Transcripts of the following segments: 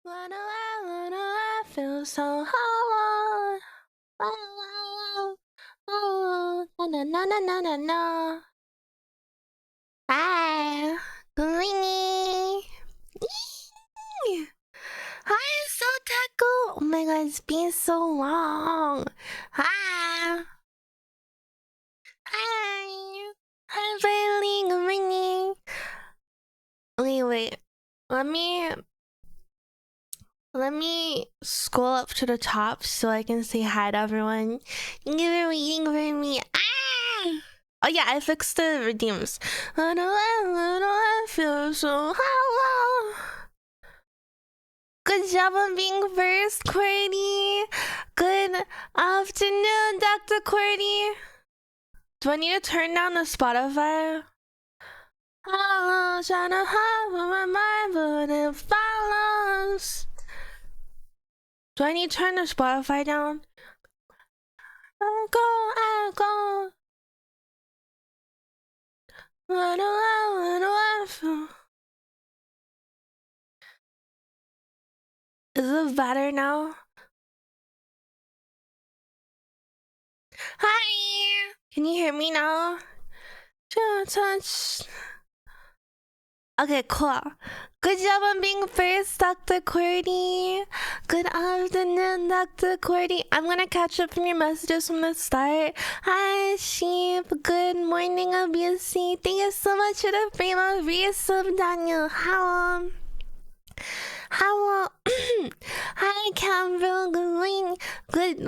I feel so hollow. Na na na na na na. Hi, Queenie. Hi, so taco. Oh my god, it's been so long. Hi. Hi. Hi, Bailey. Good morning. Wait. Let me scroll up to the top so I can say hi to everyone. Thank you for waiting for me. Ah! Oh yeah, I fixed the redeems. I feel so hollow. Good job on being first, Courtney. Good afternoon, Dr. Courtney. Do I need to turn down the Spotify? I'm trying to hide from my mind, but it follows. Do I need to turn the Spotify down? I go. Is it better now? Hi! Can you hear me now? Touch. Okay, cool. Good job on being first, Dr. Courtney. Good afternoon, Dr. Courtney. I'm gonna catch up from your messages from the start. Hi, Sheep. Good morning, Abusi. Thank you so much for the frame of resub, Daniel. How hi, Campbell. Good morning. Good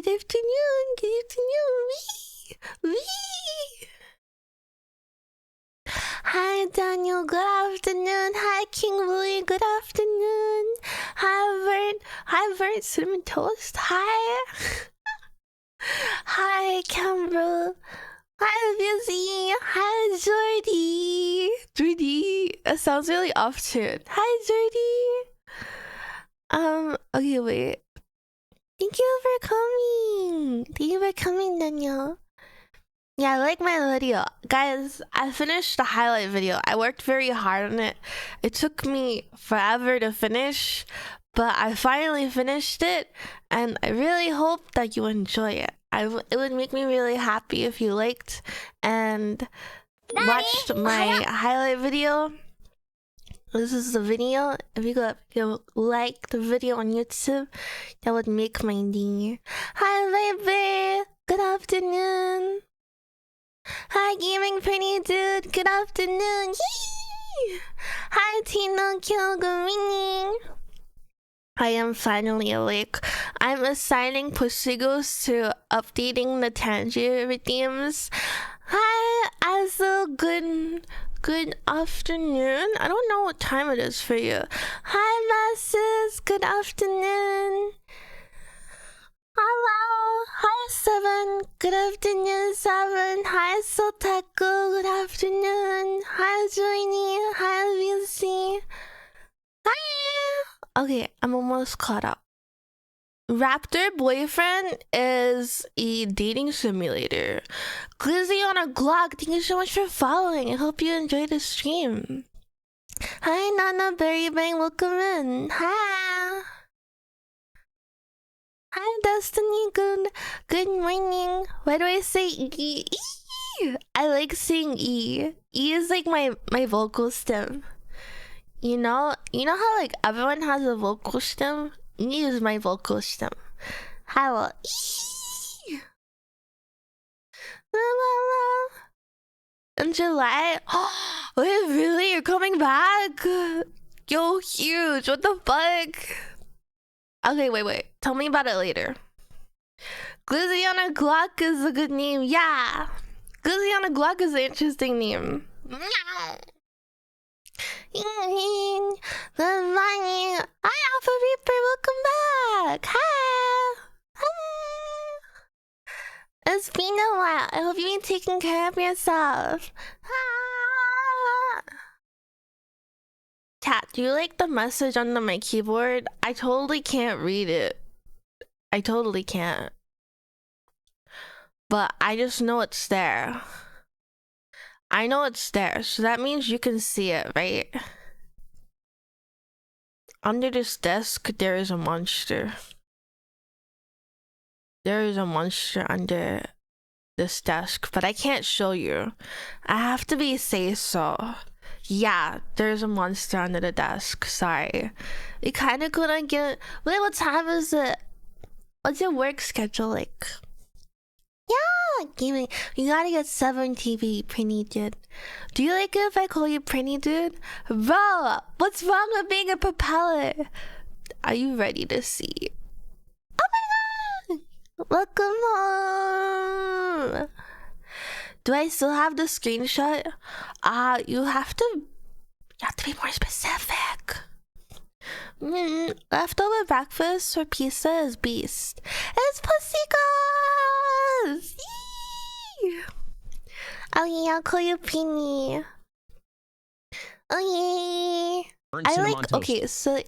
afternoon. Wee. Hi, Daniel. Good afternoon. Hi, King Louie. Good afternoon. Hi, Vert. Cinnamon Toast. Hi. Hi, Campbell. Hi, Busy. Hi, Jordy. That sounds really off-tune. Hi, Jordy. Okay, wait. Thank you for coming, Daniel. Yeah, I like my video. Guys, I finished the highlight video. I worked very hard on it. It took me forever to finish, but I finally finished it, and I really hope that you enjoy it. It would make me really happy if you liked and watched my highlight video. This is the video. If you go like the video on YouTube, that would make my day. Hi, baby. Good afternoon. Hi, gaming pretty dude. Good afternoon. Yee! Hi, Tina Kill. Good morning. I am finally awake. I'm assigning Pushigos to updating the Tangier redeems. Hi, Azu. Good afternoon. I don't know what time it is for you. Hi, masses. Good afternoon. Hello. Hi, Seven. Good afternoon, Seven. Hi, Sotaku. Good afternoon. Hi, Joiny. Hi, Lucy. Hi. Okay, I'm almost caught up. Raptor Boyfriend is a dating simulator. Glizzy on a Glock, thank you so much for following. I hope you enjoyed the stream. Hi, Nana Berry Bang, welcome in. Hi. Hi, Destiny. Good morning. Why do I say E? I like saying E. E is like my vocal stem. You know how like everyone has a vocal stem? E is my vocal stem. How? E. In July? Wait, really? You're coming back? Yo, huge. What the fuck? Okay, wait. Tell me about it later. Glizzy on a Glock is a good name. Yeah. Glizzy on a Glock is an interesting name. Good morning. Hi, Alpha Reaper. Welcome back. Hi. It's been a while. I hope you've been taking care of yourself. Cat, do you like the message under my keyboard? I totally can't read it. I totally can't. But I just know it's there. I know it's there, so that means you can see it, right? Under this desk, there is a monster. There is a monster under this desk, but I can't show you. I have to be say so. Yeah, there's a monster under the desk. Sorry. We kind of couldn't get. Wait, what time is it? What's your work schedule like? Yeah, gaming. You gotta get 7 TV, Prinny dude. Do you like it if I call you Prinny dude? Bro, what's wrong with being a propeller? Are you ready to see? Oh my god! Welcome home! Do I still have the screenshot? You have to be more specific. Leftover breakfast for pizza is beast. It's Pussycas! Oh yeah, I'll call you Peony. Oh yeah. I like, okay, so...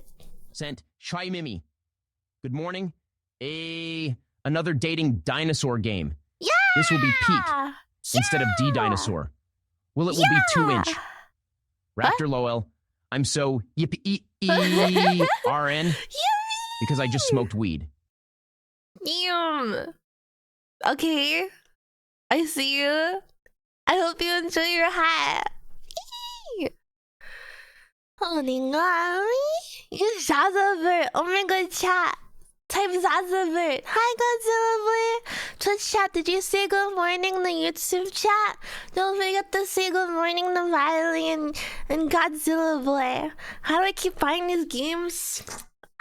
Sent Chai Mimi. Good morning. Another dating dinosaur game. Yeah! This will be Peak instead of D dinosaur. Well, it will be 2-inch. Raptor Lowell. I'm so yippee-RN because I just smoked weed. Yum. Okay. I see you. I hope you enjoy your hat. You Zazaver. Oh my god, chat. Type Zazaver. Hi, Godzilla boy. Twitch chat, did you say good morning in the YouTube chat? Don't forget to say good morning to Riley and Godzilla boy. How do I keep buying these games?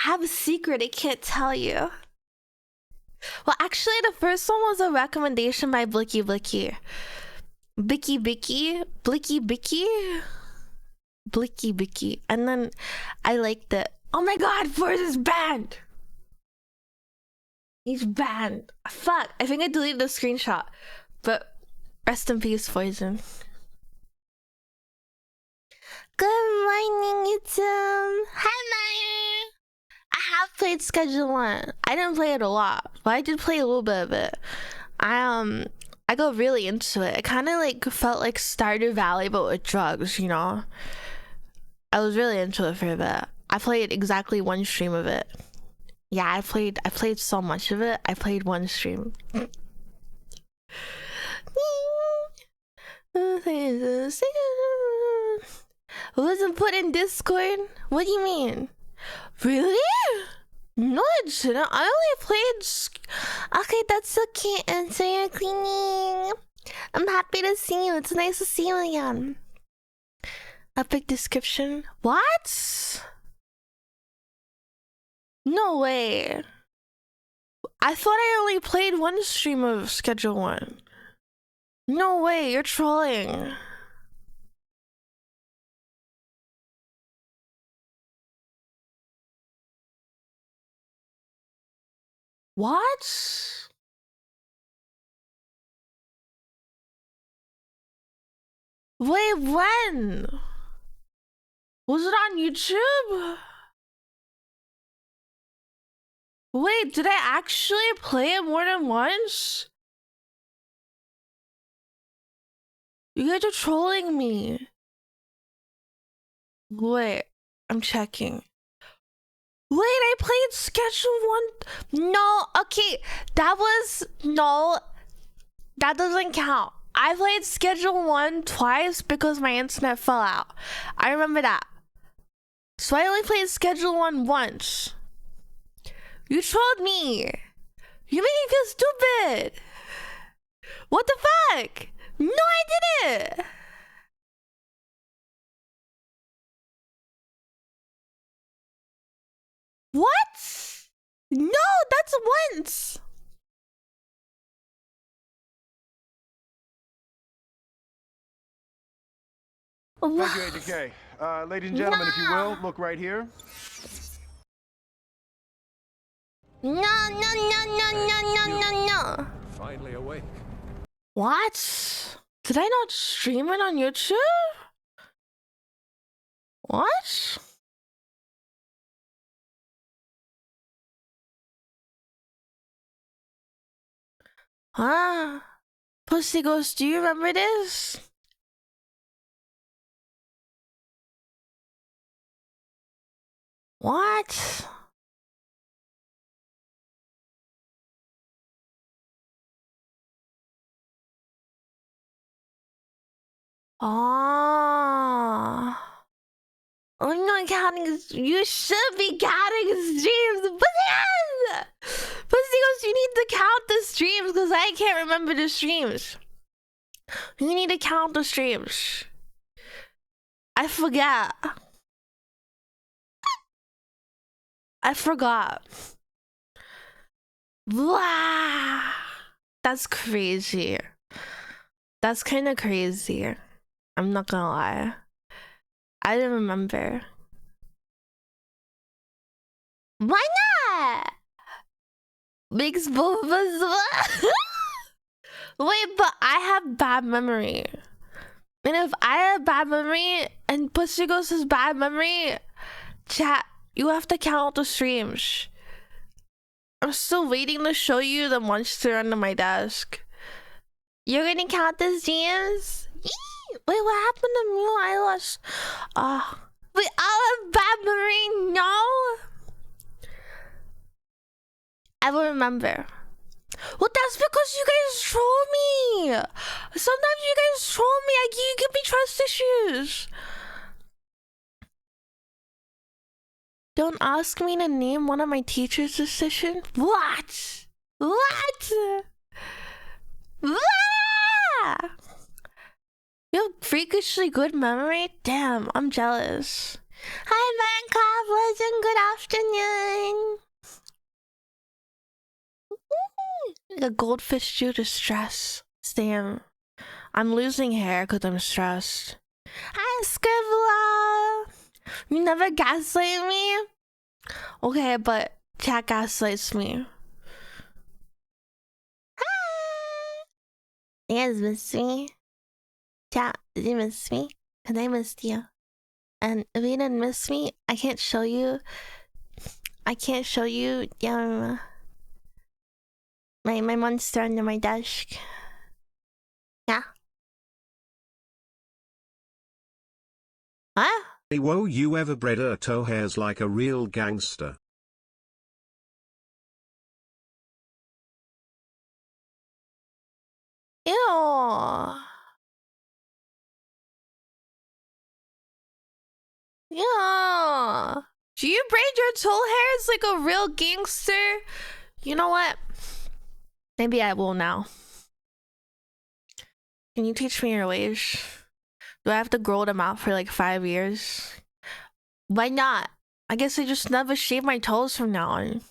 I have a secret I can't tell you. Well, actually, the first one was a recommendation by Blicky Blicky. Blicky Blicky? Blicky Blicky? Blicky Blicky. And then I liked it. Oh my god, Force is banned! He's banned. Fuck, I think I deleted the screenshot. But rest in peace, Poison. Good morning, YouTube. Hi, Maya. I have played Schedule 1. I didn't play it a lot, but I did play a little bit of it. I got really into it. It kind of like felt like Stardew Valley, but with drugs, you know? I was really into it for a bit. I played exactly 1 stream of it. Yeah, I played so much of it. I played 1 stream. Wasn't put in Discord? What do you mean? Really? No, it shouldn't. I only played... Okay, that's okay. And so you're cleaning. I'm happy to see you. It's nice to see you again. Epic description. What? No way. I thought I only played 1 stream of Schedule 1. No way, you're trolling. What? Wait, when? Was it on YouTube? Wait, did I actually play it more than once? You guys are trolling me. Wait, I'm checking. Wait, I played Schedule 1. No, okay, no, that doesn't count. I played Schedule 1 twice because my internet fell out. I remember that. So I only played Schedule 1 once. You trolled me. You made me feel stupid. What the fuck? No, I didn't. What? No, that's once. Thank you, AJK. Ladies and gentlemen, if you will, look right here. No. Finally awake. What? Did I not stream it on YouTube? What? Huh? Pussy Ghost, do you remember this? What? Oh. I'm not counting his, you should be counting his streams. But yes! Pussy goes, you need to count the streams because I can't remember the streams. You need to count the streams. I forget. I forgot. Blah. That's crazy. That's kind of crazy. I'm not gonna lie. I didn't remember. Why not? Makes both of us. Wait, but I have bad memory. And if I have bad memory and Pussy Ghost has bad memory, chat, you have to count the streams. I'm still waiting to show you the monster under my desk. You're gonna count the streams? Wait, what happened to Miwo? I lost. Wait, I have bad memory? No? I will remember. Well, that's because you guys troll me. Sometimes you guys troll me. You give me trust issues. Don't ask me to name one of my teachers this session. What? What? Ah! You have freakishly good memory? Damn, I'm jealous. Hi, Minecraft Legend. Good afternoon. A goldfish due to stress. Damn. I'm losing hair because I'm stressed. Hi, Scribbler. You never gaslight me? Okay, but chat gaslights me. Hi. You guys miss me? Chat, did you miss me? Because I missed you. And if you didn't miss me, I can't show you. My monster under my desk. Yeah. Huh? Whoa, you ever bred toe hairs like a real gangster? Ew. Yeah. Do you braid your toe hairs like a real gangster? You know what? Maybe I will now. Can you teach me your ways? Do I have to grow them out for like 5 years? Why not? I guess I just never shave my toes from now on.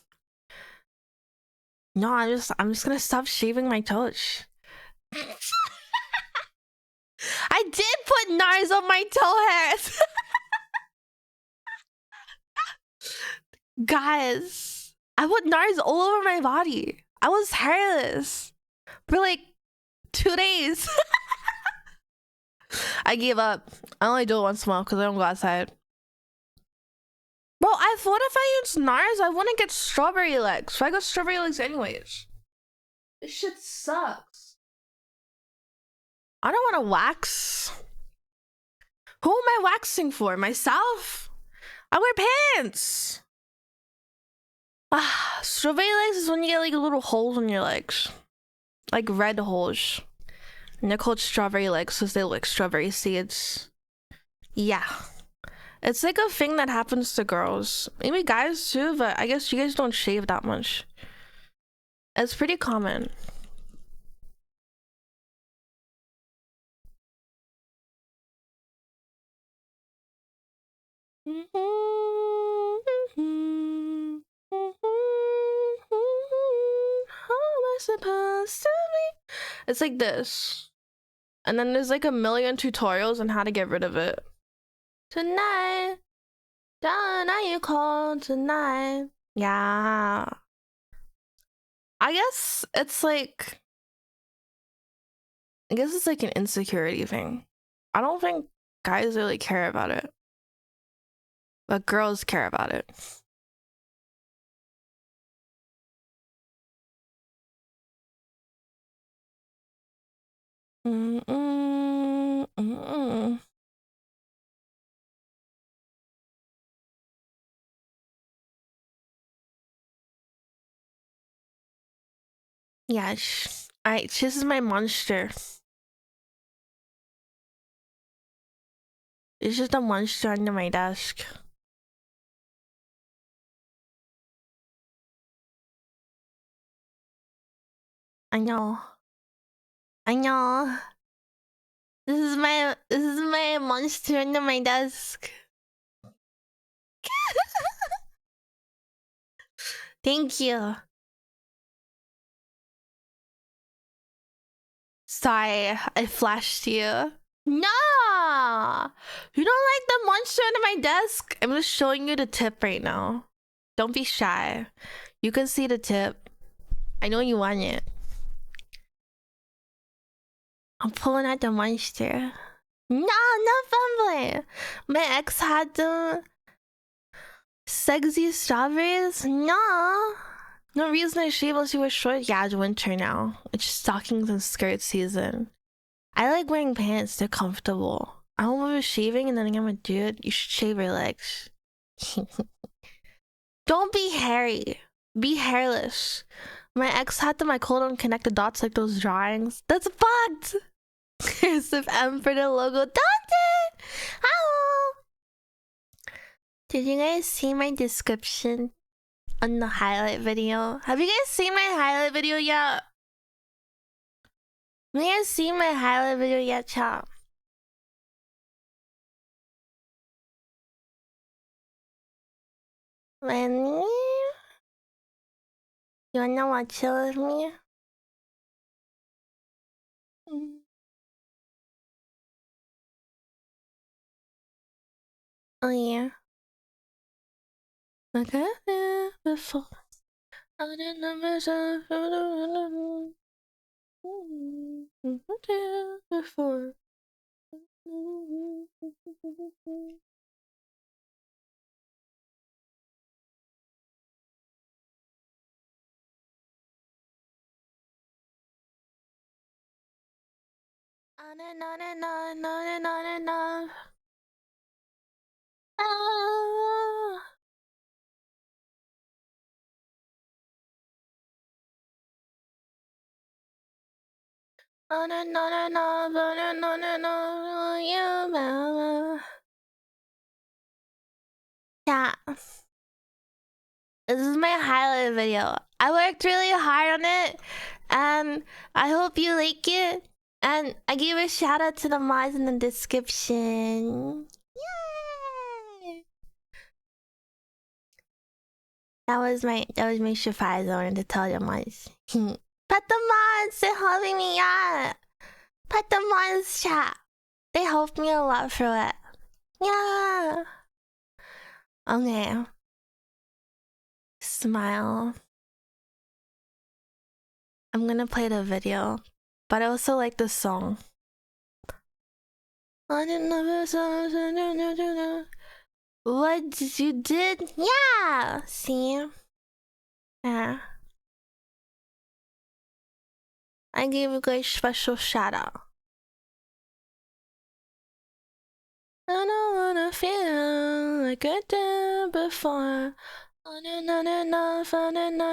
No, I'm just gonna stop shaving my toes. I did put NARS on my toe hairs. Guys, I put NARS all over my body. I was hairless for like 2 days. I gave up. I only do it once a month because I don't go outside. Bro, I thought if I use NARS, I wouldn't get strawberry legs. So I got strawberry legs anyways. This shit sucks. I don't want to wax. Who am I waxing for? Myself? I wear pants. Strawberry legs is when you get like little holes in your legs. Like red holes. And they're called strawberry legs because they look like strawberry seeds. Yeah. It's like a thing that happens to girls. Maybe guys too, but I guess you guys don't shave that much. It's pretty common. How am I supposed to be? It's like this. And then there's like a million tutorials on how to get rid of it. Tonight. Done, are you cold tonight? Yeah. I guess it's like an insecurity thing. I don't think guys really care about it. But girls care about it. Yeah, alright, this is my monster. It's just a monster under my desk. I know. I know. This is my monster under my desk. Thank you. Sorry, I flashed you. No! You don't like the monster under my desk? I'm just showing you the tip right now. Don't be shy. You can see the tip. I know you want it. I'm pulling out the monster. No, no fumbling. My ex had the sexy strawberries. No. No reason I shave unless you wear short. Yeah, it's winter now. It's stockings and skirt season. I like wearing pants. They're comfortable. I don't love shaving, and then I'm a dude. You should shave your legs. Don't be hairy. Be hairless. My ex had them. I don't connect the dots like those drawings. That's fucked. Cursive M for the logo. Don't it? Hello. Did you guys see my description on the highlight video? Have you guys seen my highlight video yet? Have you guys seen my highlight video yet, chat? Lenny? You wanna watch it with me? Oh yeah. Okay, before. I didn't know myself before. Yeah. This is my highlight video. I worked really hard on it, and I hope you like it. And I gave a shout out to the mods in the description. Yay! That was my surprise. I wanted to tell you mods. Pet the mods, they're helping me out. Pet the mods chat. They helped me a lot for it. Yeah. Okay. Smile. I'm gonna play the video, but I also like the song. I didn't know what you did? Yeah. See? Yeah. I gave you guys special shout out. I don't wanna feel like I did before. Not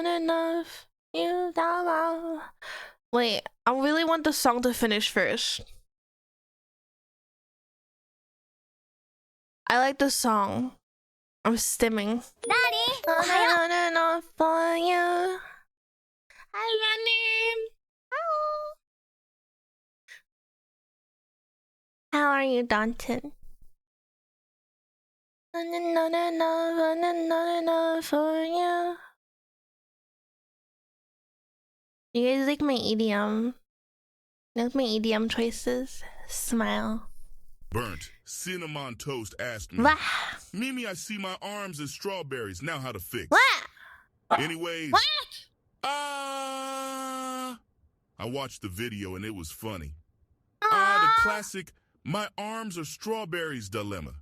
enough. You down. Wait, I really want the song to finish first. I like the song. I'm stimming. Daddy, not enough for you. Hi, Running. How are you, Danton? Not enough for you. You guys like my EDM? Like my EDM choices? Smile. Burnt cinnamon toast asked me, What? Mimi, I see my arms as strawberries. Now how to fix? What? Anyways, What? I watched the video and it was funny. Aww. The classic, my arms are strawberries dilemma.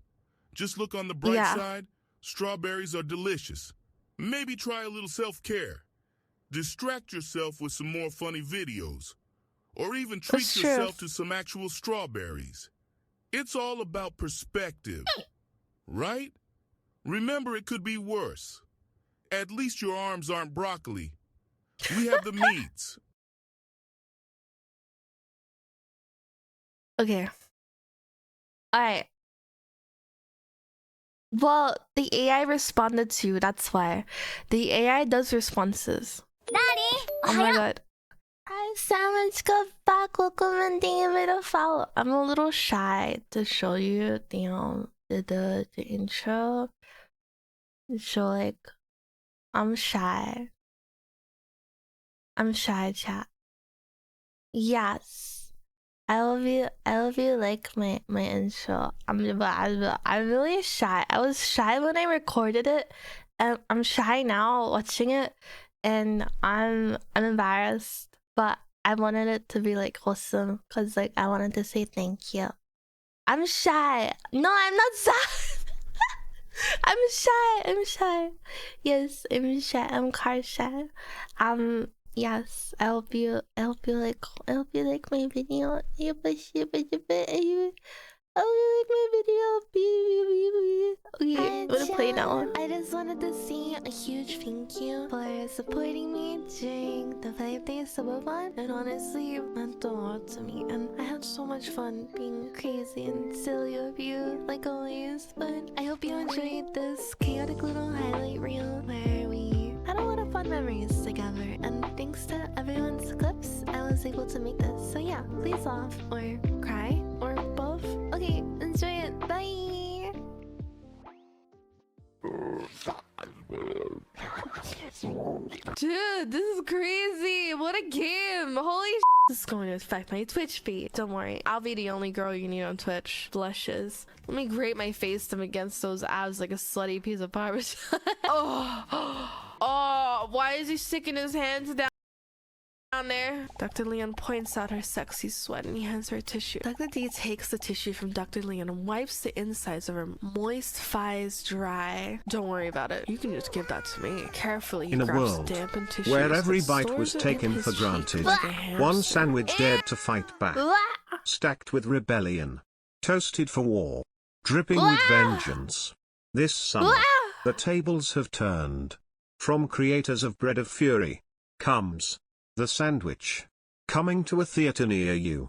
Just look on the bright side. Strawberries are delicious. Maybe try a little self-care. Distract yourself with some more funny videos. Or even treat yourself to some actual strawberries. It's all about perspective, right? Remember, it could be worse. At least your arms aren't broccoli. We have the meats. Okay. Alright. Well, the AI responded to you, that's why. The AI does responses. Daddy! Oh my god. Hi, Sandwich, go back. Welcome and thank you for the follow. I'm a little shy to show you the intro. So like, I'm shy. I'm shy, chat. Yes. I love you like my intro. I'm really shy. I was shy when I recorded it, and I'm shy now watching it, and I'm embarrassed. But I wanted it to be like wholesome, cause like I wanted to say thank you. I'm shy. No, I'm not shy. I'm shy. I'm shy. Yes, I'm shy. I'm car shy. Yes, I hope you like my video. I hope you like my video. Okay, I'm gonna play now. I just wanted to say a huge thank you for supporting me during the 5 days of VOD. It honestly meant a lot to me, and I had so much fun being crazy and silly with you, like always. But I hope you enjoyed this chaotic little highlight reel where we had a lot of fun memories together, and thanks to everyone's clips, I was able to make this. So yeah, please laugh or cry or both. Okay, enjoy it. Bye. Dude, this is crazy. What a game. Holy sh**. This is going to affect my Twitch feed. Don't worry, I'll be the only girl you need on Twitch. Blushes. Let me grate my face up against those abs like a slutty piece of parmesan. Oh, why is he sticking his hands down there? Dr. Leon points out her sexy sweat and he hands her a tissue. Dr. D takes the tissue from Dr. Leon and wipes the insides of her moist thighs dry. Don't worry about it. You can just give that to me. Carefully, he In a grabs world dampened tissues where and every bite stores was them in taken his for cheek granted, like a one hamster. sandwich dared to fight back, stacked with rebellion, toasted for war, dripping with vengeance. This summer, the tables have turned. From creators of Bread of Fury comes the sandwich, coming to a theater near you.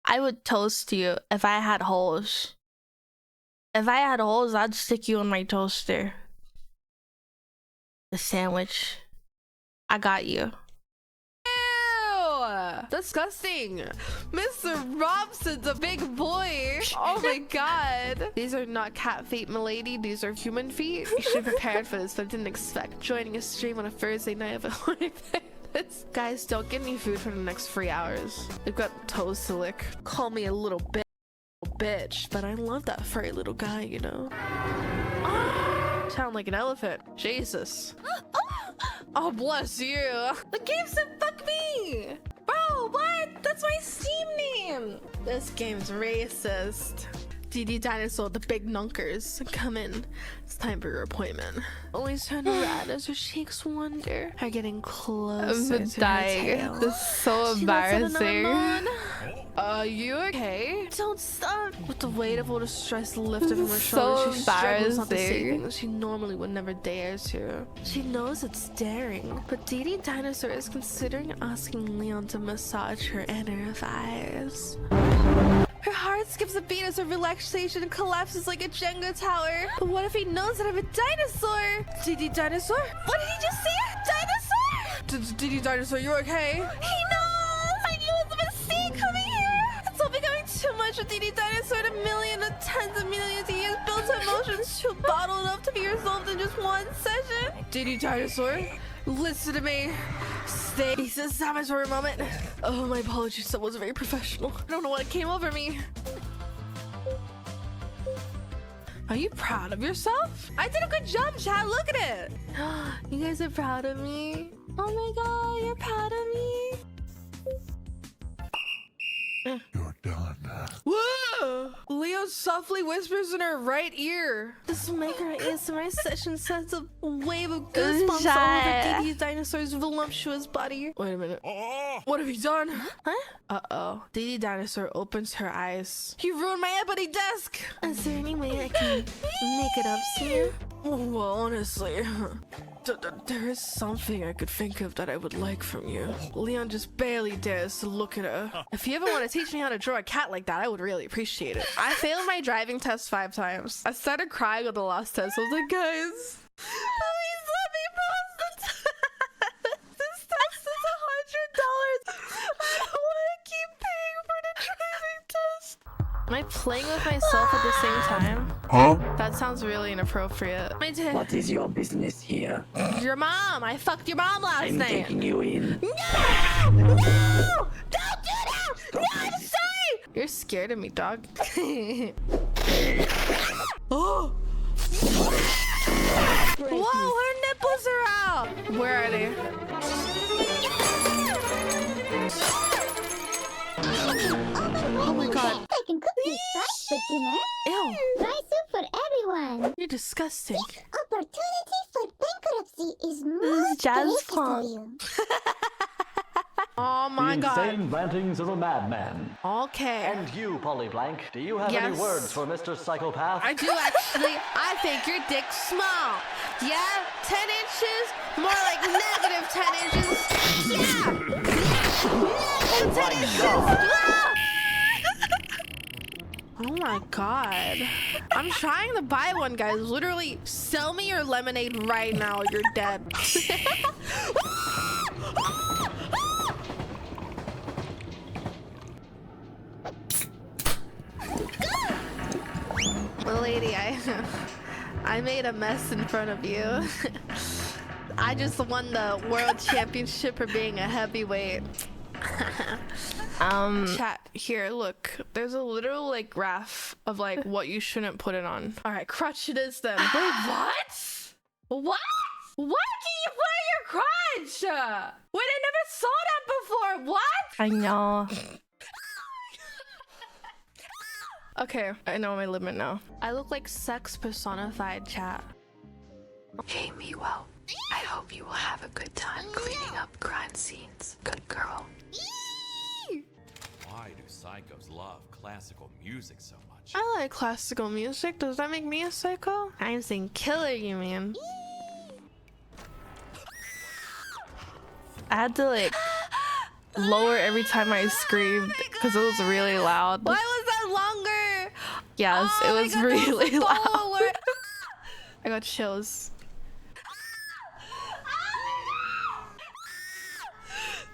I would toast you if I had holes. If I had holes, I'd stick you in my toaster. The sandwich. I got you. Ew! Disgusting. Mr. Robson's a big boy. Oh my god. These are not cat feet, milady. These are human feet. You should be prepared for this, but I didn't expect joining a stream on a Thursday night of a horny Guys, don't get me food for the next 3 hours. We've got toes to lick. Call me a little bitch, but I love that furry little guy, you know. Sound like an elephant. Jesus. Oh, bless you. The game said fuck me. Bro, what? That's my Steam name. This game's racist. DD Dinosaur, the big nunkers. Come in. It's time for your appointment. Only turn red as her cheeks wander. Are getting closer I'm to dying. her tail. This is so She lets out another embarrassing. moan. You okay? Don't stop. With the weight of all the stress lifted from her So shoulders, she struggles not to say embarrassing. things she normally would never dare to. She knows it's daring, but DD Dinosaur is considering asking Leon to massage her inner thighs. Her heart skips a beat as her relaxation collapses like a Jenga tower. But what if he knows that I'm a dinosaur? DD Dinosaur? What did he just say? Dinosaur? DD Dinosaur, you okay? He knows! I knew it was a mistake coming here! It's all becoming too much with DD Dinosaur. A million and tens of millions of years built emotions too bottled up to be resolved in just one session. DD Dinosaur, listen to me. Stay. He says silence for a moment. Oh, my apologies. That wasn't very professional. I don't know what came over me. Are you proud of yourself? I did a good job, Chad. Look at it. You guys are proud of me. Oh my god, you're proud of me. You're done. Whoa! Leo softly whispers in her right ear. This will make her ASMR session sends a wave of goosebumps all over DD Dinosaur's voluptuous body. Wait a minute. Oh! What have you done? Huh? Uh-oh. DD Dinosaur opens her eyes. You ruined my ebony desk! Is there any way I can make it up to you? Well, honestly, There is something I could think of that I would like from you. Leon just barely dares to look at her. If you ever want to teach me how to draw a cat like that, I would really appreciate it. I failed my driving test 5 times. I started crying on the last test. I was like, guys, please let me pass the test. This test is $100. I don't want to keep paying for the driving test. Am I playing with myself at the same time? Huh? That sounds really inappropriate. What is your business here? Your mom! I fucked your mom last I'm night! taking you in. No! No! Don't do that! No, I'm sorry! You're scared of me, dog. Oh! Whoa, her nipples are out! Where are they? Oh my god. I can cook this rice for dinner. Ew. Rice soup for everyone. You're disgusting. Opportunity for bankruptcy is This most is jazz delicious for punk. you. Oh my the god. insane rantings of a madman. Okay. And you, Polly Blank, do you have Yes. any words for Mr. Psychopath? I do actually. I think your dick's small. Yeah? 10 inches? More like negative 10 inches. Yeah! Negative 10 inches! Ah! Oh my god. I'm trying to buy one, guys. Literally, sell me your lemonade right now. You're dead. Lady, I made a mess in front of you. I just won the world championship for being a heavyweight. Chat, here, look. There's a literal like graph of like what you shouldn't put it on. All right, crutch it is then. Wait, what? What? What can you put in your crutch? Wait, I never saw that before. What? I know. Okay, I know my limit now. I look like sex personified, chat. Hey Miwo, I hope you will have a good time cleaning up crime scenes. Good girl. Why do psychos love classical music so much? I like classical music. Does that make me a psycho? I'm saying killer, you mean? I had to like lower every time I screamed because it was really loud. Why was that longer? Yes, it was really loud. I got chills.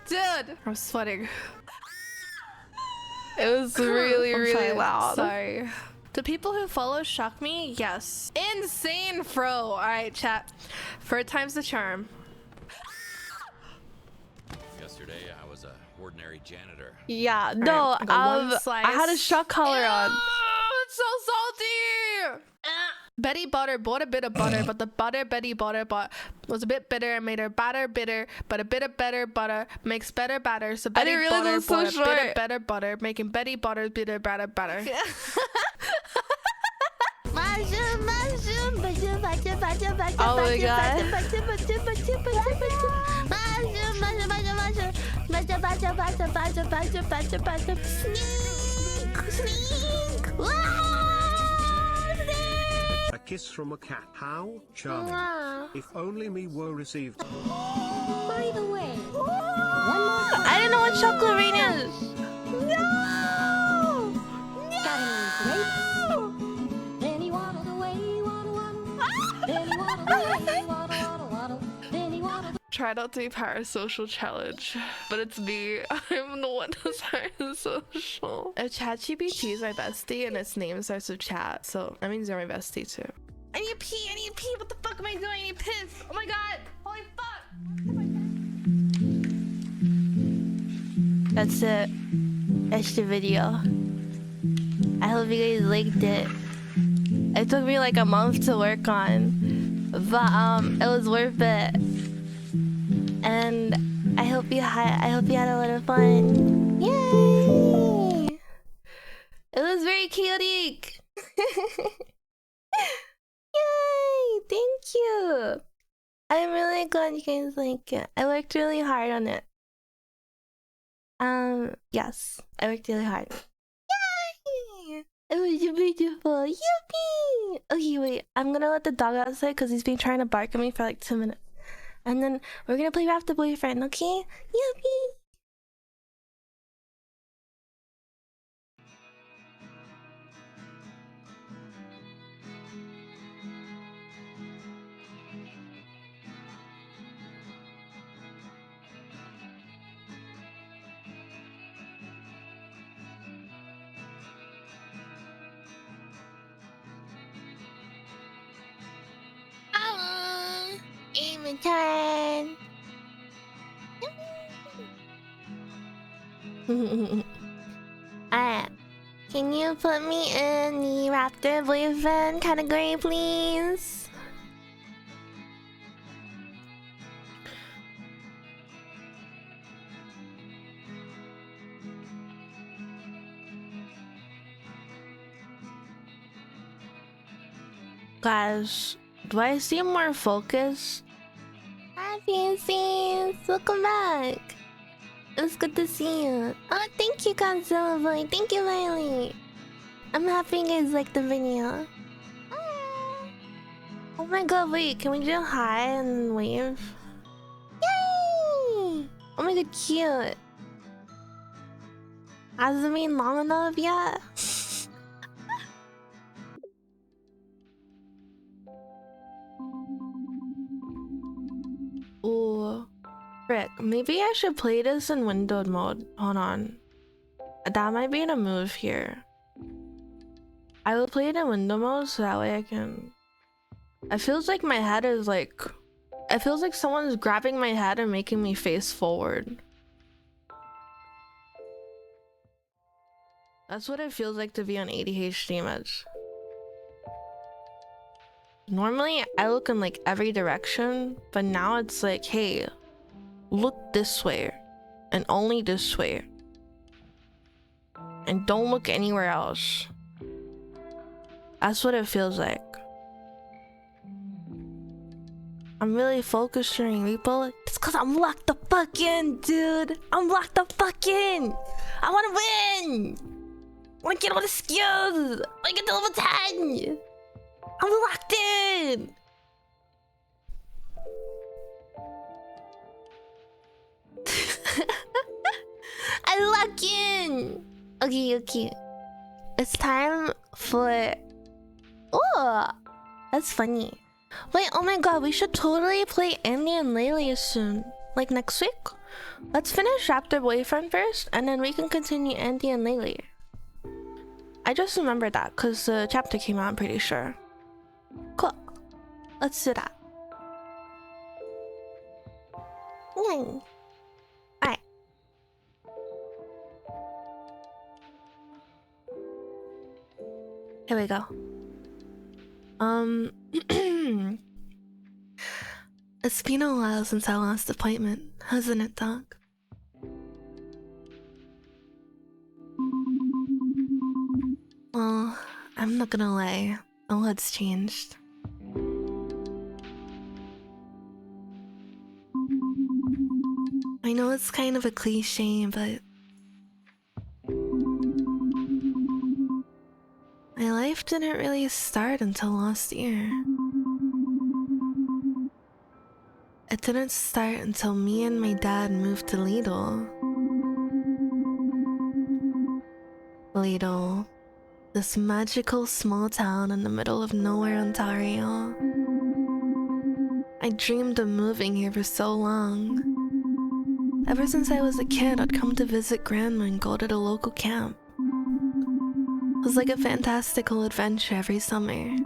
Dude, I'm sweating. It was really, I'm really fine. loud. Sorry. Do people who follow shock me? Yes. Insane fro. All right, chat. Third time's the charm. Yesterday, I was a ordinary janitor. Yeah, no, I got one I had a shock collar on. It's so salty. Betty Butter bought a bit of butter, but the butter Betty Butter bought was a bit bitter and made her batter bitter. But a bit of better butter makes better batter. So Betty didn't realize Butter it was so bought a bit short. of better butter, making Betty Butter bitter batter butter. Mushroom, mushroom, mushroom, mushroom, mushroom, mushroom, Oh my god. mushroom, mushroom, mushroom, mushroom, mushroom, mushroom, mushroom, mushroom, mushroom, mushroom, mushroom, mushroom, sneak, sneak, A kiss from a cat. How charming. If only Miwo received. By the way, I didn't know what chocolate rain is. no! Got any grapes? Then he waddled away, waddle, waddle. Then he waddled away, waddle, waddle, waddle. Then he waddled. Try not to be parasocial challenge, but it's me. I'm the one who's parasocial. If ChatGPT is my bestie and its name starts with chat, so that means you're my bestie too. I need to pee. I need to pee. What the fuck am I doing? I need to piss. Oh my god. Holy fuck. That's it. That's the video. I hope you guys liked it. It took me like a month to work on, but it was worth it. And I hope you had a lot of fun. Yay! It was very chaotic. Yay! Thank you. I'm really glad you guys like it. I worked really hard on it. Yes, I worked really hard. Yay! It was beautiful. Yippee! Okay, wait. I'm gonna let the dog outside because he's been trying to bark at me for like 2 minutes. And then we're gonna play Raptor Boyfriend, okay? Yuppie! Aim turn. Alright. Can you put me in the Raptor Boyfriend category, please? Guys, do I seem more focused? Hi, Fancies! Welcome back! It's good to see you. Oh, thank you, Godzilla Boy. Thank you, Riley. I'm happy you guys liked the video. Oh my god, wait. Can we do hi and wave? Yay! Oh my god, cute. Hasn't been long enough yet? Ooh. Frick, maybe I should play this in windowed mode. Hold on. That might be a move here. I will play it in window mode so that way I can... It feels like my head is like... It feels like someone's grabbing my head and making me face forward. That's what it feels like to be on ADHD meds. Normally, I look in like every direction, but now it's like, hey, look this way and only this way. And don't look anywhere else. That's what it feels like. I'm really focused during repo. It's cause I'm locked the fuck in, dude. I'm locked the fuck in. I wanna win. I wanna get all the skills. I wanna get to level 10. I'm locked in. I lock in. Okay. It's time for... Oh, that's funny. Wait, oh my god, we should totally play Andy and Laylee soon. Like next week? Let's finish Raptor Boyfriend first, and then we can continue Andy and Laylee. I just remembered that, because the chapter came out, I'm pretty sure. Cool. Let's do that. Yay. Alright. Here we go. It's been a while since our last appointment, hasn't it, Doc? Well, I'm not gonna lie, a lot's changed. I know it's kind of a cliche, but my life didn't really start until last year. It didn't start until me and my dad moved to Lidl. Lidl, this magical small town in the middle of nowhere, Ontario. I dreamed of moving here for so long. Ever since I was a kid, I'd come to visit Grandma and go to the local camp. It was like a fantastical adventure every summer.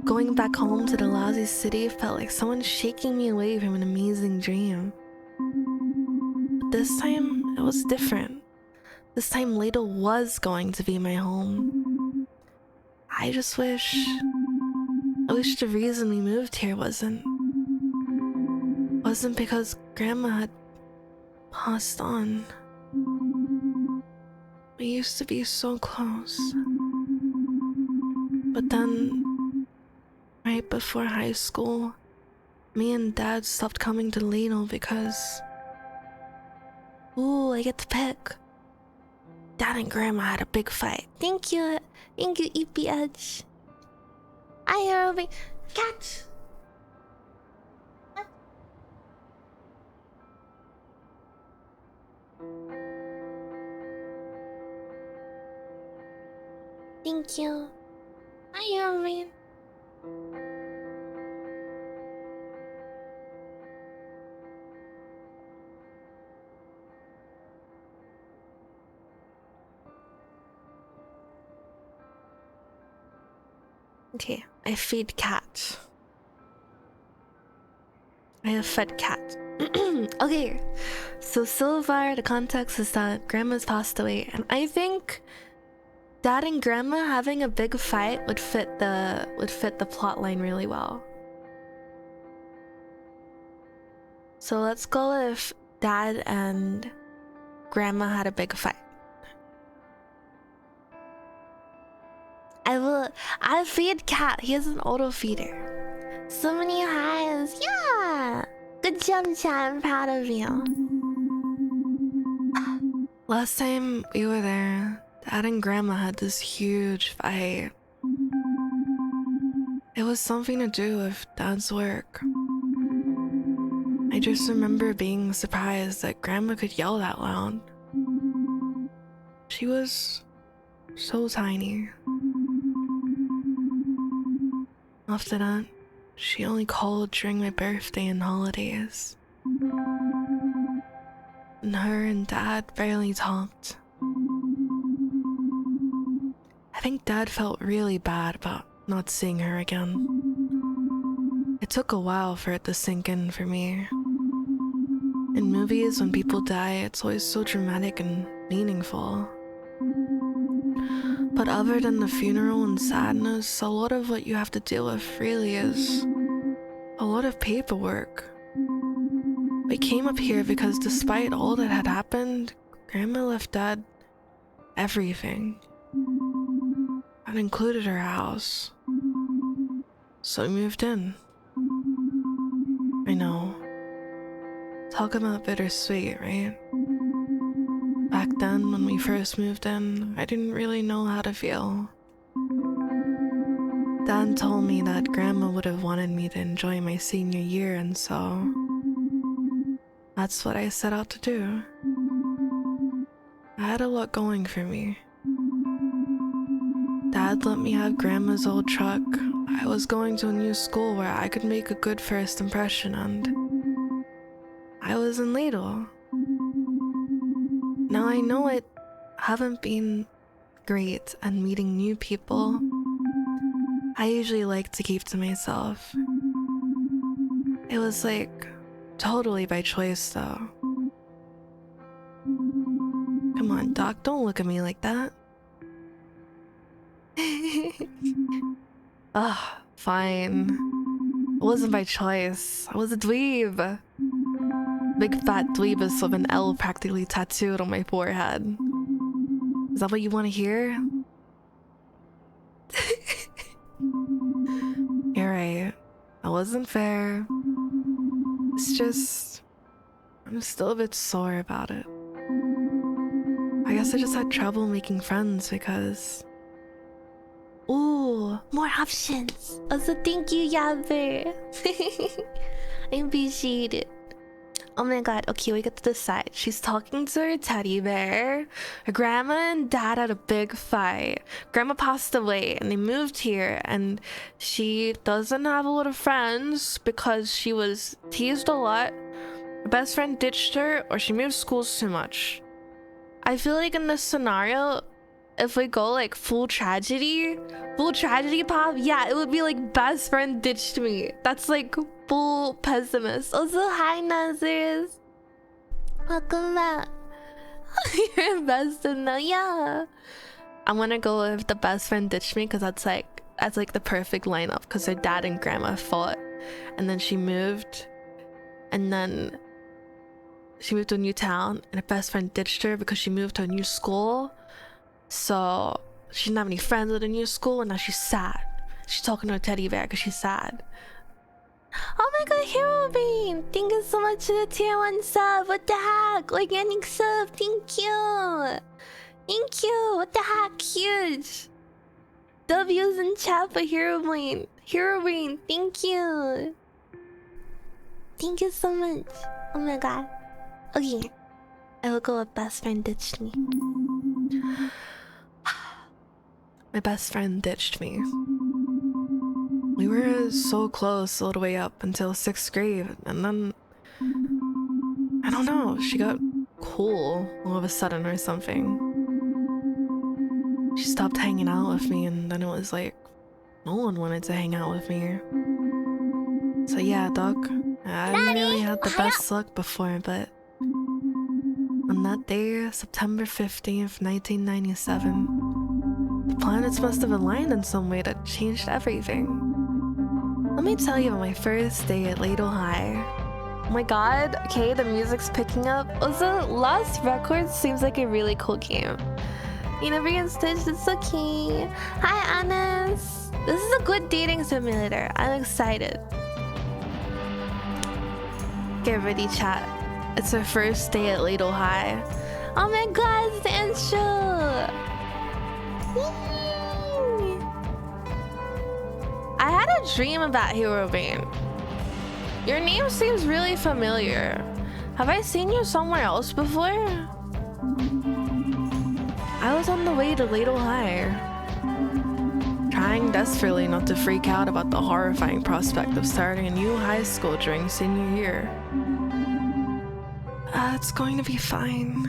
Going back home to the lousy city felt like someone shaking me away from an amazing dream. But this time, it was different. This time, Lidl was going to be my home. I wish the reason we moved here wasn't because Grandma had passed on. We used to be so close. But then, right before high school, me and Dad stopped coming to Lidl because... Ooh, I get to pick. Dad and Grandma had a big fight. Thank you, EPH. I hear catch. Thank you. Hi, Irving. Okay, I feed cat. I have fed cat. Okay, so far the context is that grandma's passed away, and I think dad and grandma having a big fight would fit the plot line really well. So let's go if dad and grandma had a big fight. I'll feed cat. He has an auto feeder. So many highs. Yeah. Good job, Chad. I'm proud of you. Last time we were there, dad and grandma had this huge fight. It was something to do with dad's work. I just remember being surprised that grandma could yell that loud. She was so tiny. After that, she only called during my birthday and holidays. And her and dad barely talked. I think dad felt really bad about not seeing her again. It took a while for it to sink in for me. In movies, when people die, it's always so dramatic and meaningful. But other than the funeral and sadness, a lot of what you have to deal with really is a lot of paperwork. We came up here because despite all that had happened, grandma left dad everything. That included her house. So we moved in. I know. Talk about bittersweet, right? Back then, when we first moved in, I didn't really know how to feel. Dad told me that grandma would have wanted me to enjoy my senior year, and so that's what I set out to do. I had a lot going for me. Dad let me have grandma's old truck. I was going to a new school where I could make a good first impression, and I was in Ladle. Now I know I haven't been great at meeting new people. I usually like to keep to myself. It was like totally by choice though. Come on, Doc, don't look at me like that. Ugh, fine. It wasn't by choice. I was a dweeb. Big fat dweebus with an L practically tattooed on my forehead. Is that what you want to hear? You're right. That wasn't fair. It's just... I'm still a bit sore about it. I guess I just had trouble making friends because... Ooh, more options! Also, thank you, Yabber! I appreciate it. Oh my god, okay, we get to decide. She's talking to her teddy bear. Her grandma and dad had a big fight. Grandma passed away and they moved here, and she doesn't have a lot of friends because she was teased a lot. Her best friend ditched her, or she moved schools too much. I feel like in this scenario, if we go like full tragedy pop, yeah, it would be like best friend ditched me. That's like full pessimist. Also, hi Nazers. Welcome back. You're best in the, yeah. I'm gonna go with the best friend ditched me because that's like the perfect lineup, because her dad and grandma fought and then she moved, and then she moved to a new town and her best friend ditched her because she moved to a new school. So she didn't have any friends at a new school, and now she's sad. She's talking to her teddy bear because she's sad. Oh my god, Hero Bean! Thank you so much for the tier 1 sub. What the heck? Organic sub, thank you! Thank you! What the heck? Huge! W's in chat for Hero Bean. Hero Bean, thank you! Thank you so much. Oh my god. Okay. I will go with best friend ditched me. my best friend ditched me. We were so close all the way up until 6th grade, and then I don't know, she got cool all of a sudden or something. She stopped hanging out with me, and then it was like no one wanted to hang out with me. So yeah, Doc, I haven't really had the best luck before, but on that day, September 15th, 1997, the planets must have aligned in some way that changed everything. Let me tell you about my first day at Ladle High. Oh my god, okay, the music's picking up. Also, Lost Records seems like a really cool game. You never get stitched, it's okay. Hi, Anas. This is a good dating simulator. I'm excited. Get ready, chat. It's our first day at Ladle High. Oh my god, it's the intro! Yay! I had a dream about Heroine. Your name seems really familiar. Have I seen you somewhere else before? I was on the way to Ladle High, trying desperately not to freak out about the horrifying prospect of starting a new high school during senior year. It's going to be fine.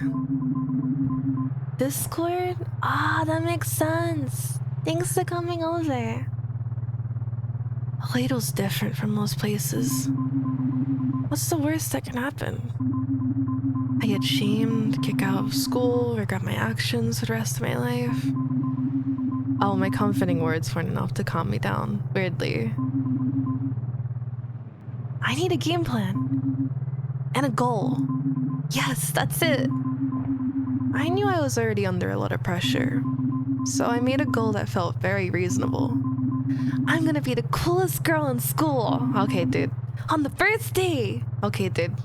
Discord? Ah, that makes sense. Thanks for coming over. Ladle's different from most places. What's the worst that can happen? I get shamed, kicked out of school, regret my actions for the rest of my life. Oh, my comforting words weren't enough to calm me down, weirdly. I need a game plan. And a goal. Yes, that's it. I knew I was already under a lot of pressure, so I made a goal that felt very reasonable. I'm gonna be the coolest girl in school. Okay, dude. On the first day. Okay, dude.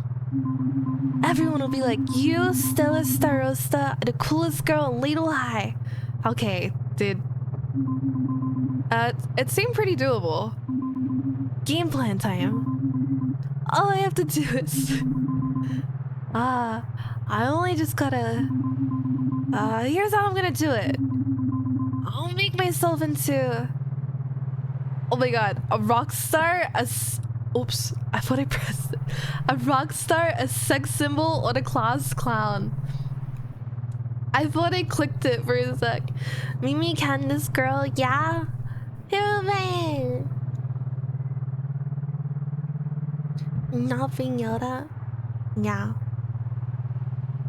Everyone will be like, you, Stella Starosta, the coolest girl in Ladle High. Okay, dude. It seemed pretty doable. Game plan time. All I have to do is... I only just gotta... here's how I'm gonna do it. I'll make myself into... Oh my god, a rock star, oops, I thought I pressed it. A rock star, a sex symbol, or a class clown. I thought I clicked it for a sec. Mimi Candace girl, yeah? Heroine! Nothing Yoda? Yeah.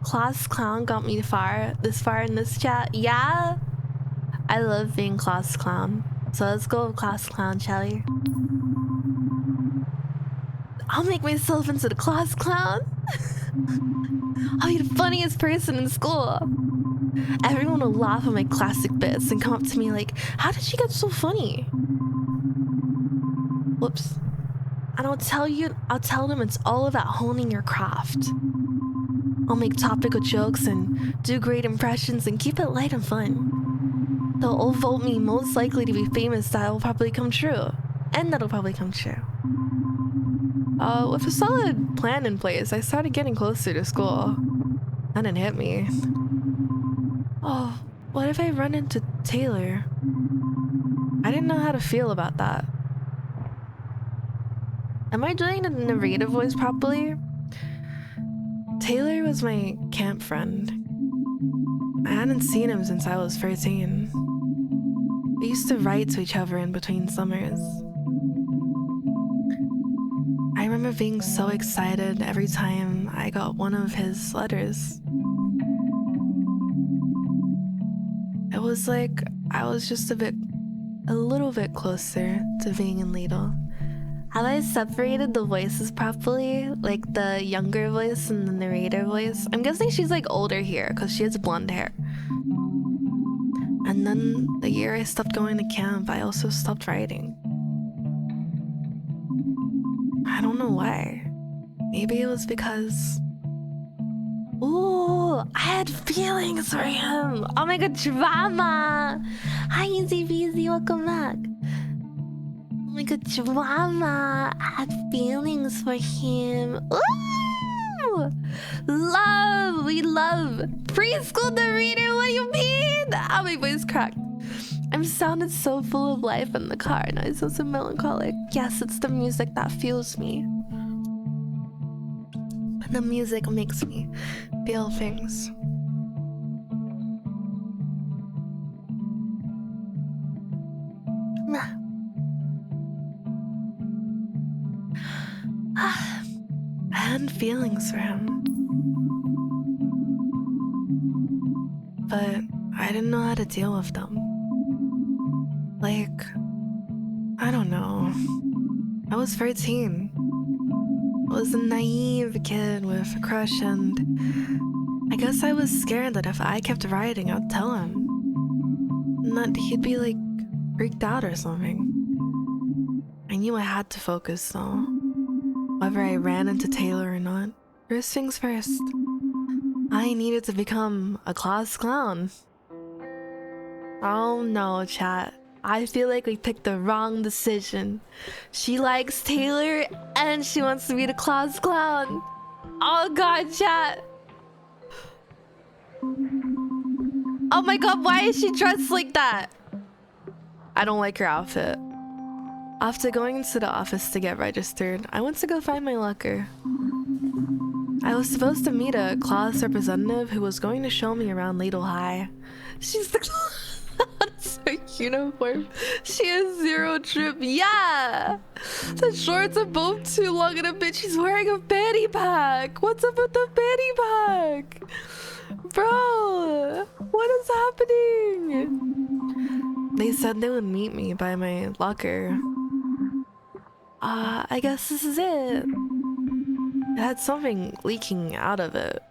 Class clown got me this far in this chat. Yeah? I love being class clown. So let's go with class clown, shall we? I'll make myself into the class clown. I'll be the funniest person in school. Everyone will laugh at my classic bits and come up to me like, how did she get so funny? Whoops. And I'll tell them it's all about honing your craft. I'll make topical jokes and do great impressions and keep it light and fun. They'll all vote me most likely to be famous. That'll probably come true. And that'll probably come true. With a solid plan in place, I started getting closer to school. That didn't hit me. Oh, what if I run into Taylor? I didn't know how to feel about that. Am I doing the narrative voice properly? Taylor was my camp friend. I hadn't seen him since I was 13. We used to write to each other in between summers. I remember being so excited every time I got one of his letters. It was like I was just a little bit closer to being in Ladle. Have I separated the voices properly? Like the younger voice and the narrator voice? I'm guessing she's like older here because she has blonde hair. And then the year I stopped going to camp, I also stopped writing. I don't know why. Maybe it was because... Ooh, I had feelings for him! Oh my god, drama! Hi, Easy Peasy, welcome back. Oh my god, drama! I had feelings for him. Ooh! Love! We love! Preschool narrator, what do you mean? Oh, my voice cracked. I'm sounded so full of life in the car and I sound so melancholic. Yes, it's the music that fuels me. The music makes me feel things. I had feelings for him, but I didn't know how to deal with them. Like, I don't know. I was 13. I was a naive kid with a crush, and I guess I was scared that if I kept writing, I'd tell him. And that he'd be like freaked out or something. I knew I had to focus though. Whether I ran into Taylor or not. First things first. I needed to become a class clown. Oh no, chat. I feel like we picked the wrong decision. She likes Taylor and she wants to be the class clown. Oh god, chat. Oh my god, why is she dressed like that? I don't like her outfit. After going into the office to get registered, I went to go find my locker. I was supposed to meet a class representative who was going to show me around Ladle High. She's the that's her uniform. She has 0 drip. Yeah! The shorts are both too long and a bitch. She's wearing a fanny pack. What's up with the fanny pack? Bro, what is happening? They said they would meet me by my locker. I guess this is it. It had something leaking out of it.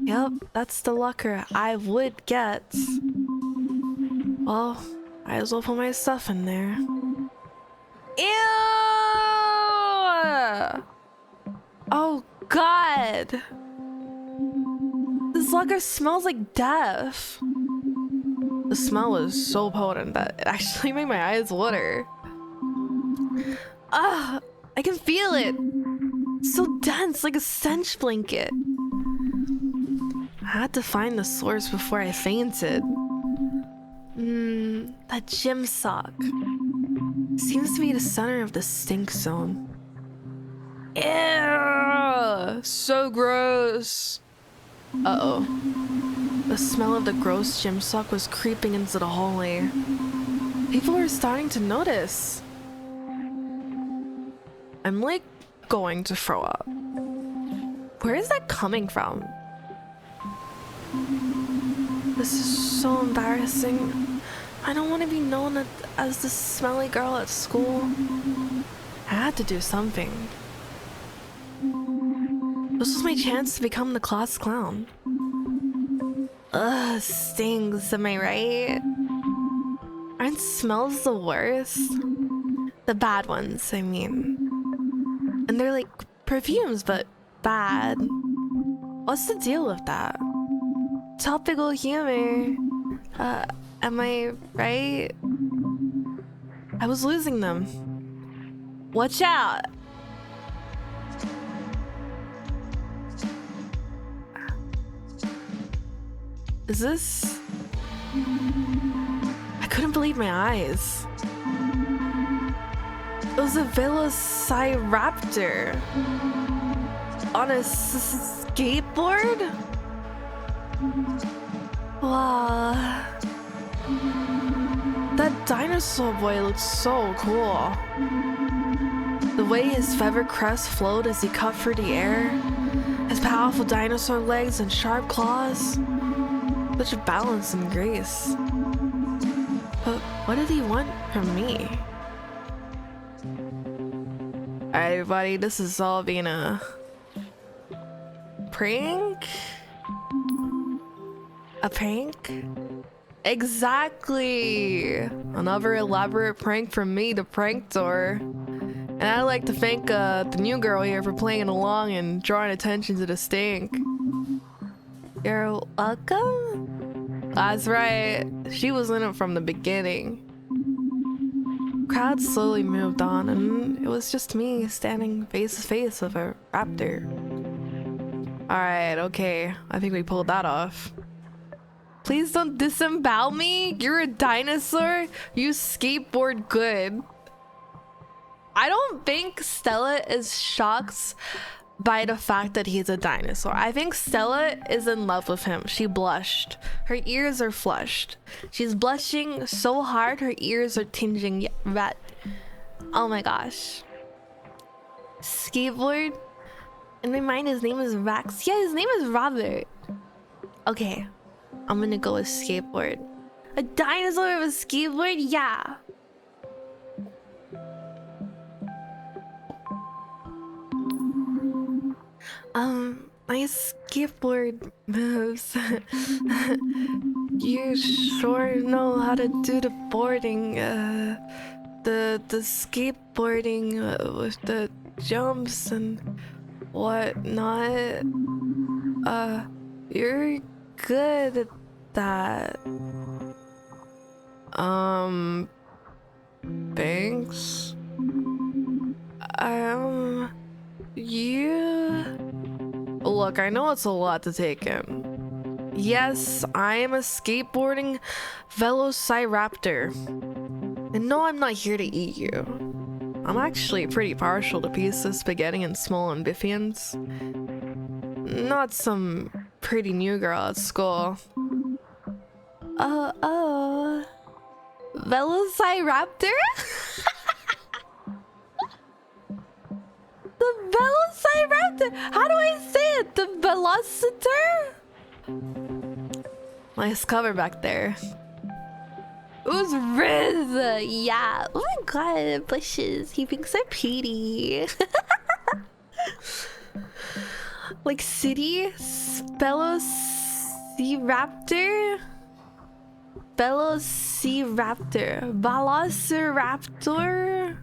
Yep, that's the locker I would get. Well, I as well put my stuff in there. Ew! Oh god! This locker smells like death. The smell was so potent that it actually made my eyes water. Ah, I can feel it. It's so dense, like a stench blanket. I had to find the source before I fainted. That gym sock seems to be the center of the stink zone. Ew, so gross. Uh-oh. The smell of the gross gym sock was creeping into the hallway. People were starting to notice. I'm like going to throw up. Where is that coming from? This is so embarrassing. I don't want to be known as the smelly girl at school. I had to do something. This was my chance to become the class clown. Ugh, stings, am I right? Aren't smells the worst? The bad ones, I mean. And they're like perfumes, but bad. What's the deal with that? Topical humor. Am I right? I was losing them. Watch out! Is this... I couldn't believe my eyes. It was a Velociraptor on a skateboard? Wow. That dinosaur boy looked so cool. The way his feather crest flowed as he cut through the air, his powerful dinosaur legs and sharp claws. Such a balance and grace. But what did he want from me? Alright everybody, this is all being a prank? A prank? Exactly! Another elaborate prank from me, the Pranktor. And I'd like to thank the new girl here for playing along and drawing attention to the stink. You're welcome? That's right, she was in it from the beginning. Crowd slowly moved on, and it was just me standing face to face with a raptor. Alright, okay, I think we pulled that off. Please don't disembowel me. You're a dinosaur. You skateboard good. I don't think Stella is shocked by the fact that he's a dinosaur. I think Stella is in love with him. She blushed. Her ears are flushed. She's blushing so hard her ears are tinging red. Oh my gosh. Skateboard? In my mind his name is Rex. Yeah, his name is Robert. Okay. I'm gonna go with skateboard. A dinosaur with a skateboard? Yeah. My skateboard moves. You sure know how to do the boarding, the skateboarding with the jumps and whatnot. You're good at that. Thanks. You... Look, I know it's a lot to take in. Yes, I am a skateboarding velociraptor. And no, I'm not here to eat you. I'm actually pretty partial to pieces of spaghetti and small amphibians. Not some pretty new girl at school. Velociraptor? The velociraptor! How do I say it? The velocitor? Nice cover back there. Who's Riz? Yeah. Oh my god, bushes. He thinks they're pretty. Like city? Velociraptor? Velociraptor. Velociraptor?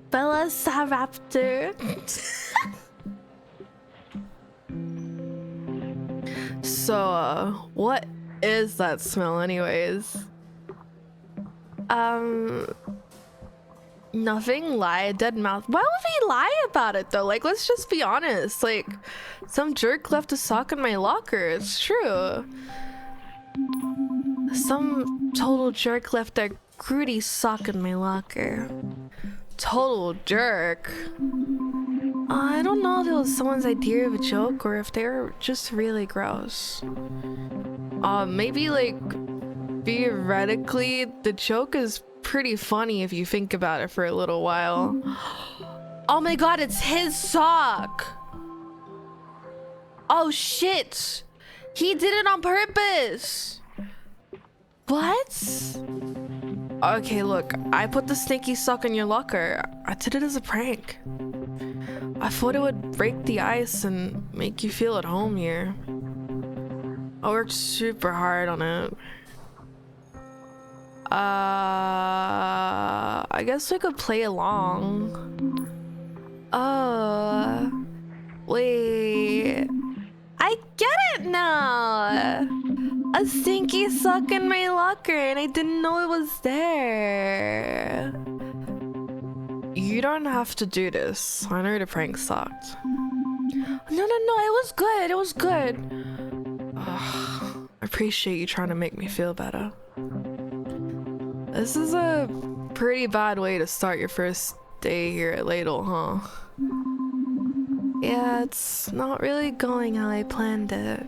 Velociraptor. So, what is that smell anyways? Nothing. Lie. Dead mouth. Why would he lie about it though? Like, let's just be honest. Like, some jerk left a sock in my locker. It's true. Some total jerk left a grooty sock in my locker. Total jerk. I don't know if it was someone's idea of a joke or if they were just really gross. Maybe like theoretically the joke is pretty funny if you think about it for a little while. Oh my god, it's his sock. Oh shit. He did it on purpose. What? Okay, look, I put the stinky sock in your locker. I did it as a prank. I thought it would break the ice and make you feel at home here. I worked super hard on it. I guess we could play along. Wait. I get it now! A stinky sock in my locker and I didn't know it was there. You don't have to do this. I know the prank sucked. No, it was good. It was good. Ugh, I appreciate you trying to make me feel better. This is a pretty bad way to start your first day here at Ladle, huh? Yeah, it's not really going how I planned it.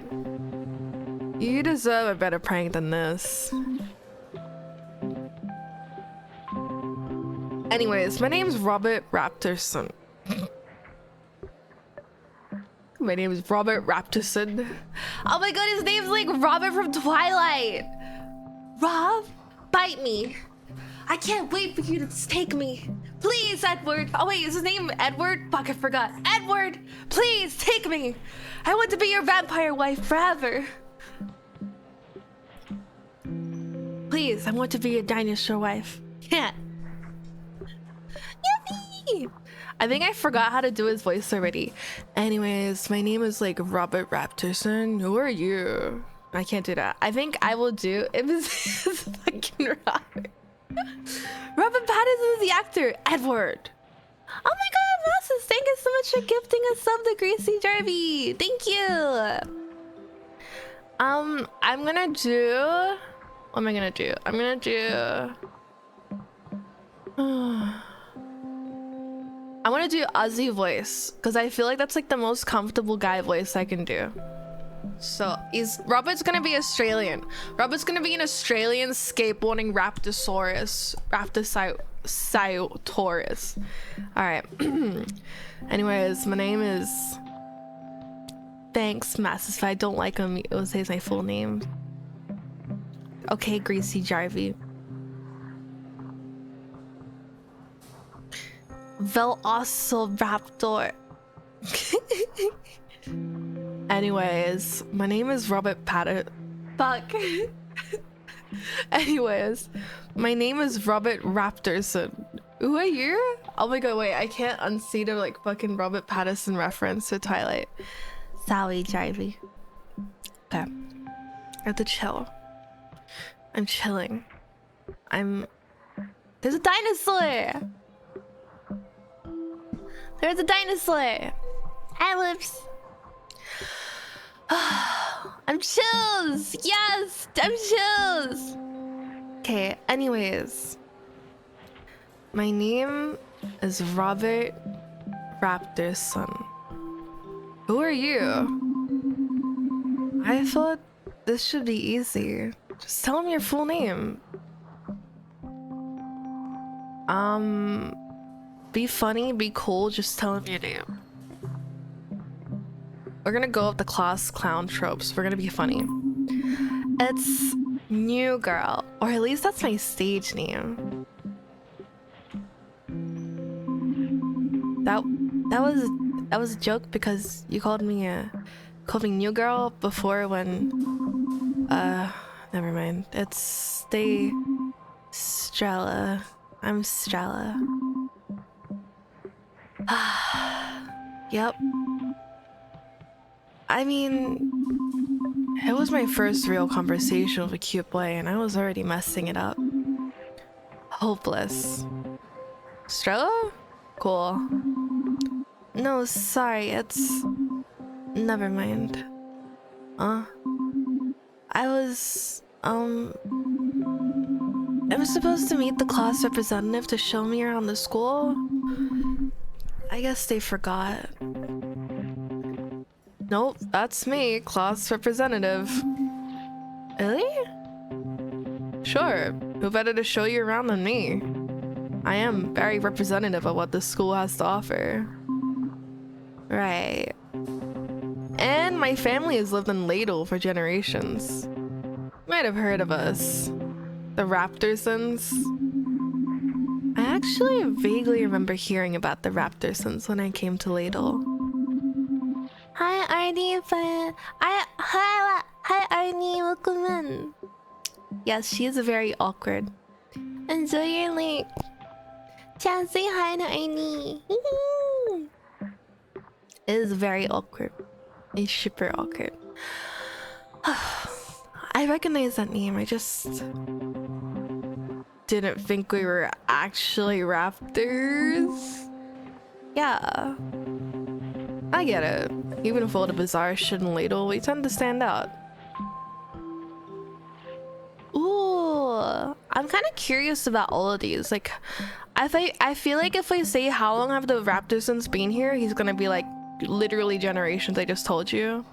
You deserve a better prank than this. Anyways, my name's Robert Raptorson. My name is Robert Raptorson. Oh my god, his name's like Robert from Twilight. Rob, bite me. I can't wait for you to take me. Please, Edward. Oh wait, is his name Edward? Fuck, I forgot. Edward, please take me. I want to be your vampire wife forever. Please, I want to be your dinosaur wife. Yeah. Yippee! I think I forgot how to do his voice already. Anyways, my name is like Robert Raptorson. Who are you? I can't do that. I think I will do it was fucking Robert. Robert Pattinson is the actor. Edward. Oh my god, Masses, thank you so much for gifting a sub to Gracie Jarvie. Thank you. I'm gonna do... What am I gonna do? I'm gonna do... I want to do Aussie voice because I feel like that's like the most comfortable guy voice I can do. So Robert's gonna be Australian. Robert's gonna be an Australian skateboarding Raptosaurus. Raptosaurus. All right. Anyways, my name is... Thanks, Masses. If I don't like him, it will say my full name. Okay, Gracie Jarvie. Velociraptor. Anyways, my name is Robert Fuck. Anyways, my name is Robert Raptorson. Who are you? Oh my god, wait, I can't unsee the like fucking Robert Pattinson reference to Twilight. Sorry, Jarvie. Okay. I have to chill. I'm chilling. There's a dinosaur! There's a dinosaur! Hi, Lips. I'm chills! Yes! I'm chills! Okay, anyways. My name is Robert Raptorson. Who are you? I thought this should be easy. Just tell him your full name. Be funny, be cool, just tell him your name. We're gonna go up the class clown tropes. We're gonna be funny. It's New Girl, or at least that's my stage name. That was a joke because you called me New Girl before when never mind. It's Strella. I'm Strella. Yep. I mean, it was my first real conversation with a cute boy and I was already messing it up. Hopeless. Strella? Cool. No, sorry, it's... Never mind. I was supposed to meet the class representative to show me around the school. I guess they forgot. Nope, that's me, class representative. Really? Sure, who better to show you around than me? I am very representative of what the school has to offer. Right. And my family has lived in Ladle for generations. You might have heard of us. The Raptorsons. I actually vaguely remember hearing about the Raptorsons when I came to Ladle. Hi Arnie, hi Arnie, welcome in. Yes, she is very awkward. Enjoy your link. Chan, say hi to Arnie. It is very awkward. It's super awkward. I recognize that name, I just didn't think we were actually raptors. Yeah. I get it. Even if all the bizarre shit in Ladle, we tend to stand out. Ooh, I'm kind of curious about all of these. Like, I feel like if I say how long have the Raptorsons been here, he's gonna be like, literally generations. I just told you.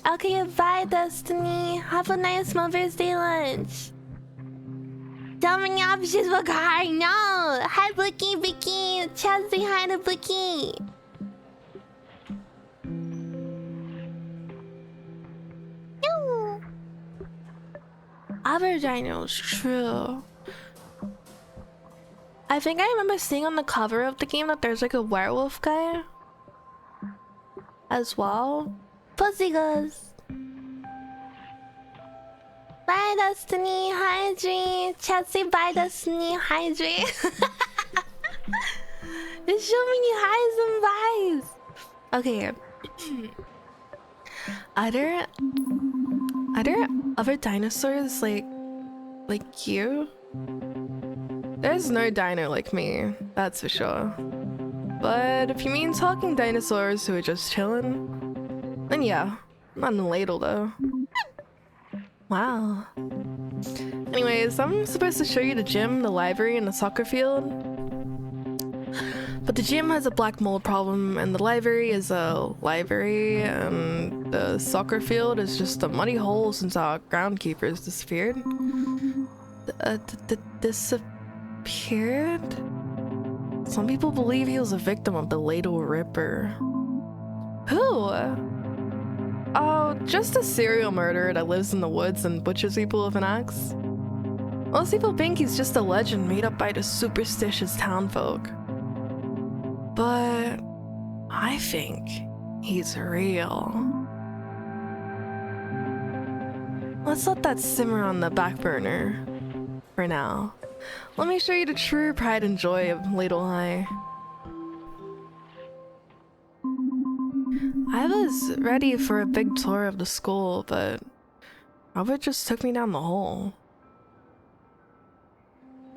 Okay, bye, Destiny. Have a nice Mother's Day lunch. Tell me options for car. No. Hi, Blicky, Vicky. Chad, say hi to Blicky. No. Aberdinos, true. I think I remember seeing on the cover of the game that there's like a werewolf guy as well. Pussy goes. Bye, Destiny. Hi, Dre. Chat, say bye, Destiny. Hi, Dre. It's showing you highs and buys. Okay. Are there other dinosaurs like you? There's no dino like me, that's for sure. But if you mean talking dinosaurs who are just chilling, then yeah, not in the ladle though. Wow. Anyways, I'm supposed to show you the gym, the library, and the soccer field. But the gym has a black mold problem, and the library is a library, and the soccer field is just a muddy hole since our groundkeepers disappeared. Disappeared? Some people believe he was a victim of the Ladle Ripper. Who? Oh, just a serial murderer that lives in the woods and butchers people with an axe. Most people think he's just a legend made up by the superstitious townfolk. But I think he's real. Let's let that simmer on the back burner for now. Let me show you the true pride and joy of Ladle High. I was ready for a big tour of the school, but Robert just took me down the hole.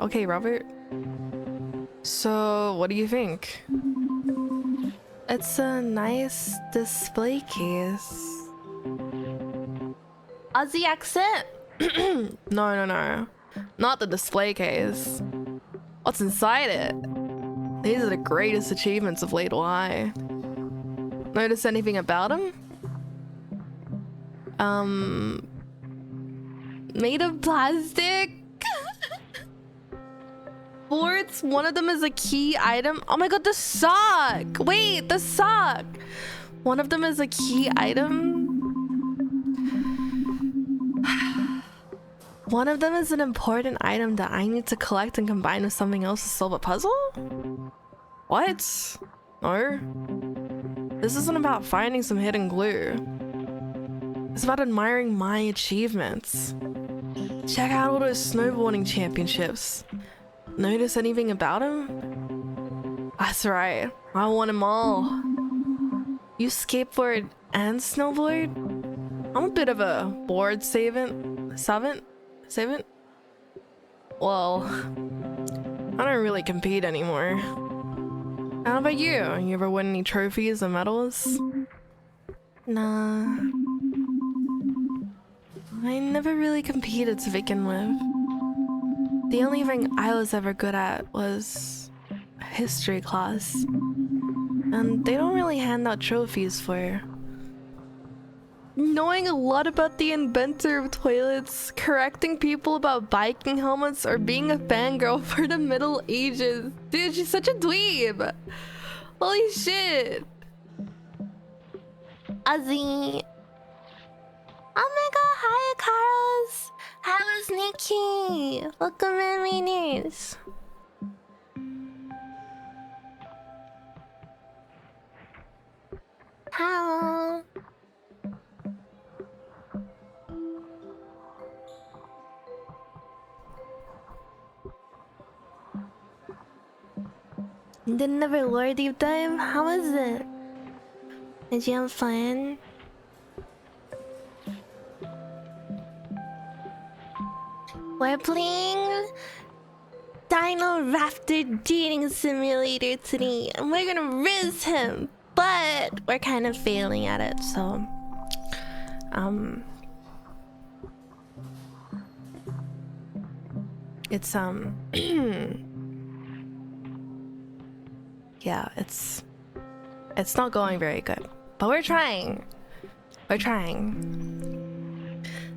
Okay, Robert. So, what do you think? It's a nice display case. Aussie accent? No. Not the display case. What's inside it? These are the greatest achievements of Ladle High. Notice anything about him? Made of plastic? Boards, one of them is a key item. Oh my god, the sock! Wait, the sock! One of them is a key item. One of them is an important item that I need to collect and combine with something else to solve a puzzle? What? No. This isn't about finding some hidden glue. It's about admiring my achievements. Check out all those snowboarding championships. Notice anything about him? That's right, I want them all. You skateboard and snowboard? I'm a bit of a board savant? Well, I don't really compete anymore. How about you? You ever win any trophies or medals? Nah. I never really competed to begin with. The only thing I was ever good at was history class. And they don't really hand out trophies for knowing a lot about the inventor of toilets, correcting people about biking helmets, or being a fangirl for the Middle Ages. Dude, she's such a dweeb! Holy shit! Ozzy. Oh my god, hi Carlos! How is Nikki? Welcome in, meaners. How? You did another lore deep dive? How was it? Did you have fun? We're playing Dino Raptor Dating Simulator today, and we're gonna riz him, but we're kind of failing at it, so it's yeah, it's not going very good, but we're trying.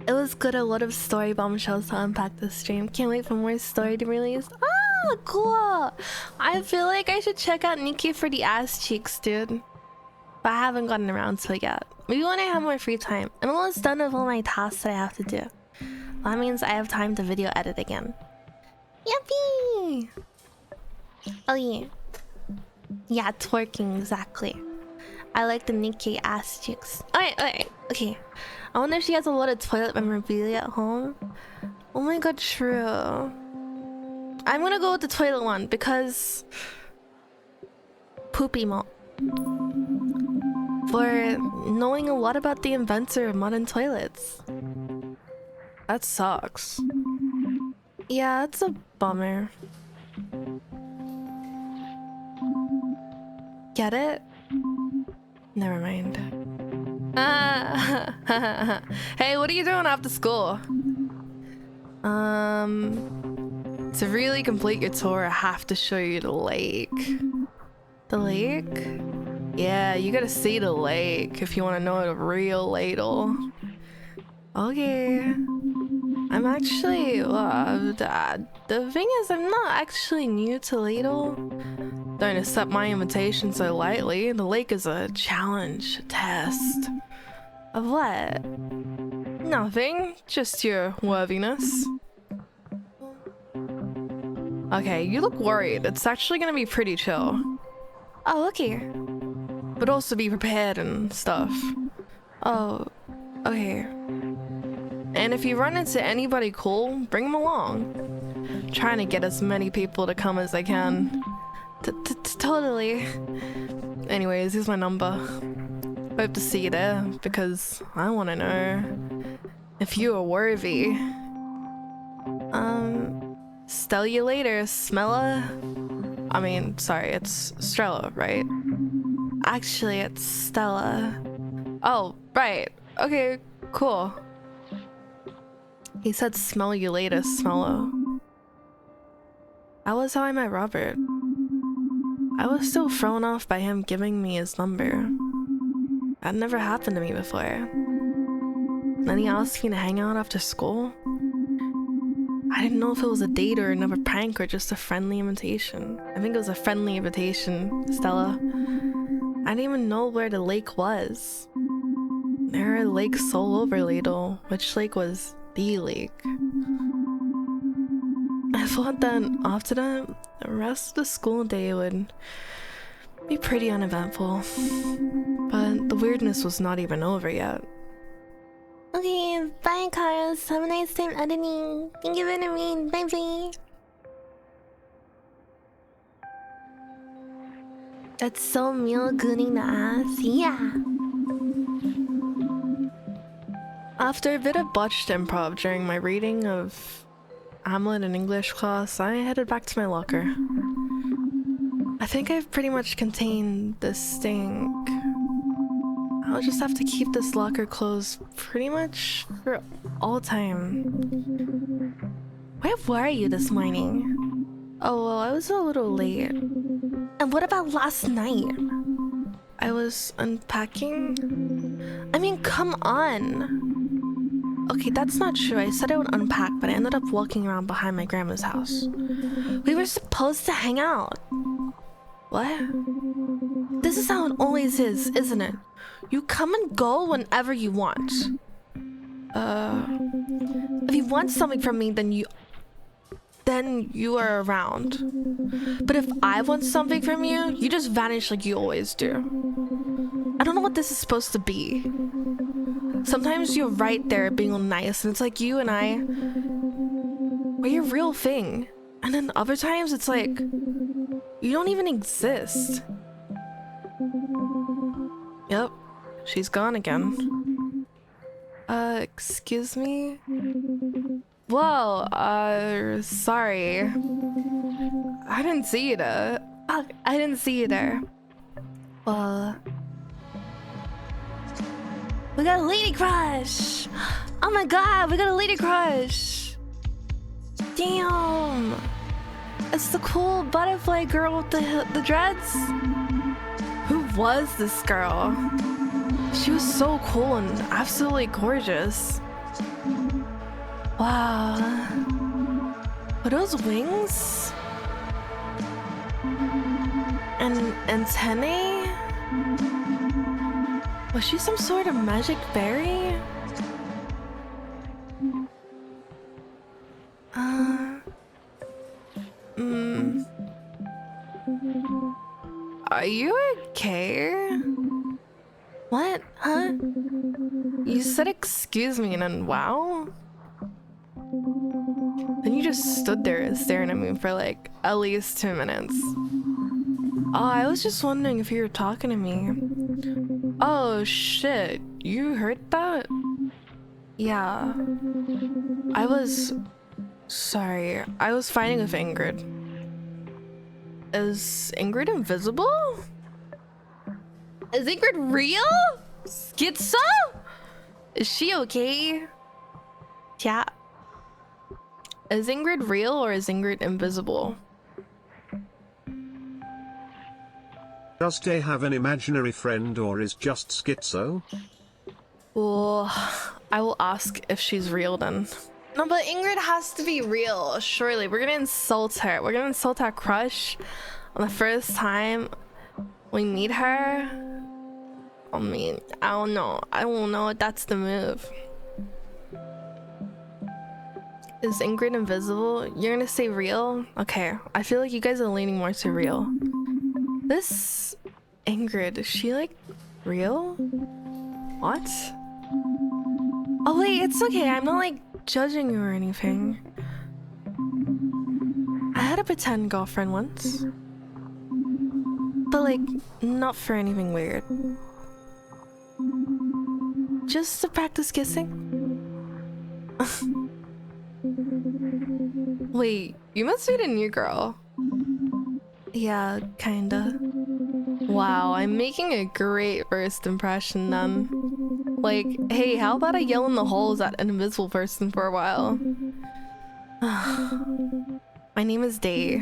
It was good, a lot of story bombshells to unpack this stream. Can't wait for more story to release. Oh, cool! I feel like I should check out Nikki for the ass cheeks, dude. But I haven't gotten around to it yet. Maybe when I have more free time. I'm almost done with all my tasks that I have to do. That means I have time to video edit again. Yuppie! Oh yeah. Yeah, twerking, exactly. I like the Nikki ass cheeks. Alright, okay. I wonder if she has a lot of toilet memorabilia at home. Oh my god, true. I'm gonna go with the toilet one because poopy mo. For knowing a lot about the inventor of modern toilets. That sucks. Yeah, it's a bummer. Get it? Never mind. Hey, what are you doing after school? To really complete your tour, I have to show you the lake. The lake? Yeah, you gotta see the lake if you want to know the real ladle. Okay. I'm actually, the thing is, I'm not actually new to Ladle. Don't accept my invitation so lightly. The lake is a challenge, a test. Of what? Nothing, just your worthiness. Okay, you look worried. It's actually gonna be pretty chill. Oh, okay. But also be prepared and stuff. Oh, okay. And if you run into anybody cool, bring them along. Trying to get as many people to come as I can. Totally. Anyways, here's my number. Hope to see you there, because I want to know if you are worthy. Stell you later, Smella. I mean, sorry, it's Strella, right? Actually, it's Stella. Oh, right. Okay, cool. He said smell you later, Smello. That was how I met Robert. I was still thrown off by him giving me his number. That never happened to me before. Then he asked me to hang out after school. I didn't know if it was a date or another prank or just a friendly invitation. I think it was a friendly invitation, Stella. I didn't even know where the lake was. There are lakes all over Ladle. Which lake was the lake? I thought that after that, the rest of the school day would be pretty uneventful. But the weirdness was not even over yet. Okay, bye Carlos. Have a nice time editing. Thank you for the read. Bye bye. That's so meal gooning the ass. Yeah. After a bit of botched improv during my reading of Hamlet in English class, I headed back to my locker. I think I've pretty much contained this stink. I'll just have to keep this locker closed pretty much for all time. Where were you this morning? Oh, well, I was a little late. And what about last night? I was unpacking. I mean, come on. Okay, that's not true. I said I would unpack, but I ended up walking around behind my grandma's house. We were supposed to hang out. What? This is how it always is, isn't it? You come and go whenever you want. If you want something from me, then you are around. But if I want something from you, you just vanish like you always do. I don't know what this is supposed to be. Sometimes you're right there being all nice, and it's like you and I, we're your real thing. And then other times it's like, you don't even exist. Yep, she's gone again. Excuse me? Whoa, sorry. I didn't see you there. I didn't see you there. Well, we got a lady crush! Oh my god, we got a lady crush! Damn! It's the cool butterfly girl with the dreads? Who was this girl? She was so cool and absolutely gorgeous. Wow. Were those wings? And antennae? Was she some sort of magic berry? Are you okay? What? Huh? You said excuse me and then wow? Then you just stood there staring at me for like at least 2 minutes. Oh, I was just wondering if you were talking to me. Oh shit, you heard that? Yeah. Sorry, I was fighting with Ingrid. Is Ingrid invisible? Is Ingrid real? Schizo? Is she okay? Yeah. Is Ingrid real or is Ingrid invisible? Does Day have an imaginary friend or is just schizo? Well, I will ask if she's real then. No, but Ingrid has to be real, surely. We're gonna insult her. We're gonna insult our crush on the first time we meet her. I mean, I don't know. I don't know if that's the move. Is Ingrid invisible? You're gonna say real? Okay, I feel like you guys are leaning more to real. This Ingrid, is she like real? What? Oh wait, it's okay. I'm not like judging you or anything. I had a pretend girlfriend once. But like, not for anything weird. Just to practice kissing. Wait, you must be the new girl. Yeah, kinda. Wow, I'm making a great first impression then. Like, hey, how about I yell in the halls at an invisible person for a while? My name is Day.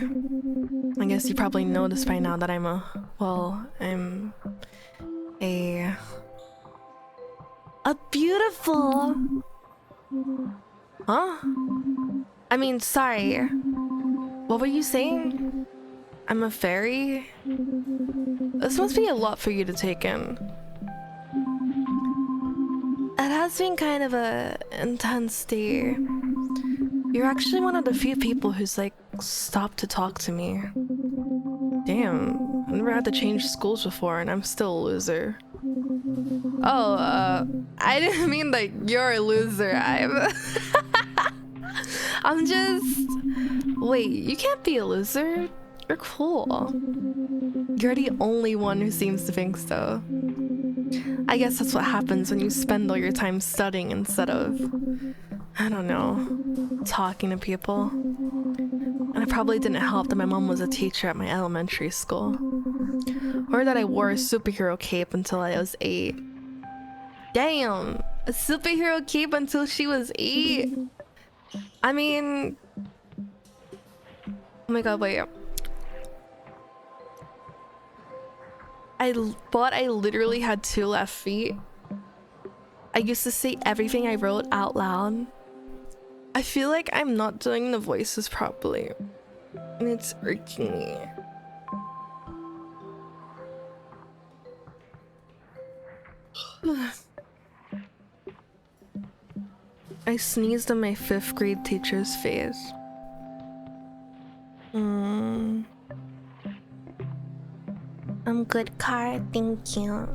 I guess you probably noticed by now that I'm a beautiful... Huh? I mean, sorry. What were you saying? I'm a fairy? This must be a lot for you to take in. It has been kind of a intense day. You're actually one of the few people who's like stopped to talk to me. Damn, I never had to change schools before and I'm still a loser. Oh, I didn't mean like you're a loser. I'm just... Wait, you can't be a loser. You're cool. You're the only one who seems to think so. I guess that's what happens when you spend all your time studying instead of, I don't know, talking to people. And it probably didn't help that my mom was a teacher at my elementary school. Or that I wore a superhero cape until I was 8. Damn! A superhero cape until she was 8? I mean... Oh my god, wait. I thought I literally had 2 left feet. I used to say everything I wrote out loud. I feel like I'm not doing the voices properly. And it's irking me. I sneezed in my 5th grade teacher's face. I'm good, Car. Thank you.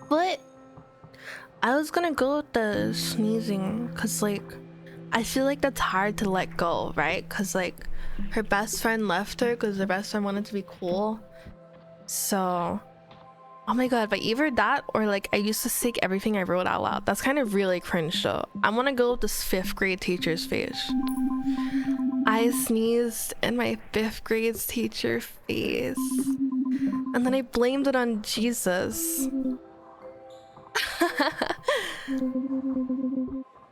But I was gonna go with the sneezing because like I feel like that's hard to let go, right? Because like her best friend left her because her best friend wanted to be cool. So oh my god, but either that or like I used to say everything I wrote out loud. That's kind of really cringe though. I want to go with this 5th grade teacher's face. I sneezed in my 5th grade teacher face. And then I blamed it on Jesus.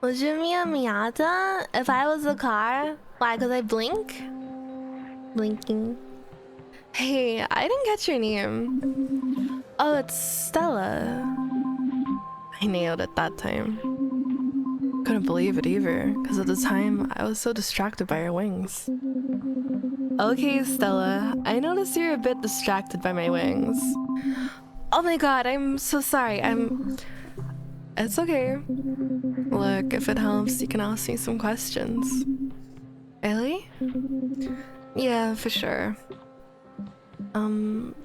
Would you be a Miata if I was a car? Why, cause I blink? Blinking. Hey, I didn't catch your name. Oh, it's Stella. I nailed it that time. Couldn't believe it either, because at the time, I was so distracted by her wings. Okay, Stella, I noticed you're a bit distracted by my wings. Oh my god, I'm so sorry, It's okay. Look, if it helps, you can ask me some questions. Really? Yeah, for sure. Can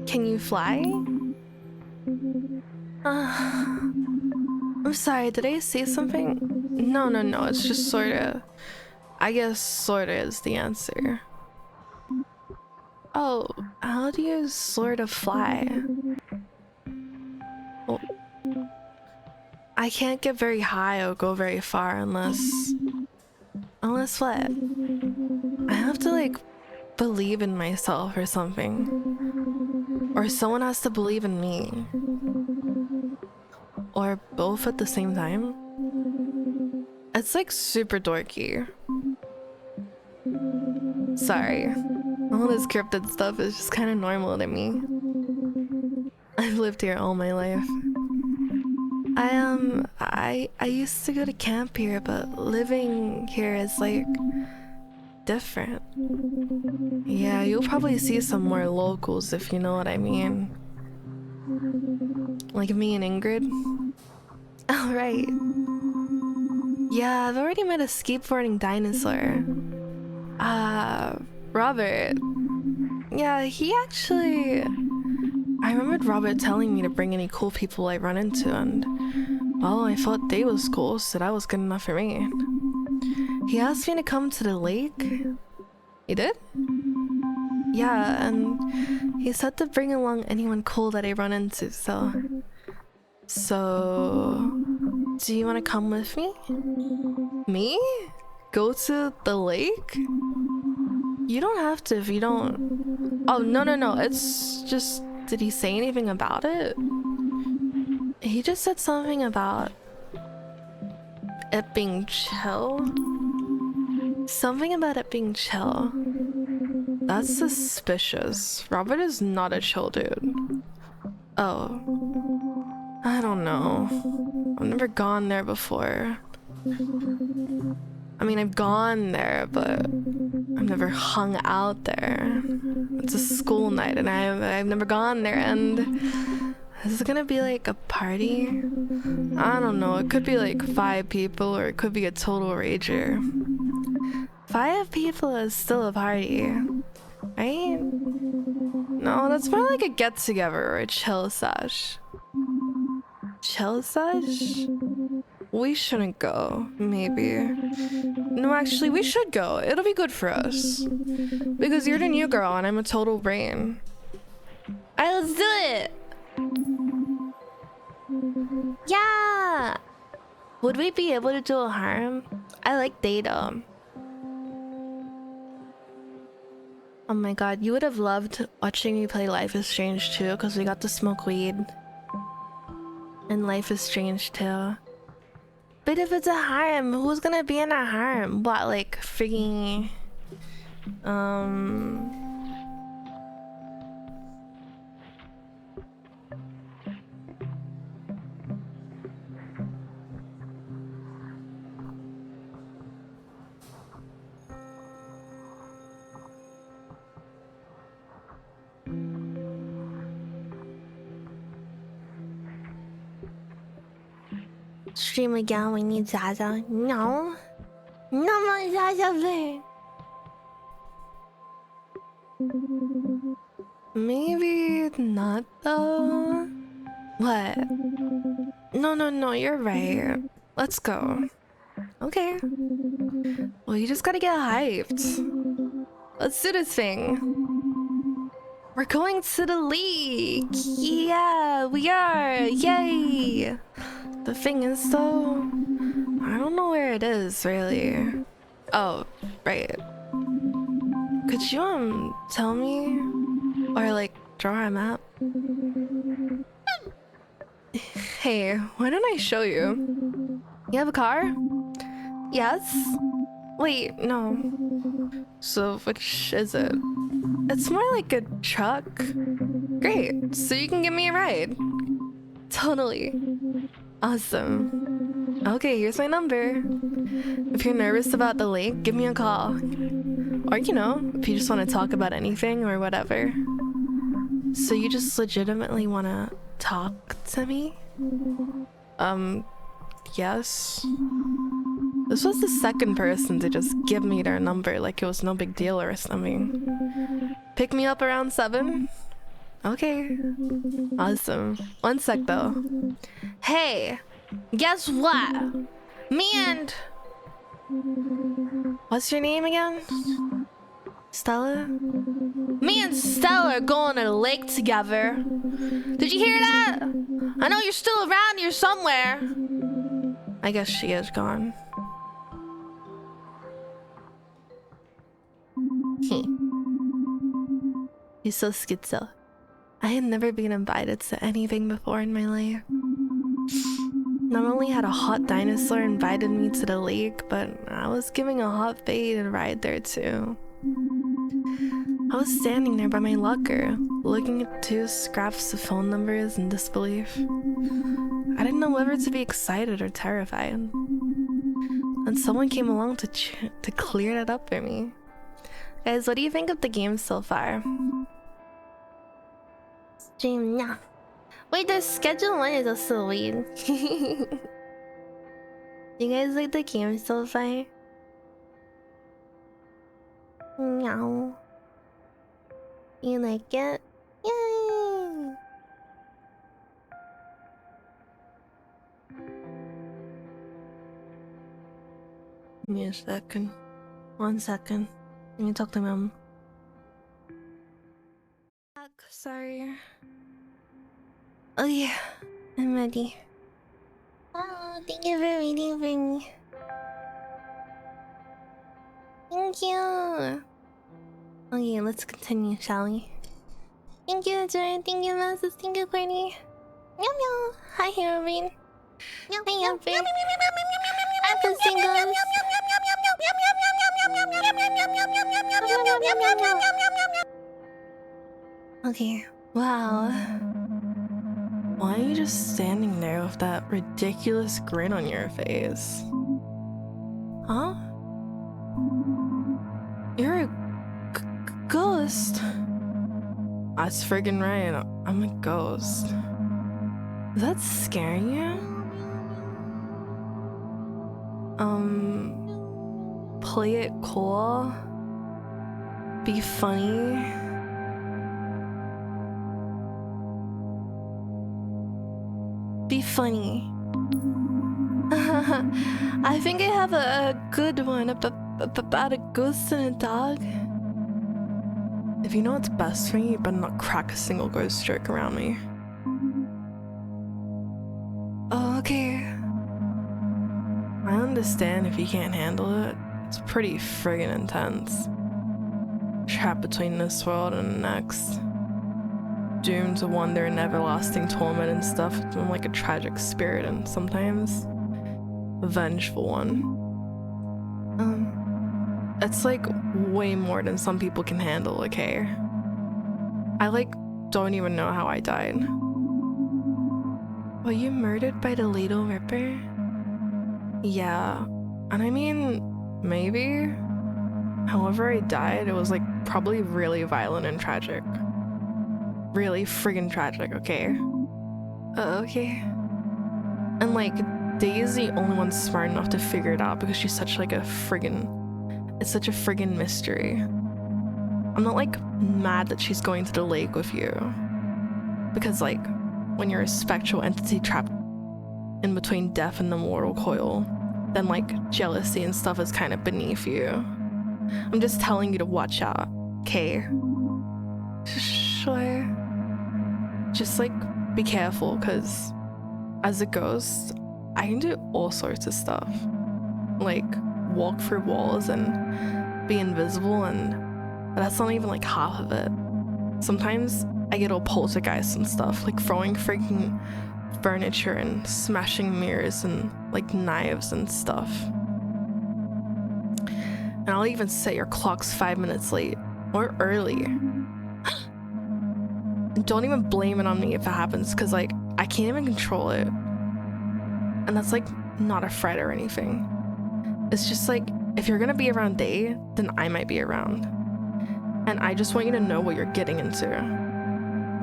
you fly? I'm sorry, did I say something? No, it's just sorta. I guess sorta is the answer. Oh, how do you sorta fly? Well, I can't get very high or go very far unless what? I have to like believe in myself or something. Or someone has to believe in me. Or both at the same time. It's like super dorky. Sorry. All this cryptid stuff is just kind of normal to me. I've lived here all my life. I used to go to camp here, but living here is like different. Yeah, you'll probably see some more locals if you know what I mean. Like me and Ingrid. Oh, right. Yeah, I've already met a skateboarding dinosaur. Robert. Yeah, he actually... I remembered Robert telling me to bring any cool people I run into, and... well, I thought they was cool, so that was good enough for me. He asked me to come to the lake. He did? Yeah, and he said to bring along anyone cool that I run into, so... So... do you want to come with me? Me? Go to the lake? You don't have to if you don't... Oh, no, it's just... Did he say anything about it? He just said something about... it being chill? Something about it being chill. That's suspicious. Robert is not a chill dude. Oh. I don't know. I've never gone there before. I mean, I've gone there, but I've never hung out there. It's a school night and I've never gone there, and is it gonna be like a party? I don't know, it could be like 5 people or it could be a total rager. 5 people is still a party, right? No, that's more like a get-together or a chill sesh. Chill sesh? We shouldn't go, maybe. No, actually, we should go. It'll be good for us. Because you're the new girl and I'm a total brain. Alright, let's do it! Yeah! Would we be able to do a harem? I like data. Oh my god, you would have loved watching me play Life is Strange too, because we got to smoke weed. And Life is Strange too. But if it's a harem, who's gonna be in a harem? What, like freaking... Stream again, we need Zaza. No. No more Zaza there. Maybe not though. What? No, you're right. Let's go. Okay. Well, you just gotta get hyped. Let's do this thing. We're going to the league. Yeah, we are. Yay. The thing is though, I don't know where it is really. Oh, right. Could you tell me? Or like draw a map? Hey, why don't I show you? You have a car? Yes? Wait, no. So which is it? It's more like a truck. Great, so you can give me a ride. Totally. Awesome. Okay, here's my number. If you're nervous about the lake, give me a call. Or, you know, if you just want to talk about anything or whatever. So you just legitimately want to talk to me? Yes. This was the second person to just give me their number like it was no big deal or something. Pick me up around 7? Okay. Awesome. One sec though. Hey, guess what? Me and... What's your name again? Stella? Me and Stella are going to the lake together. Did you hear that? I know you're still around here somewhere. I guess she is gone. He's so schizo. I had never been invited to anything before in my life. Not only had a hot dinosaur invited me to the lake, but I was giving a hot fade a ride there too. I was standing there by my locker, looking at 2 scraps of phone numbers in disbelief. I didn't know whether to be excited or terrified. And someone came along to clear that up for me. Guys, what do you think of the game so far? Stream now. Wait, the schedule 1 is also weird. You guys like the game so far? Meow. You like it? Yay! Give me a second. 1 second. Let me talk to mom. Sorry. Oh yeah, I'm ready. Oh, thank you for waiting for me. Thank you. Okay, let's continue, shall we? Thank you, Jordan. Thank you, Moses. Thank you, Courtney. Meow meow. Hi, Heroine. Hi, Amber. Apple singles. Okay. Wow. Why are you just standing there with that ridiculous grin on your face? Huh? You're a ghost. That's friggin' right. I'm a ghost. Is that scaring you? Play it cool. Be funny. Be funny. I think I have a good one about a ghost and a dog. If you know what's best for you, you better not crack a single ghost joke around me. Oh, okay. I understand if you can't handle it. It's pretty friggin' intense. Trapped between this world and the next. Doomed to wander in everlasting torment and stuff. I'm like a tragic spirit and sometimes a vengeful one. It's like way more than some people can handle, okay? I like don't even know how I died. Were you murdered by the Little Ripper? Yeah, and I mean, maybe. However I died, it was like probably really violent and tragic. Really friggin' tragic, okay? Okay. And like, Daisy's the only one smart enough to figure it out because she's such like a friggin'... It's such a friggin' mystery. I'm not like mad that she's going to the lake with you. Because like, when you're a spectral entity trapped in between death and the mortal coil, then like jealousy and stuff is kind of beneath you. I'm just telling you to watch out, okay? Sure. Just like be careful, because as a ghost, I can do all sorts of stuff. Like walk through walls and be invisible, and that's not even like half of it. Sometimes I get all poltergeist and stuff, like throwing freaking furniture and smashing mirrors and like knives and stuff. And I'll even set your clocks 5 minutes late or early. And don't even blame it on me if it happens, because like I can't even control it. And that's like not a threat or anything. It's just like, if you're gonna be around day, then I might be around. And I just want you to know what you're getting into.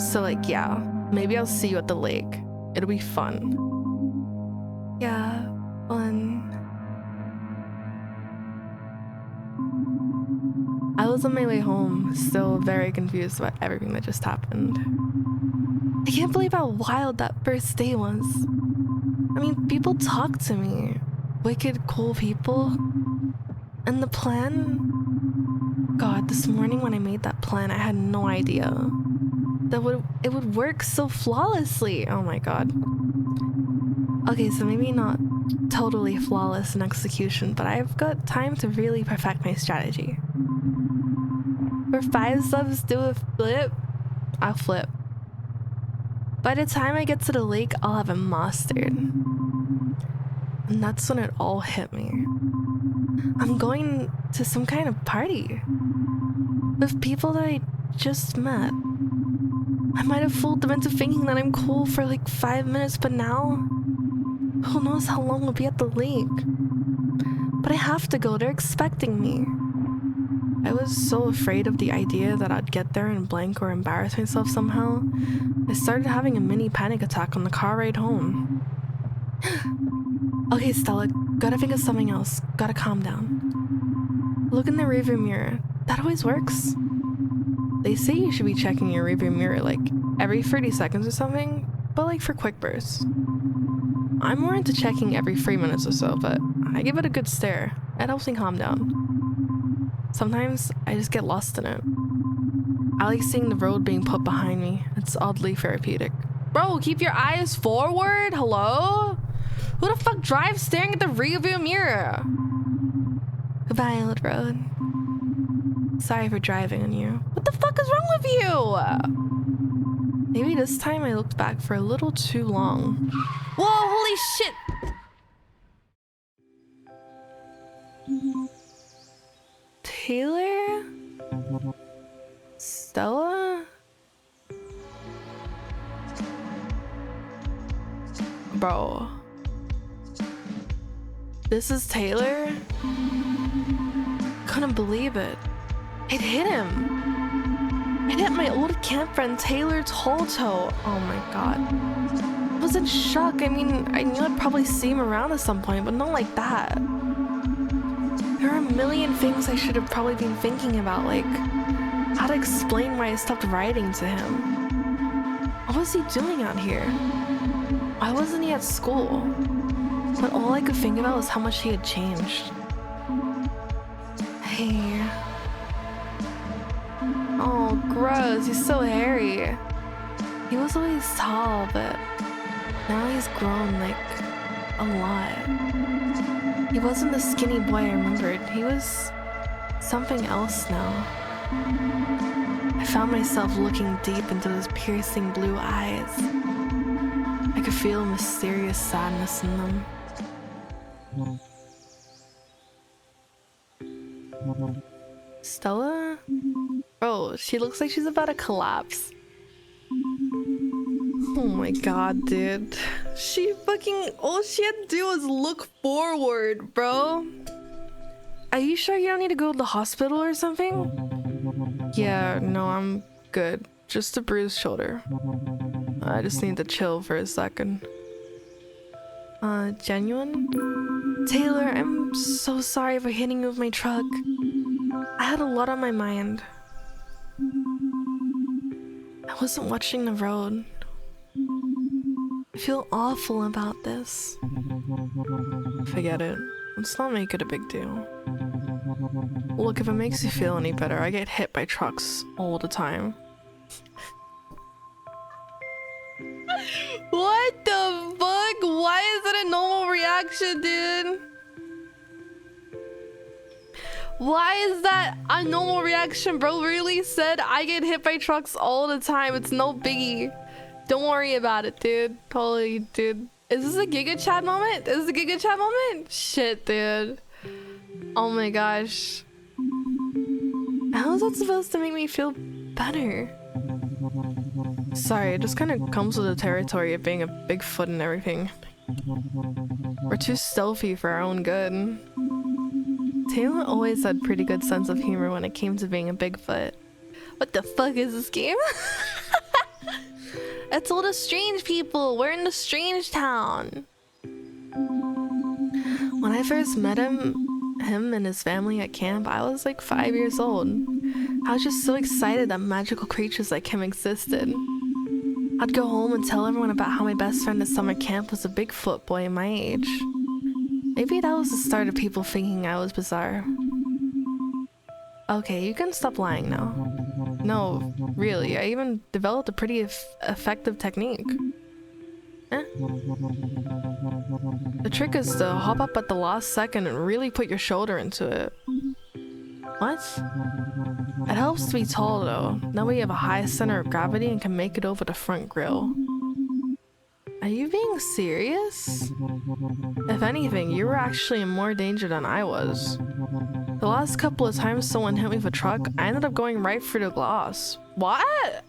So like, yeah, maybe I'll see you at the lake. It'll be fun. Yeah, fun. I was on my way home, still very confused about everything that just happened. I can't believe how wild that first day was. I mean, people talk to me. Wicked, cool people. And the plan? God, this morning when I made that plan, I had no idea that it would work so flawlessly. Oh my god. Okay, so maybe not totally flawless in execution, but I've got time to really perfect my strategy. For 5 subs, do a flip. I'll flip. By the time I get to the lake, I'll have it mastered. And that's when it all hit me. I'm going to some kind of party with people that I just met. I might have fooled them into thinking that I'm cool for like 5 minutes, but now who knows how long we'll be at the lake. But I have to go, they're expecting me. I was so afraid of the idea that I'd get there and blank or embarrass myself somehow. I started having a mini panic attack on the car ride home. Okay, Stella, gotta think of something else. Gotta calm down. Look in the rearview mirror. That always works. They say you should be checking your rearview mirror like every 30 seconds or something, but like for quick bursts. I'm more into checking every 3 minutes or so, but I give it a good stare. It helps me calm down. Sometimes I just get lost in it. I like seeing the road being put behind me. It's oddly therapeutic. Bro, keep your eyes forward. Hello? Who the fuck drives staring at the rearview mirror? Goodbye, old road. Sorry for driving on you. What the fuck is wrong with you? Maybe this time I looked back for a little too long. Whoa, holy shit! Taylor? Stella? Bro. This is Taylor? Couldn't believe it. It hit him. It hit my old camp friend Taylor Tolto. Oh my god. I was in shock. I mean, I knew I'd probably see him around at some point, but not like that. There are a million things I should have probably been thinking about, like how to explain why I stopped writing to him. What was he doing out here? Why wasn't he at school? But all I could think about was how much he had changed. Hey. Oh, gross. He's so hairy. He was always tall, but now he's grown, like, a lot. He wasn't the skinny boy I remembered. He was something else now. I found myself looking deep into his piercing blue eyes. I could feel mysterious sadness in them. Stella? Bro, she looks like she's about to collapse. Oh my god, dude. She fucking... all she had to do was look forward, bro. Are you sure you don't need to go to the hospital or something? Yeah, no, I'm good. Just a bruised shoulder. I just need to chill for a second. Genuine? Taylor, I'm so sorry for hitting you with my truck. I had a lot on my mind. I wasn't watching the road. I feel awful about this. Forget it. Let's not make it a big deal. Look, if it makes you feel any better, I get hit by trucks all the time. What the fuck? Why is it a normal reaction, dude? Why is that a normal reaction? Bro really said I get hit by trucks all the time. It's no biggie. Don't worry about it, dude. Totally, dude. Is this a Giga Chat moment? Is this a Giga Chat moment? Shit, dude. Oh my gosh. How is that supposed to make me feel better? Sorry, it just kind of comes with the territory of being a Bigfoot and everything. We're too stealthy for our own good. Taylor always had pretty good sense of humor when it came to being a Bigfoot. What the fuck is this game? It's all the strange people. We're in the strange town. When I first met him and his family at camp, I was like 5 years old. I was just so excited that magical creatures like him existed. I'd go home and tell everyone about how my best friend at summer camp was a Bigfoot boy my age. Maybe that was the start of people thinking I was bizarre. Okay, you can stop lying now. No, really, I even developed a pretty effective technique. Eh? The trick is to hop up at the last second and really put your shoulder into it. What? It helps to be tall though. That way you have a high center of gravity and can make it over the front grille. Are you being serious? If anything, you were actually in more danger than I was. The last couple of times someone hit me with a truck, I ended up going right through the glass. What?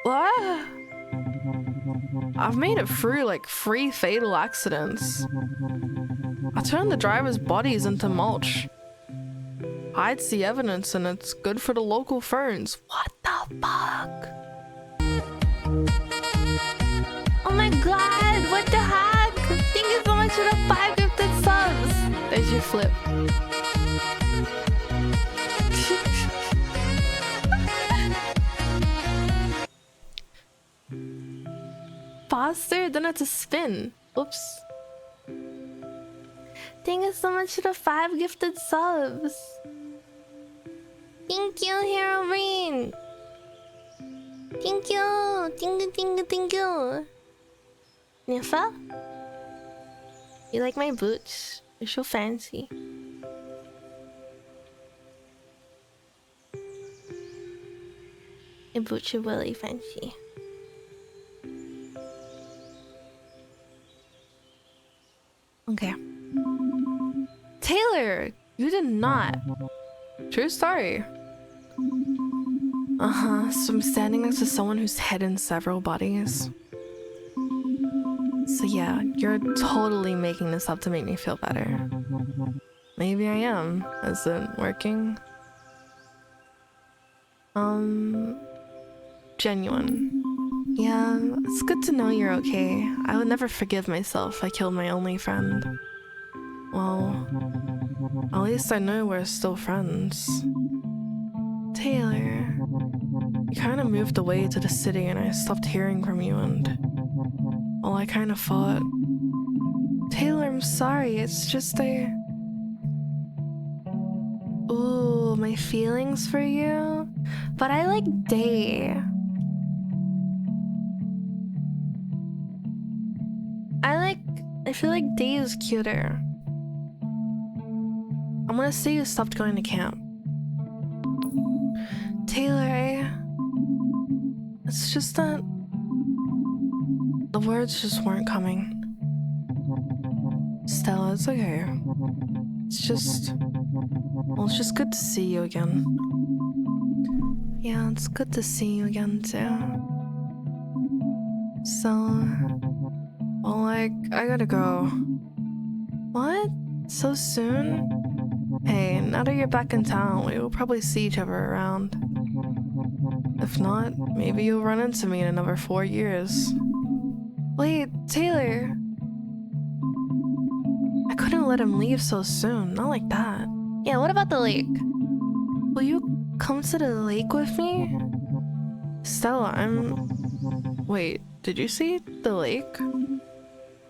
What? I've made it through like 3 fatal accidents. I turned the driver's bodies into mulch. Hides the evidence and it's good for the local ferns. What the fuck? Oh my god, what the heck? Thank you so much for the 5 gifted subs. There's your flip. Faster, then it's a spin. Oops. Thank you so much for the 5 gifted subs. Thank you, Herobrine. Thank you. Thank you, thank you, thank you. Nifa? You like my boots? They're so fancy. Your boots are really fancy. Okay. Taylor, you did not. True story. So I'm standing next to someone who's head in several bodies. So yeah, you're totally making this up to make me feel better. Maybe I am. Is it working? Genuine. Yeah, it's good to know you're okay. I would never forgive myself if I killed my only friend. Well, at least I know we're still friends. Taylor, you kind of moved away to the city and I stopped hearing from you and... well, I kind of thought... Taylor, I'm sorry, it's just Ooh, my feelings for you? But I like Day. I feel like Day is cuter. I'm gonna say you stopped going to camp. Taylor, it's just that the words just weren't coming. Stella, it's okay. It's just... well, it's just good to see you again. Yeah, it's good to see you again too. So... well, I gotta go. What? So soon? Hey, now that you're back in town, we will probably see each other around. If not, maybe you'll run into me in another 4 years. Wait, Taylor! I couldn't let him leave so soon, not like that. Yeah, what about the lake? Will you come to the lake with me? Stella, wait, did you see the lake?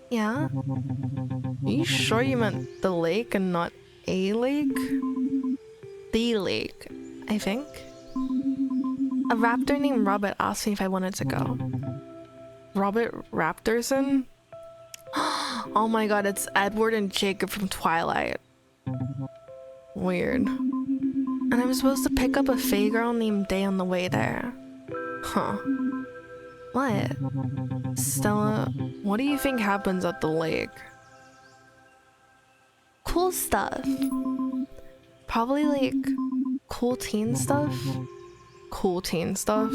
Yeah? Are you sure you meant the lake and not a lake? The lake, I think. A raptor named Robert asked me if I wanted to go. Robert Raptorson? Oh my god, it's Edward and Jacob from Twilight. Weird. And I'm supposed to pick up a Fae girl named Day on the way there. Huh. What? Stella, what do you think happens at the lake? Cool stuff. Probably like cool teen stuff? Cool teen stuff?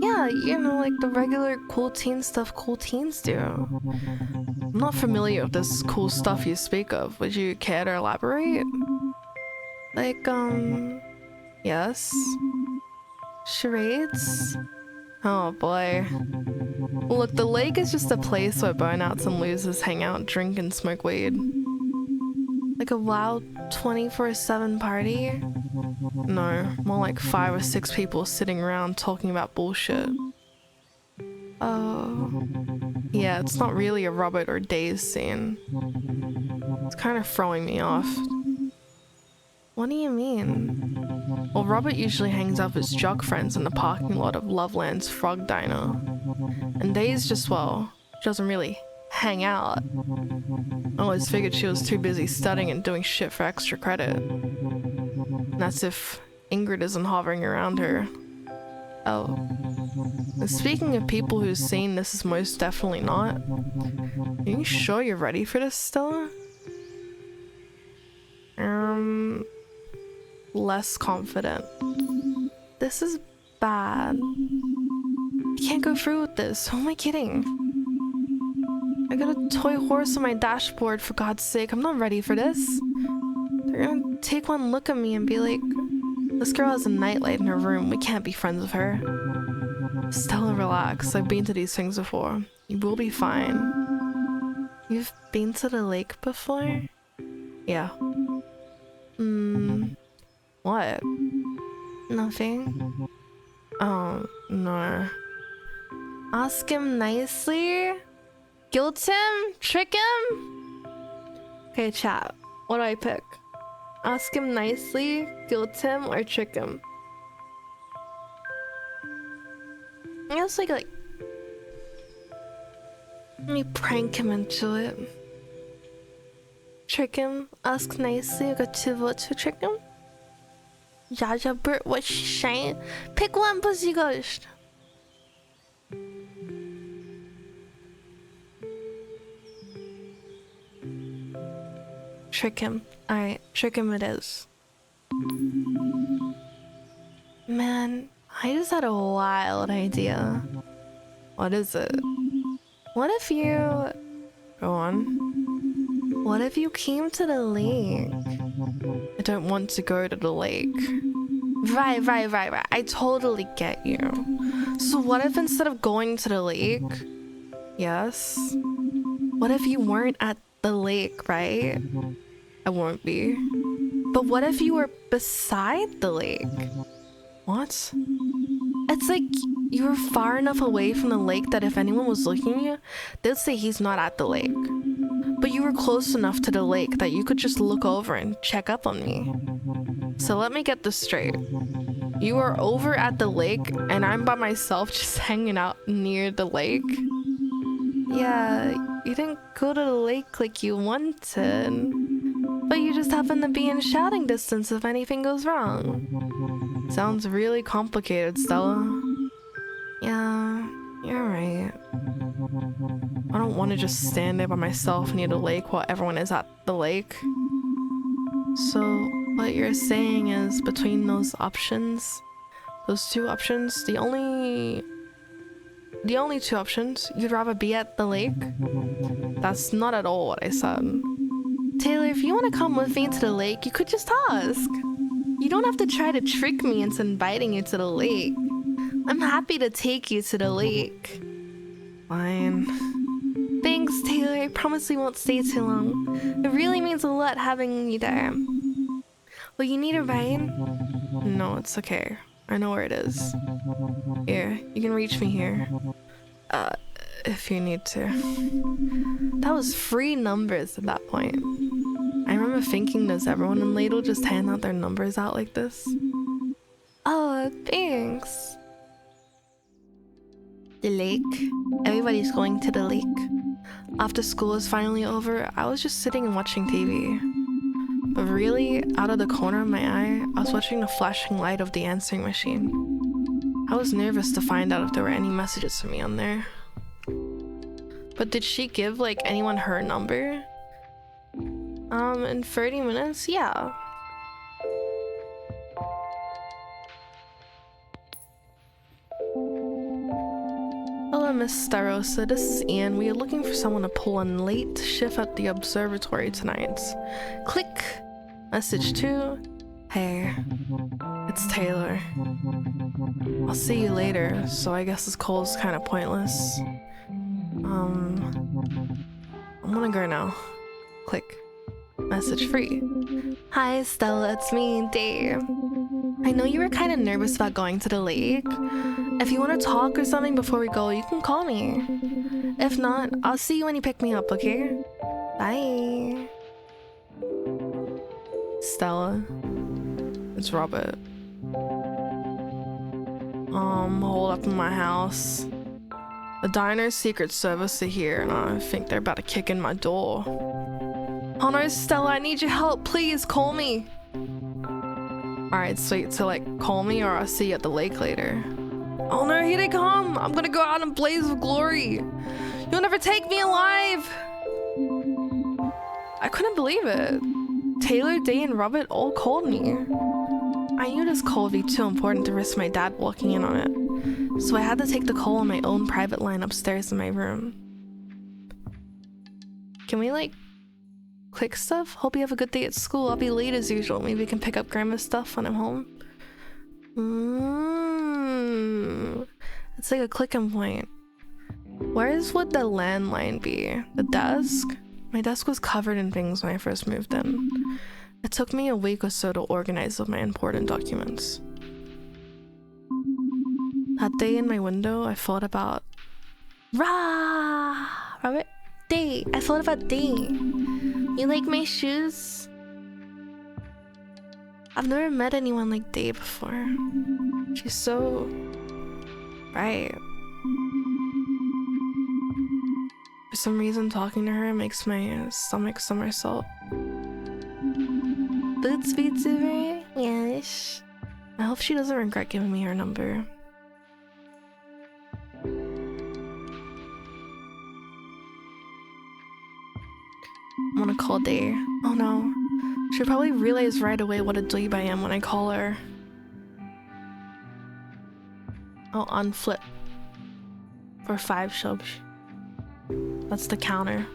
Yeah, you know, like the regular cool teen stuff cool teens do. I'm not familiar with this cool stuff you speak of. Would you care to elaborate? Like, yes? Charades? Oh boy. Look, the lake is just a place where burnouts and losers hang out, drink, and smoke weed. Like a wild 24/7 party? No, more like 5 or 6 people sitting around talking about bullshit. Oh. Yeah, it's not really a Robert or Days scene. It's kind of throwing me off. What do you mean? Well, Robert usually hangs out with his jock friends in the parking lot of Loveland's Frog Diner. And Days just, well, she doesn't really hang out. I always figured she was too busy studying and doing shit for extra credit. That's if Ingrid isn't hovering around her. Oh. And speaking of people who's saying this is most definitely not, are you sure you're ready for this, Stella? Less confident. This is bad. I can't go through with this. Who am I kidding? I got a toy horse on my dashboard, for God's sake. I'm not ready for this. They're gonna take one look at me and be like, this girl has a nightlight in her room. We can't be friends with her. Stella, relax. I've been to these things before. You will be fine. You've been to the lake before? Yeah. What? Nothing? Oh, no. Ask him nicely? Guilt him? Trick him? Okay, chat. What do I pick? Ask him nicely, guilt him, or trick him? I guess like let me prank him into it. Trick him, ask nicely. I got 2 votes for trick him. Jaja Bert, what's she saying? Pick one, pussy ghost. Trick him. Alright, trick him it is. Man, I just had a wild idea. What is it? What if you... Go on. What if you came to the lake? I don't want to go to the lake. Right. I totally get you. So what if instead of going to the lake... Yes? What if you weren't at the lake, right? I won't be. But what if you were beside the lake? What? It's like you were far enough away from the lake that if anyone was looking at you, they'd say he's not at the lake. But you were close enough to the lake that you could just look over and check up on me. So let me get this straight. You are over at the lake and I'm by myself just hanging out near the lake? Yeah, you didn't go to the lake like you wanted. But you just happen to be in shouting distance if anything goes wrong. Sounds really complicated, Stella. Yeah, you're right. I don't want to just stand there by myself near the lake while everyone is at the lake. So, what you're saying is between those options, those 2 options, the only 2 options, you'd rather be at the lake? That's not at all what I said. Taylor, if you want to come with me to the lake, you could just ask. You don't have to try to trick me into inviting you to the lake. I'm happy to take you to the lake. Fine. Thanks, Taylor. I promise we won't stay too long. It really means a lot having you there. Well, you need a ride? No, it's okay. I know where it is. Here, you can reach me here. If you need to. That was 3 numbers at that point. I remember thinking, does everyone in Ladle just hand out their numbers out like this? Oh, thanks. The lake. Everybody's going to the lake. After school is finally over, I was just sitting and watching TV. But really, out of the corner of my eye, I was watching the flashing light of the answering machine. I was nervous to find out if there were any messages for me on there. But did she give, like, anyone her number? In 30 minutes? Yeah. Hello, Miss Starosa. This is Ian. We are looking for someone to pull a late shift at the observatory tonight. Click. Message 2. Hey, it's Taylor. I'll see you later, so I guess this call is kind of pointless. I'm gonna go now. Click. Message 3. Hi, Stella, it's me, Dave. I know you were kind of nervous about going to the lake. If you want to talk or something before we go, you can call me. If not, I'll see you when you pick me up, okay? Bye. Stella. It's Robert. Hold up in my house. The diner's Secret Service are here, and I think they're about to kick in my door. Oh no, Stella, I need your help. Please, call me. Alright, sweet. So like, call me or I'll see you at the lake later. Oh no, here they come! I'm gonna go out and blaze with glory! You'll never take me alive! I couldn't believe it. Taylor, Day, and Robert all called me. I knew this call would be too important to risk my dad walking in on it. So I had to take the call on my own private line upstairs in my room. Can we like click stuff? Hope you have a good day at school. I'll be late as usual. Maybe we can pick up grandma's stuff when I'm home. It's like a clicking point. Where would the landline be? The desk? My desk was covered in things when I first moved in. It took me a week or so to organize with my important documents. That day in my window, I thought about Robert Day. I thought about Day. You like my shoes? I've never met anyone like Day before. She's so bright. For some reason, talking to her makes my stomach somersault. Boots beats over? Yes. I hope she doesn't regret giving me her number. I'm gonna call Day. Oh no. She'll probably realize right away what a dweeb I am when I call her. I'll unflip. For 5 shubs. That's the counter.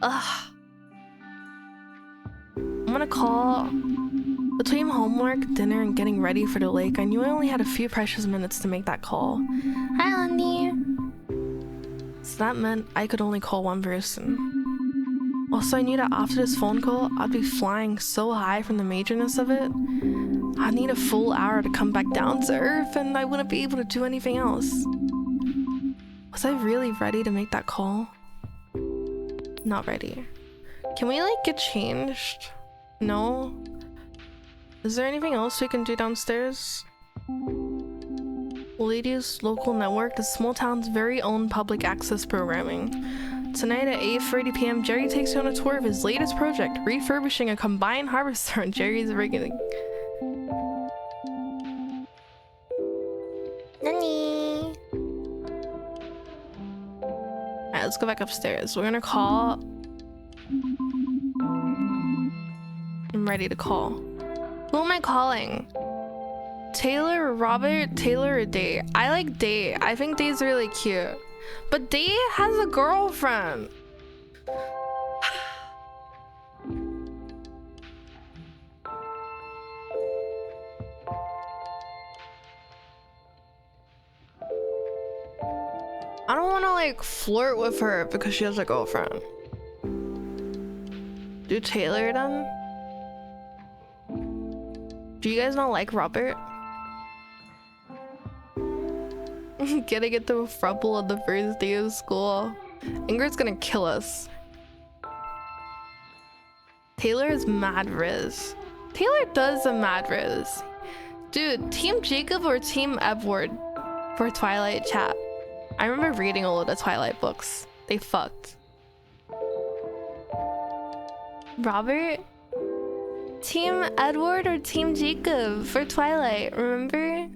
Ugh. I'm gonna call. Between homework, dinner, and getting ready for the lake, I knew I only had a few precious minutes to make that call. Hi, Andy. So that meant I could only call one person. Also, I knew that after this phone call, I'd be flying so high from the majorness of it. I'd need a full hour to come back down to earth, and I wouldn't be able to do anything else. Was I really ready to make that call? Not ready. Can we like get changed? No? Is there anything else we can do downstairs? Ladies Local Network, the small town's very own public access programming. Tonight at 8:30 p.m, Jerry takes you on a tour of his latest project, refurbishing a combined harvester on Jerry's rigging. Nani? Alright, let's go back upstairs. We're gonna call. I'm ready to call. Who am I calling? Taylor or Robert? Taylor or Day? I like Day. I think Day's really cute. But Day has a girlfriend. I don't want to like flirt with her because she has a girlfriend. Do Taylor then? Do you guys not like Robert? Getting into a throuple on the first day of school. Ingrid's gonna kill us. Taylor is mad Riz. Taylor does a mad Riz. Dude, Team Jacob or Team Edward for Twilight chat? I remember reading all of the Twilight books. They fucked. Robert? Team Edward or Team Jacob for Twilight, remember?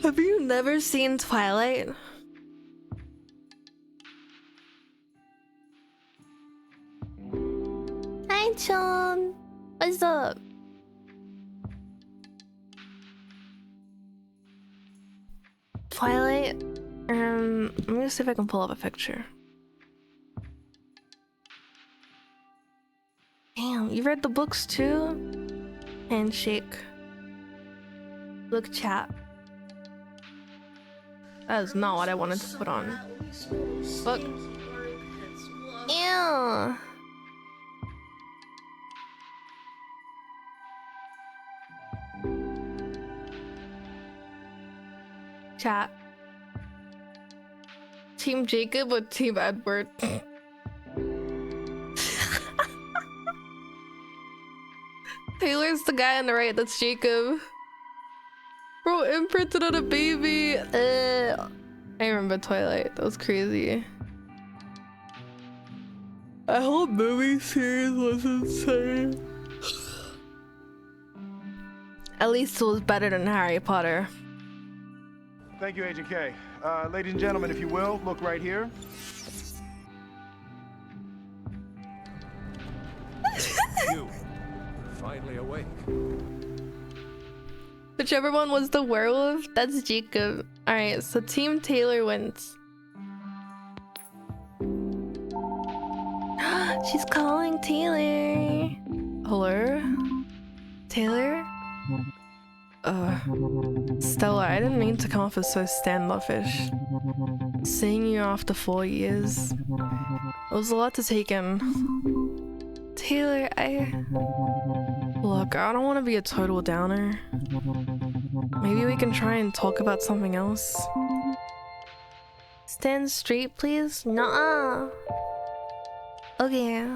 Have you never seen Twilight? Hi, Chon. What's up? Twilight? Let me see if I can pull up a picture. Damn, you read the books too? Handshake. Look chat. That is not what I wanted to put on. Look. Ew. Chat. Team Jacob or Team Edward? Taylor's the guy on the right, that's Jacob. Bro, imprinted on a baby. I remember Twilight. That was crazy. That whole movie series was insane. At least it was better than Harry Potter. Thank you, Agent K. Ladies and gentlemen, if you will, look right here. You finally awake. Whichever one was the werewolf, that's Jacob. Alright, so Team Taylor wins. She's calling Taylor. Hello? Taylor? Stella, I didn't mean to come off as so standoffish. Seeing you after 4 years, it was a lot to take in. Taylor, Look, I don't want to be a total downer. Maybe we can try and talk about something else. Stand straight, please? Nuh-uh. Okay.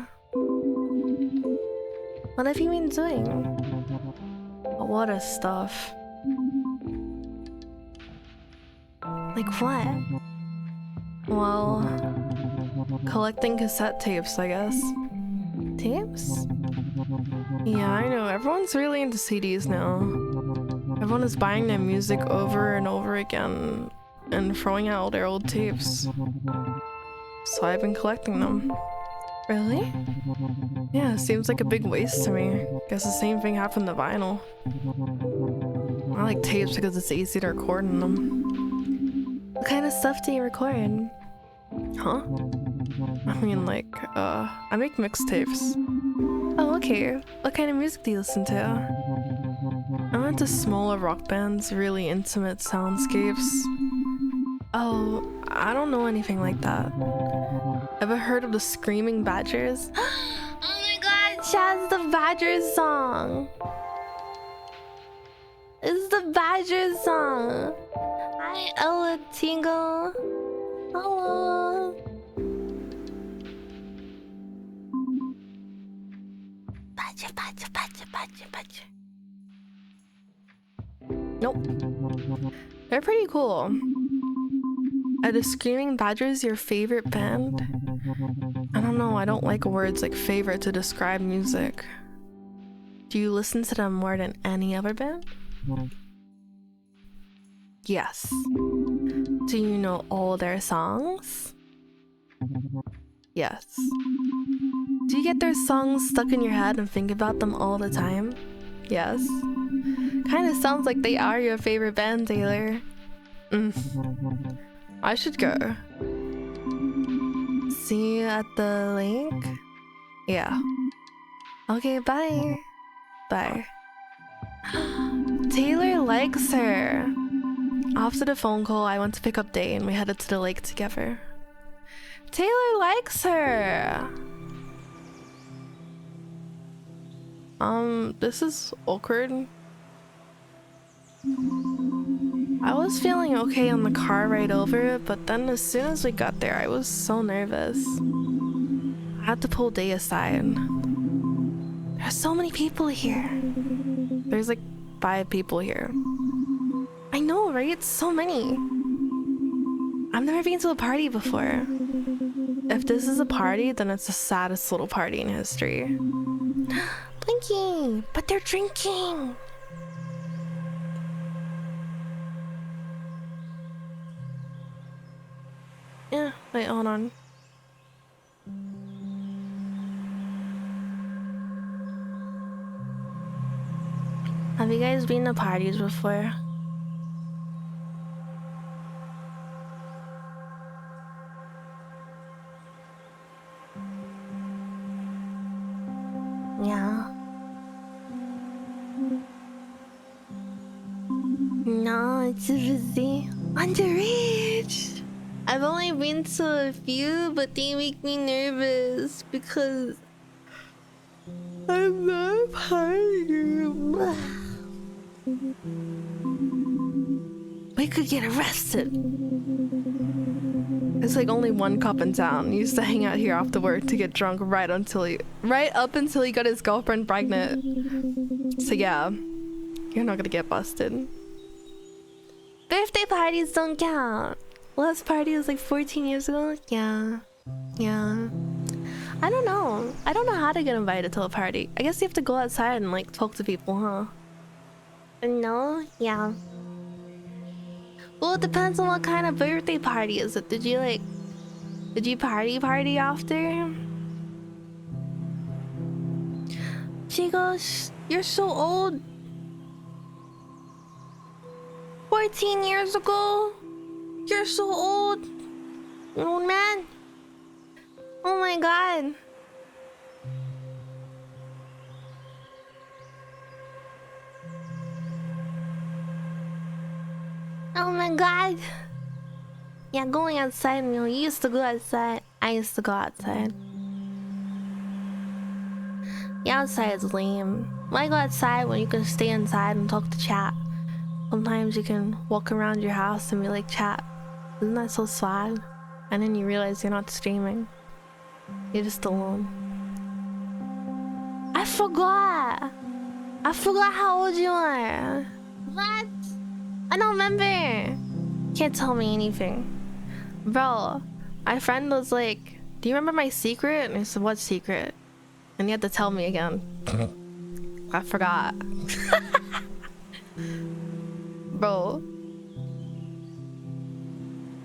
What have you been doing? What a stuff. Like what? Well, collecting cassette tapes, I guess. Tapes? Yeah, I know. Everyone's really into CDs now. Everyone is buying their music over and over again and throwing out their old tapes. So I've been collecting them. Really? Yeah, seems like a big waste to me. Guess the same thing happened to vinyl. I like tapes because it's easy to record in them. What kind of stuff do you record? Huh? I mean, like, I make mixtapes. Oh, okay. What kind of music do you listen to? I'm into smaller rock bands, really intimate soundscapes. Oh, I don't know anything like that. Ever heard of the Screaming Badgers? Oh my god, Chaz, the Badgers song! It's the Badgers song! Hi, Ella Tingle. Hello. Badger, badger, badger, badger, badger. Nope. They're pretty cool. Are the Screaming Badgers your favorite band? I don't know, I don't like words like favorite to describe music. Do you listen to them more than any other band? Yes. Do you know all their songs? Yes. Do you get their songs stuck in your head and think about them all the time? Yes. Kinda sounds like they are your favorite band, Taylor. I should go. See you at the lake? Yeah. Okay, bye. Bye. Taylor likes her. After the phone call, I went to pick up Day and we headed to the lake together. Taylor likes her. This is awkward. I was feeling okay on the car ride over, but then as soon as we got there, I was so nervous. I had to pull Day aside. There's so many people here. There's like 5 people here. I know, right? So many. I've never been to a party before. If this is a party, then it's the saddest little party in history. Blinky! But they're drinking! Yeah, wait, hold on. Have you guys been to parties before? Yeah. No, it's too busy. Underage! I've only been to a few, but they make me nervous because I'm not partying. We could get arrested. It's like only one cop in town. He used to hang out here after work to get drunk right up until he got his girlfriend pregnant. So yeah, you're not gonna get busted. Birthday parties don't count. Last party was like 14 years ago. Yeah. Yeah. I don't know. I don't know how to get invited to a party. I guess you have to go outside and like talk to people, huh? No? Yeah. Well, it depends on what kind of birthday party is it. Did you party after? She goes, you're so old. 14 years ago? You're so old. Old man. Oh my god. Oh my god. Yeah, going outside, you know, you used to go outside. I used to go outside. Yeah, outside is lame. Why go outside when you can stay inside and talk to chat? Sometimes you can walk around your house and be like, chat. Isn't that so swag? And then you realize you're not streaming. You're just alone. I forgot. I forgot how old you are. What? I don't remember. Can't tell me anything. Bro, my friend was like, do you remember my secret? And I said, what secret? And he had to tell me again. I forgot. Bro.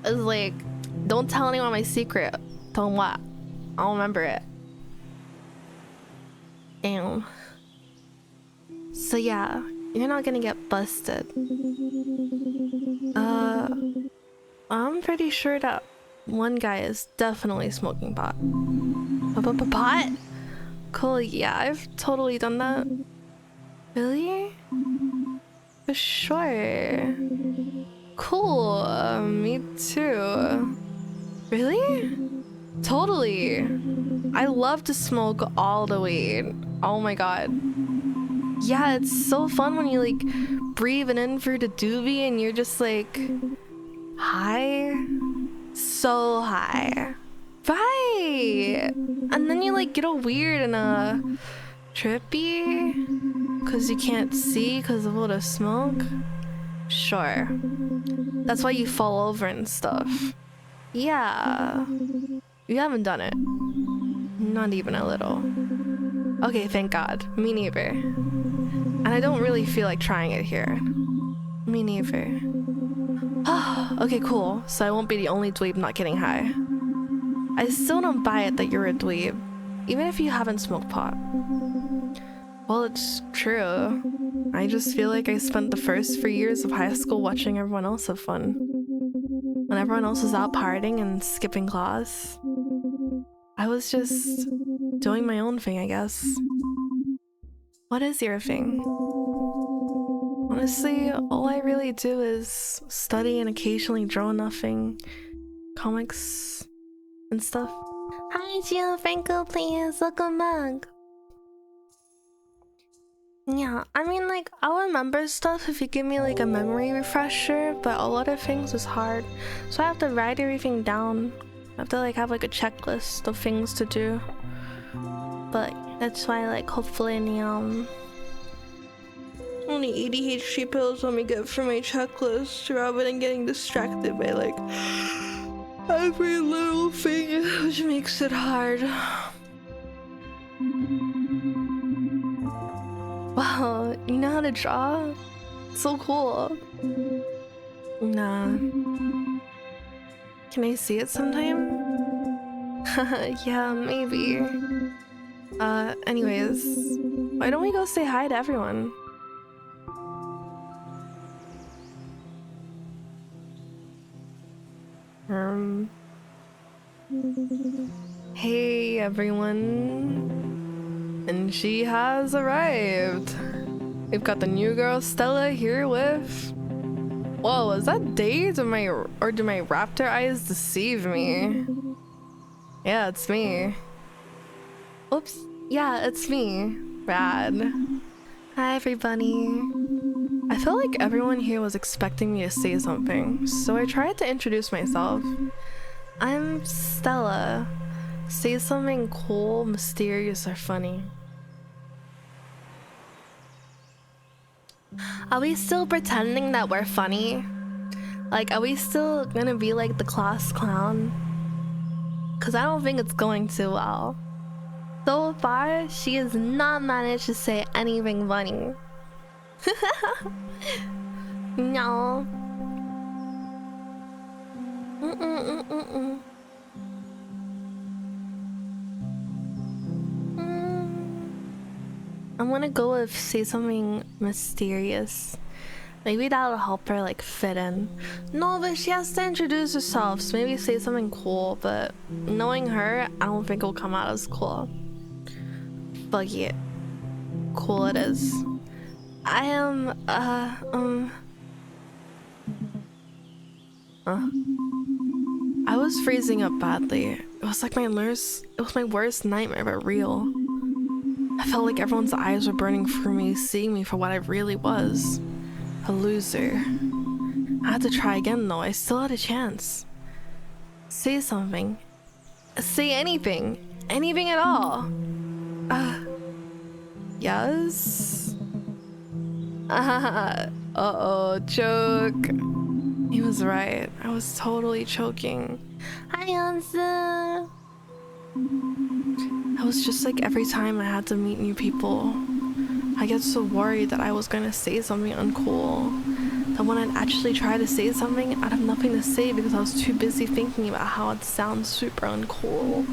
It was like, don't tell anyone my secret. Tell them what? I don't remember it. Damn. So yeah, you're not gonna get busted. I'm pretty sure that one guy is definitely smoking pot. Pot? Cool, yeah, I've totally done that. Really? For sure. Cool, me too. Really? Totally. I love to smoke all the weed. Oh my god. Yeah, it's so fun when you like breathe it in through the doobie and you're just like high. So high. Right. And then you like get all weird and trippy because you can't see because of all the smoke. Sure. That's why you fall over and stuff. Yeah. You haven't done it. Not even a little. Okay, thank God. Me neither. And I don't really feel like trying it here. Me neither. Okay, cool. So I won't be the only dweeb not getting high. I still don't buy it that you're a dweeb, even if you haven't smoked pot. Well, it's true. I just feel like I spent the first 3 years of high school watching everyone else have fun. When everyone else was out partying and skipping class, I was just doing my own thing, I guess. What is your thing? Honestly, all I really do is study and occasionally draw nothing, comics and stuff. Hi, Gio Franco, please. Welcome back. Yeah, I mean, like, I'll remember stuff if you give me, like, a memory refresher, but a lot of things is hard. So I have to write everything down. I have to, like, have, like, a checklist of things to do. But that's why, like, hopefully only ADHD pills let me get for my checklist rather than getting distracted by, like, every little thing, which makes it hard. Wow, you know how to draw? So cool. Nah. Can I see it sometime? Yeah, maybe. Anyways, why don't we go say hi to everyone? Hey everyone. And she has arrived. We've got the new girl Stella here with... Whoa, is that Day? Do my raptor eyes deceive me? Yeah, it's me. Oops. Yeah, it's me. Rad. Hi everybody. I feel like everyone here was expecting me to say something, so I tried to introduce myself. I'm Stella. Say something cool, mysterious, or funny. Are we still pretending that we're funny? Like, are we still gonna be like the class clown? Cause I don't think it's going too well. So far, she has not managed to say anything funny. No. I'm gonna go with say something mysterious. Maybe that'll help her like fit in. No, but she has to introduce herself, so maybe say something cool, but knowing her, I don't think it'll come out as cool. Fuck it. Cool it is. I am, I was freezing up badly. It was like it was my worst nightmare, but real. I felt like everyone's eyes were burning through me, seeing me for what I really was. A loser. I had to try again though, I still had a chance. Say something. Say anything. Anything at all. Yes? Uh-oh, choke. He was right. I was totally choking. Hi, Ansa. I was just like every time I had to meet new people. I get so worried that I was gonna say something uncool. That when I'd actually try to say something, I'd have nothing to say because I was too busy thinking about how it sounds super uncool.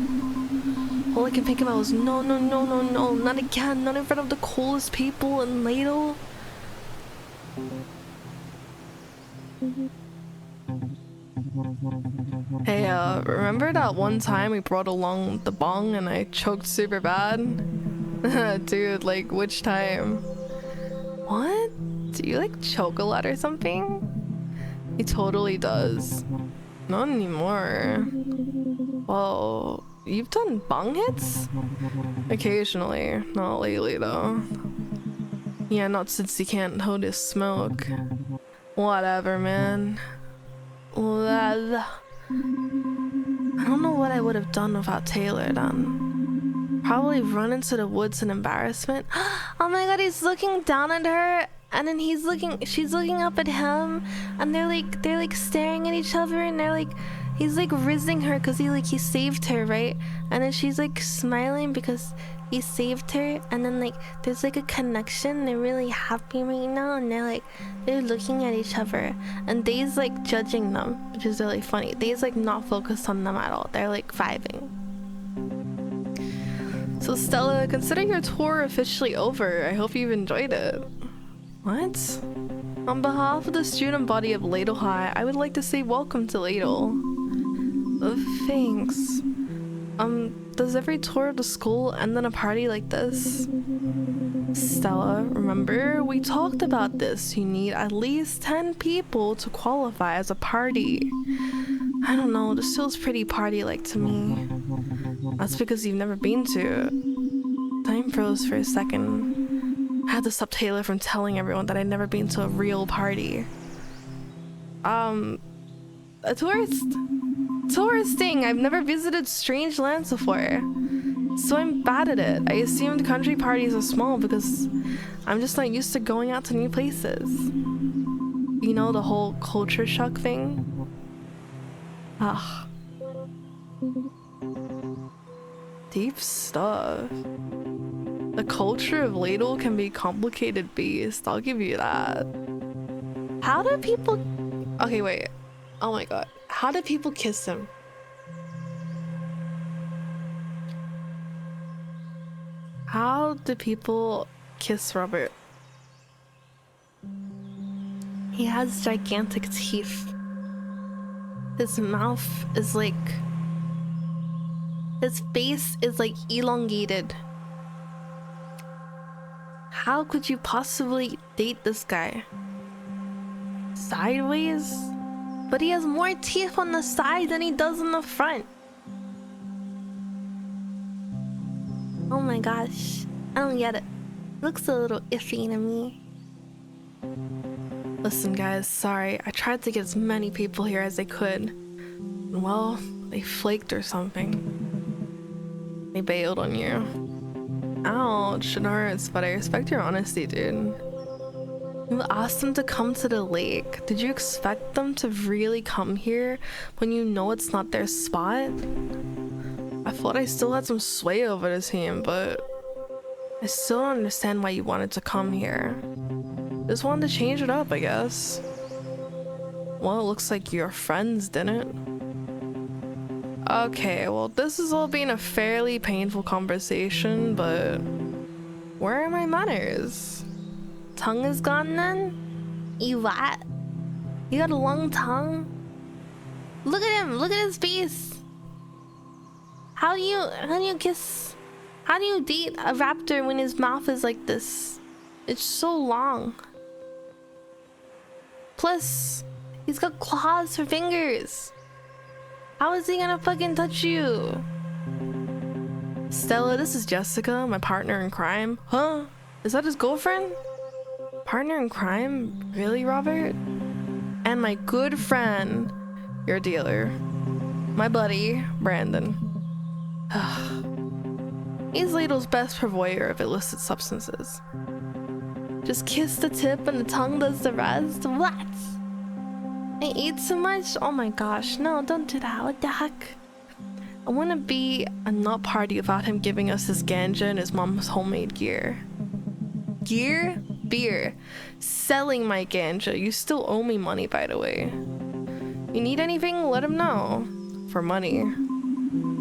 All I can think about was no, not again, not in front of the coolest people in Ladle. Hey, remember that one time we brought along the bong and I choked super bad? Dude, like, which time? What? Do you, like, choke a lot or something? He totally does. Not anymore. Well, you've done bong hits? Occasionally. Not lately, though. Yeah, not since he can't hold his smoke. Whatever, man. I don't know what I would have done without Taylor then. Probably run into the woods in embarrassment. Oh my god, he's looking down at her and then she's looking up at him and they're like staring at each other and he's like rizzing her because he saved her, right? And then she's like smiling because he saved her, and then like there's like a connection. They're really happy right now and they're looking at each other and Day's like judging them, which is really funny. Day's like not focused on them at all. They're like vibing. So Stella, consider your tour officially over. I hope you've enjoyed it. What? On behalf of the student body of Ladle High, I would like to say welcome to Ladle. Thanks. Does every tour of the school end on a party like this? Stella, remember? We talked about this. You need at least 10 people to qualify as a party. I don't know, this feels pretty party-like to me. That's because you've never been to. Time froze for a second. I had to stop Taylor from telling everyone that I'd never been to a real party. A touristing! I've never visited strange lands before. So I'm bad at it. I assumed country parties are small because I'm just not used to going out to new places. You know, the whole culture shock thing? Ugh. Deep stuff. The culture of Ladle can be a complicated beast, I'll give you that. How do people... Okay, wait. Oh my god. How do people kiss him? How do people kiss Robert? He has gigantic teeth. His mouth is like... His face is like elongated. How could you possibly date this guy? Sideways? But he has more teeth on the side than he does on the front. Oh my gosh. I don't get it. Looks a little iffy to me. Listen guys, sorry. I tried to get as many people here as I could. Well, they flaked or something. They bailed on you. Ouch, it hurts, but I respect your honesty, dude. You asked them to come to the lake. Did you expect them to really come here when you know it's not their spot? I thought I still had some sway over the team, but I still don't understand why you wanted to come here. Just wanted to change it up, I guess. Well, it looks like your friends didn't. Okay, well, this has all been a fairly painful conversation, but where are my manners? Tongue is gone then? You what? You got a long tongue? Look at him, look at his face. How do you kiss? How do you date a raptor when his mouth is like this? It's so long. Plus, he's got claws for fingers. How is he gonna fucking touch you? Stella, this is Jessica, my partner in crime. Huh? Is that his girlfriend? Partner in crime? Really, Robert? And my good friend, your dealer. My buddy, Brandon. He's Ladle's best purveyor of illicit substances. Just kiss the tip and the tongue does the rest? What? I ate too much? Oh my gosh, no, don't do that. What the heck? I wanna be a nut party without him giving us his ganja and his mom's homemade gear. Gear? Beer. Selling my ganja. You still owe me money, by the way. You need anything? Let him know. For money.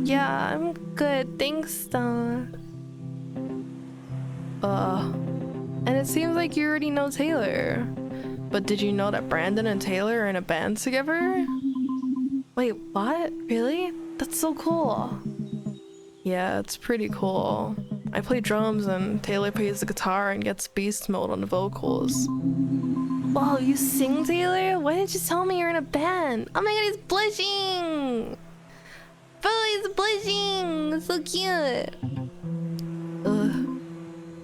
Yeah, I'm good. Thanks, though. And it seems like you already know Taylor. But did you know that Brandon and Taylor are in a band together? Wait, what? Really? That's so cool. Yeah, it's pretty cool. I play drums and Taylor plays the guitar and gets beast mode on the vocals. Wow, you sing, Taylor? Why didn't you tell me you're in a band? Oh my god, he's blushing! Bro, he's blushing! So cute!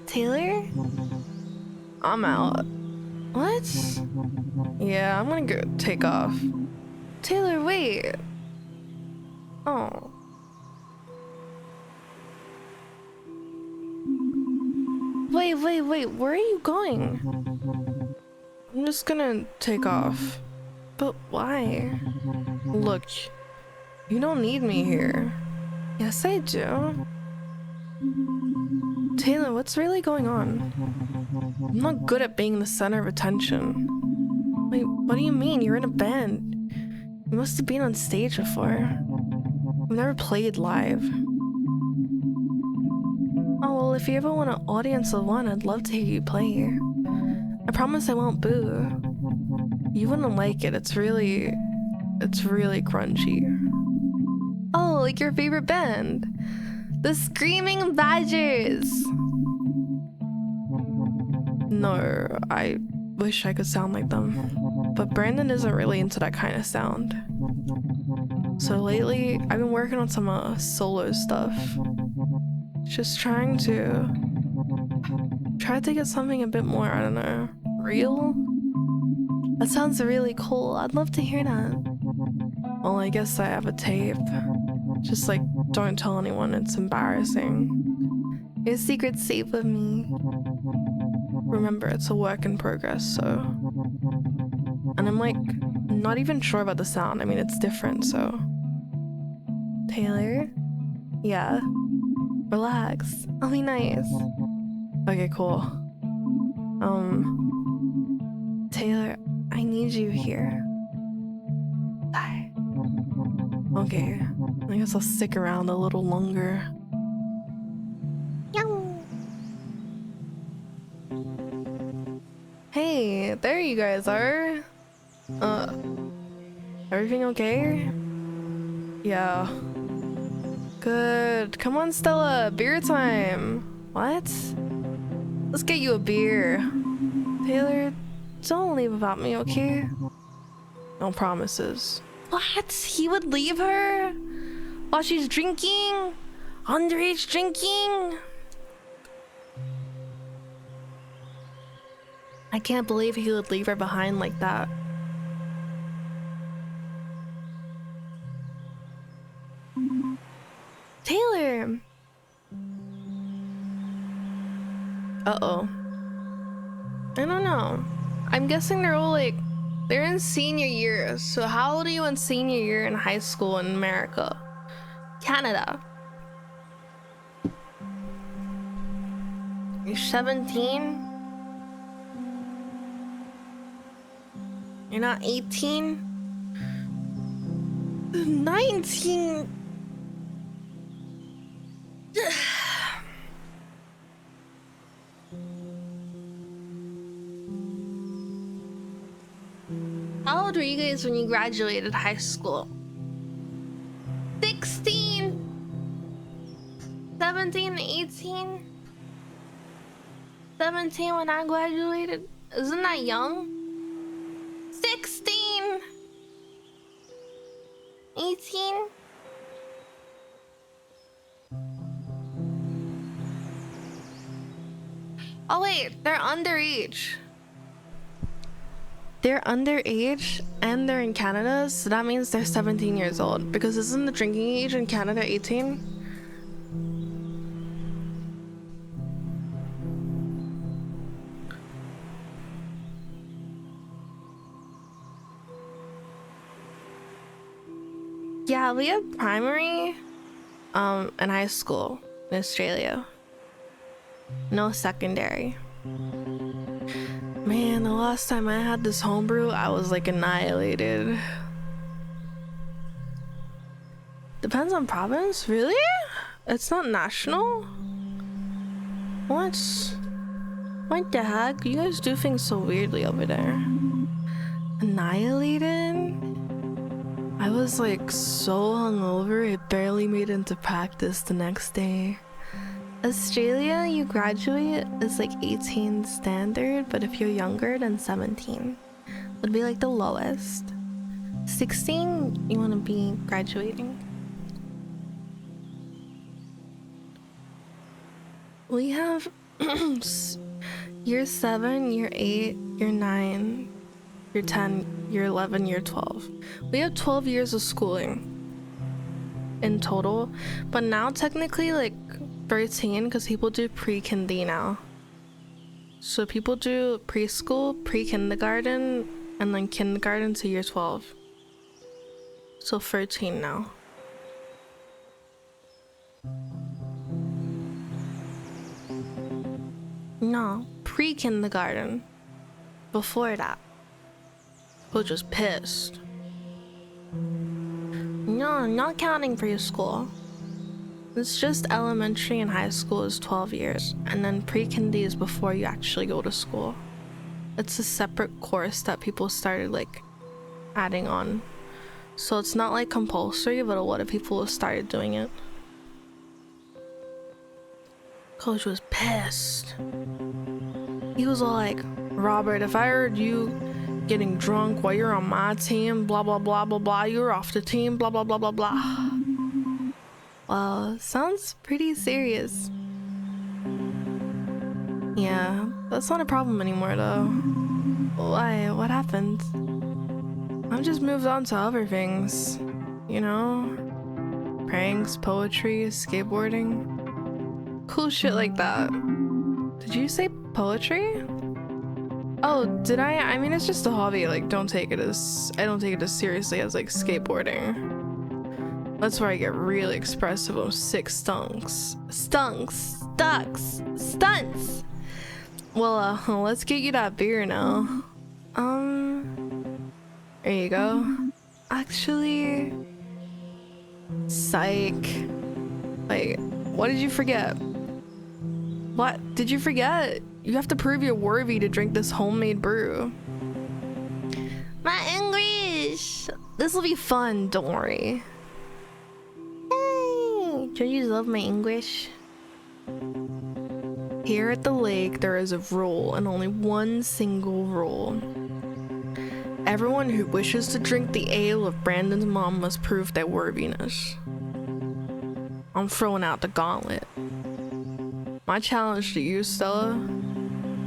Taylor? I'm out. What? Yeah, I'm gonna go take off. Taylor, wait. Oh. Wait, where are you going? I'm just gonna take off. But why? Look, you don't need me here. Yes, I do. Taylor, what's really going on? I'm not good at being the center of attention. Wait, what do you mean? You're in a band. You must have been on stage before. I've never played live. Oh, well, if you ever want an audience of one, I'd love to hear you play. I promise I won't boo. You wouldn't like it. It's really grungy. Oh, like your favorite band. The Screaming Badgers. No, I wish I could sound like them. But Brandon isn't really into that kind of sound. So lately, I've been working on some solo stuff. Just trying to get something a bit more, I don't know, real? That sounds really cool. I'd love to hear that. Well, I guess I have a tape. Just like, don't tell anyone, it's embarrassing. Your secret's safe with me. Remember, it's a work in progress, so... And I'm like, not even sure about the sound. I mean, it's different, so... Taylor? Yeah. Relax. I'll be nice. Okay, cool. Taylor, I need you here. Bye. Okay, I guess I'll stick around a little longer. Hey, there you guys are. Everything okay? Yeah. Good. Come on, Stella. Beer time. What? Let's get you a beer. Taylor, don't leave without me, okay? No promises. What? He would leave her? While she's drinking? Underage drinking? I can't believe he would leave her behind like that. Taylor! Uh-oh. I don't know. I'm guessing they're all like, they're in senior year. So how old are you in senior year in high school in America? Canada. You're 17? You're not 18? 19? How old were you guys when you graduated high school? 16? 17, 18? 17 when I graduated? Isn't that young? 16? 18? Oh wait, they're underage. They're underage and they're in Canada, so that means they're 17 years old. Because isn't the drinking age in Canada 18? Yeah, we have primary in high school in Australia. No secondary. Man, the last time I had this homebrew, I was like annihilated. Depends on province? Really? It's not national? What? What the heck? You guys do things so weirdly over there. Annihilated? I was like so hungover, it barely made into practice the next day. Australia, you graduate is like 18 standard, but if you're younger than 17, would be like the lowest. 16, you want to be graduating. We have year 7, year 8, year 9, year 10, year 11, year 12. We have 12 years of schooling in total, but now technically like 13 because people do pre-kindy now. So people do preschool, pre-kindergarten, and then kindergarten to year 12. So 13 now. No, pre-kindergarten. Before that. Which was pissed. No, not counting preschool. It's just elementary and high school is 12 years, and then pre-kindy is before you actually go to school. It's a separate course that people started like adding on. So it's not like compulsory, but a lot of people have started doing it. Coach was pissed. He was all like, Robert, if I heard you getting drunk while you're on my team, blah blah blah blah blah, you're off the team, blah blah blah blah blah. Well, sounds pretty serious. Yeah, that's not a problem anymore though. Why? What happened? I've just moved on to other things. You know? Pranks, poetry, skateboarding. Cool shit like that. Did you say poetry? Oh, did I? I mean, it's just a hobby. Like, I don't take it as seriously as like skateboarding. That's where I get really expressive of sick stunts. Well, let's get you that beer now. There you go. Actually, psych. Wait, what did you forget? What did you forget? You have to prove you're worthy to drink this homemade brew. My English! This will be fun, don't worry. Hey! Don't you love my English? Here at the lake, there is a rule, and only one single rule. Everyone who wishes to drink the ale of Brandon's mom must prove their worthiness. I'm throwing out the gauntlet. My challenge to you, Stella,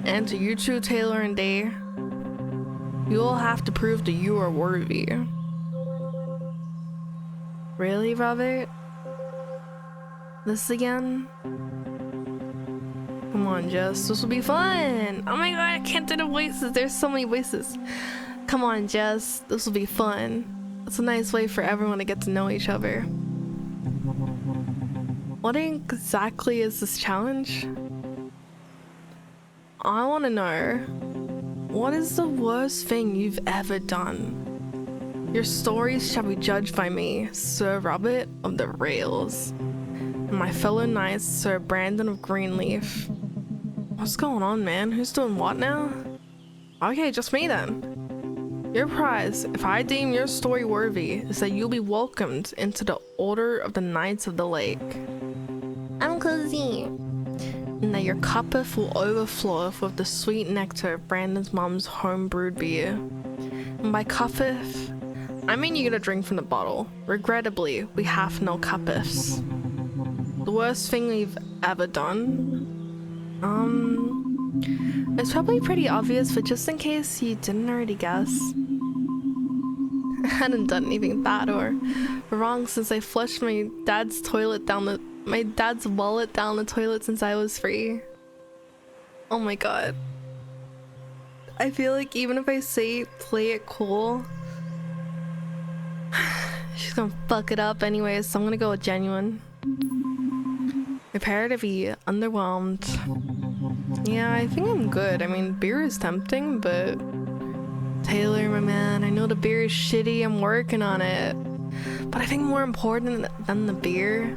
and to you two, Taylor and Day, you all have to prove that you are worthy. Really, Robert? This again? Come on, Jess. This will be fun. Oh my god, I can't do the voices. There's so many voices. Come on, Jess. This will be fun. It's a nice way for everyone to get to know each other. What exactly is this challenge? I want to know, what is the worst thing you've ever done? Your stories shall be judged by me, Sir Robert of the Rails, and my fellow knights, Sir Brandon of Greenleaf. What's going on, man? Who's doing what now? Okay, just me then. Your prize, if I deem your story worthy, is that you'll be welcomed into the Order of the Knights of the Lake. I'm cozy. And that your cuppa will overflow with the sweet nectar of Brandon's mom's home-brewed beer. And by cuppeth, I mean you get a drink from the bottle. Regrettably, we have no cuppeths. The worst thing we've ever done? It's probably pretty obvious, but just in case you didn't already guess. I hadn't done anything bad or wrong since I flushed my dad's wallet down the toilet since I was 3. Oh my god. I feel like even if I say play it cool, she's gonna fuck it up anyways, so I'm gonna go with genuine. Prepare to be underwhelmed. Yeah, I think I'm good. I mean, beer is tempting, but Taylor, my man, I know the beer is shitty. I'm working on it. But I think more important than the beer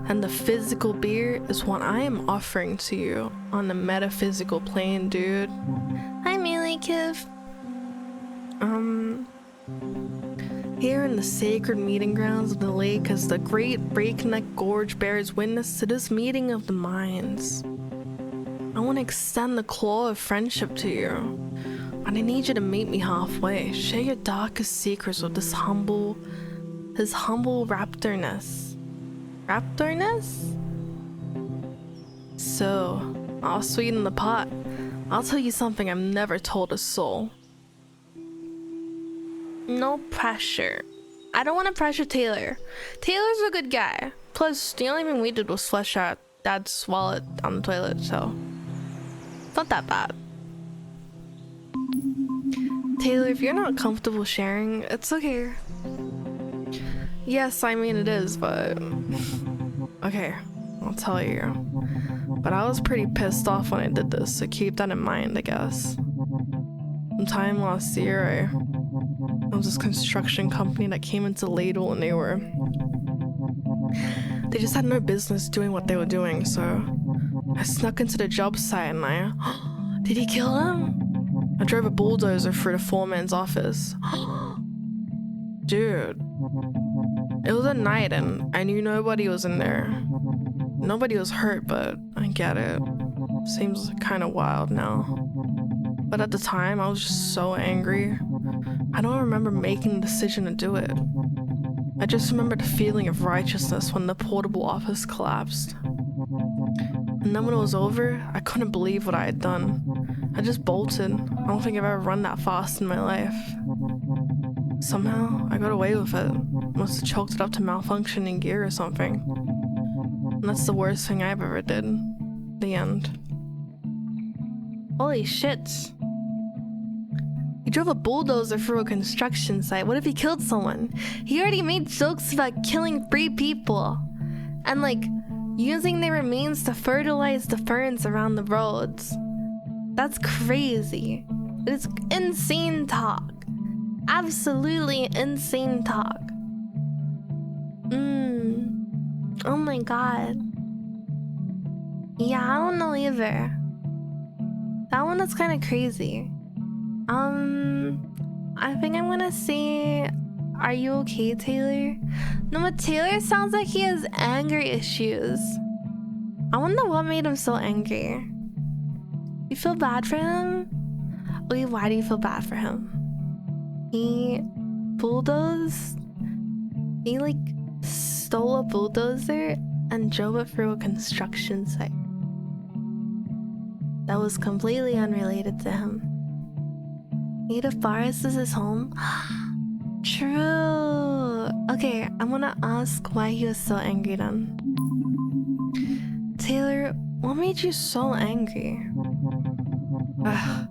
and the physical beer is what I am offering to you on the metaphysical plane, dude. Hi, Melee Kiv. Here in the sacred meeting grounds of the lake, as the great breakneck gorge bears witness to this meeting of the minds, I want to extend the claw of friendship to you, and I need you to meet me halfway. Share your darkest secrets with his humble raptorness. Raptorness? So, I'll sweeten the pot. I'll tell you something I've never told a soul. No pressure. I don't want to pressure Taylor. Taylor's a good guy. Plus, the only thing we did was flush our dad's wallet down the toilet, so it's not that bad. Taylor, if you're not comfortable sharing, it's okay. Yes, I mean it is, but okay, I'll tell you. But I was pretty pissed off when I did this, so keep that in mind, I guess. Sometime last year, there was this construction company that came into Ladle, and they just had no business doing what they were doing, so I snuck into the job site and did he kill him? I drove a bulldozer through the foreman's office. Dude, it was at night and I knew nobody was in there. Nobody was hurt, but I get it. Seems kind of wild now. But at the time, I was just so angry. I don't remember making the decision to do it. I just remember the feeling of righteousness when the portable office collapsed. And then when it was over, I couldn't believe what I had done. I just bolted. I don't think I've ever run that fast in my life. Somehow, I got away with it. Must have chalked it up to malfunctioning gear or something. And that's the worst thing I've ever did. The end. Holy shit. He drove a bulldozer through a construction site. What if he killed someone? He already made jokes about killing 3 people. And like, using their remains to fertilize the ferns around the roads. That's crazy. It's insane talk. Absolutely insane talk. Oh my god. Yeah, I don't know either. That one is kind of crazy. I think I'm gonna say, are you okay, Taylor? No, but Taylor sounds like he has anger issues. I wonder what made him so angry. You feel bad for him? Wait, why do you feel bad for him? He bulldozed? He like stole a bulldozer and drove it through a construction site. That was completely unrelated to him. Native Forest is his home? True. Okay, I'm gonna ask why he was so angry then. Taylor, What made you so angry? Ugh.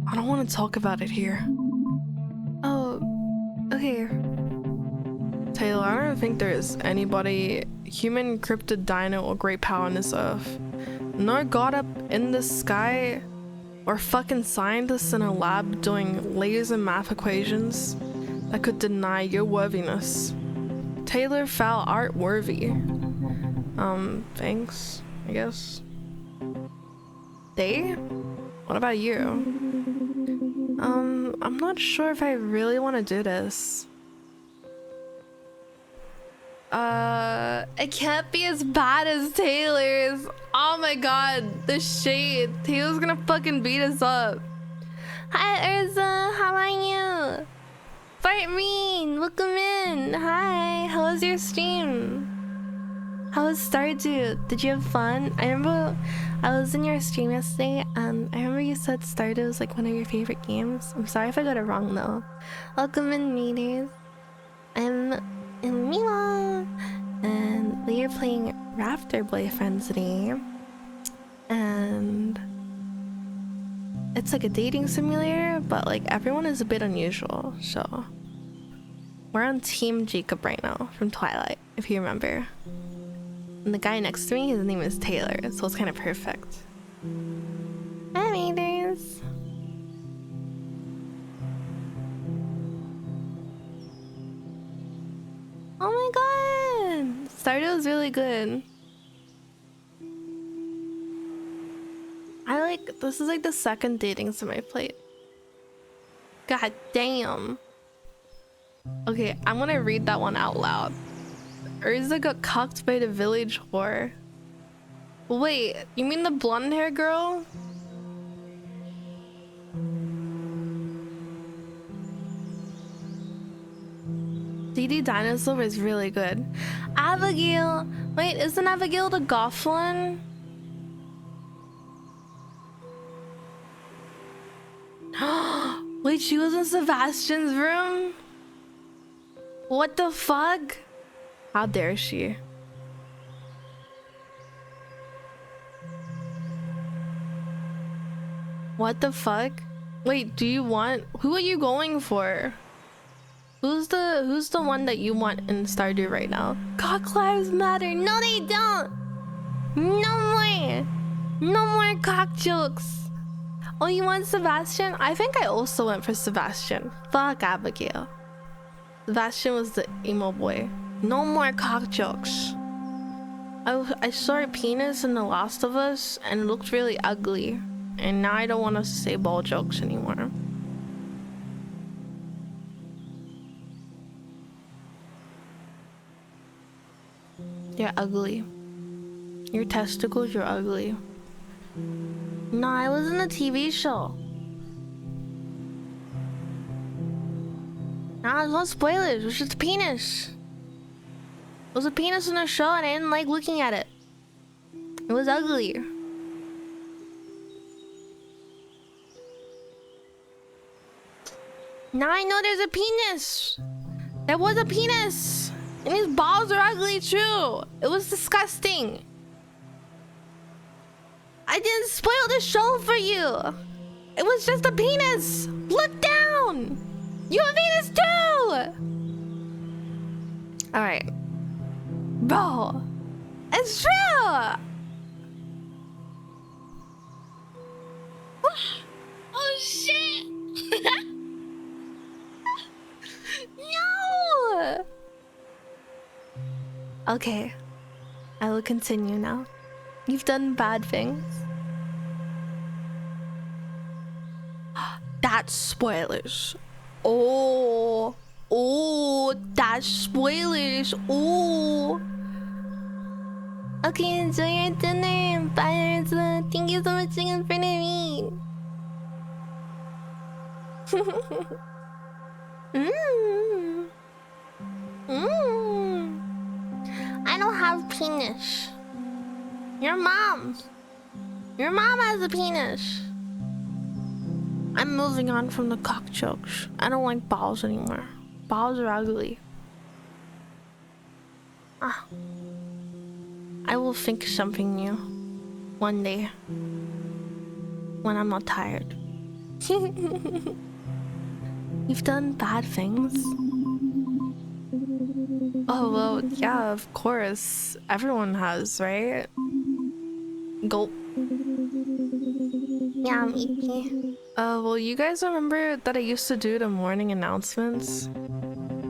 I don't want to talk about it here. Oh, okay. Taylor, I don't think there's anybody, human, cryptid, dino, or great power on this earth, no god up in the sky, or fucking scientists in a lab doing laser math equations that could deny your worthiness. Taylor found art worthy. Thanks, I guess. They? What about you? I'm not sure if I really want to do this. It can't be as bad as Taylor's. Oh my god, the shade. Taylor's gonna fucking beat us up. Hi Urza, how are you? Fartreen, welcome in. Hi, how was your stream? How was Stardew? Did you have fun? I remember I was in your stream yesterday and I remember you said Stardew was like one of your favorite games. I'm sorry if I got it wrong though. Welcome in, meters. I'm in Miwo and we are playing Raptor Boyfriend today. And it's like a dating simulator, but like everyone is a bit unusual, so we're on Team Jacob right now from Twilight, if you remember. And the guy next to me, his name is Taylor, so it's kind of perfect. Hi, meters. Oh my god! Stardew is really good. This is like the second dating sim I played. God damn. Okay, I'm gonna read that one out loud. Urza got cucked by the village whore. Wait, you mean the blonde hair girl? DD Dinosaur is really good. Abigail! Wait, isn't Abigail the goth one? Wait, she was in Sebastian's room? What the fuck? How dare she? What the fuck? Wait, do you want... Who are you going for? Who's the one that you want in Stardew right now? Cock lives matter. No, they don't. No more. No more cock jokes. Oh, you want Sebastian? I think I also went for Sebastian. Fuck Abigail. Sebastian was the emo boy. No more cock jokes. I saw a penis in The Last of Us and it looked really ugly. And now I don't want to say ball jokes anymore. You're ugly. Your testicles, you're ugly. No, I was in a TV show. Nah, there's no spoilers. It was just a penis. It was a penis in a show and I didn't like looking at it. It was ugly. Now I know there's a penis. There was a penis. And his balls are ugly too. It was disgusting. I didn't spoil the show for you. It was just a penis. Look down. You have a penis too. All right. Bro. It's true. Oh shit. No. Okay. I will continue now. You've done bad things. That's spoilers. Oh, that's spoilers. Oh. Okay, enjoy your dinner. Bye, Urza. Thank you so much for being in front of me. I don't have penis. Your mom. Your mom has a penis. I'm moving on from the cock jokes. I don't like balls anymore. Balls are ugly. I will think something new. One day. When I'm not tired. You've done bad things. Oh, well, yeah, of course. Everyone has, right? Gulp. Yeah, maybe. Well, you guys remember that I used to do the morning announcements?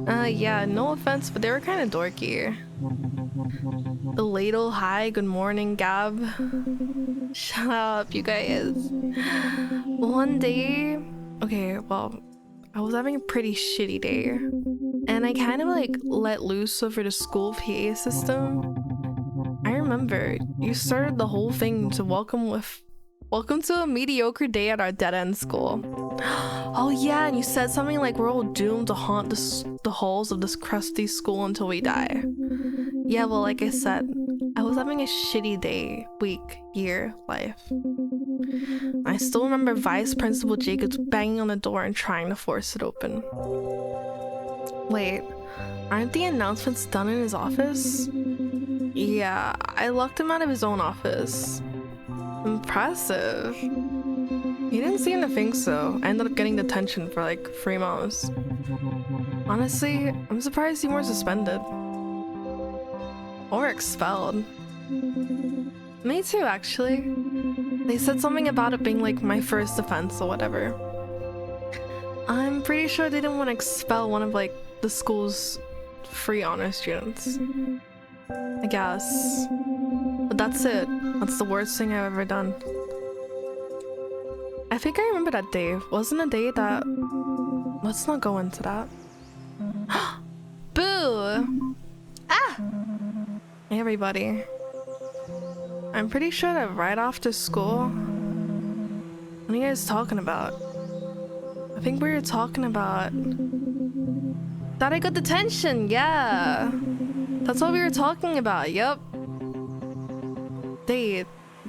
Yeah, no offense, but they were kind of dorky. The ladle, hi, good morning, Gab. Shut up, you guys. One day, okay, well, I was having a pretty shitty day, and I kind of like let loose over the school PA system. I remember you started the whole thing to welcome to a mediocre day at our dead-end school. Oh yeah, and you said something like we're all doomed to haunt the halls of this crusty school until we die. Yeah, well, like I said, I was having a shitty day, week, year, life. I still remember Vice Principal Jacobs banging on the door and trying to force it open. Wait, aren't the announcements done in his office? Yeah, I locked him out of his own office. Impressive. He didn't seem to think so. I ended up getting detention for like 3 months. Honestly, I'm surprised you weren't suspended. Or expelled. Me too, actually. They said something about it being like my first offense or whatever. I'm pretty sure they didn't want to expel one of like the school's free honor students. I guess. But that's it. That's the worst thing I've ever done. I think I remember that day. Wasn't a day that... Let's not go into that. Boo! Ah! Hey everybody. I'm pretty sure that right after school... What are you guys talking about? I think we were talking about... That I got detention, yeah! That's what we were talking about, yep.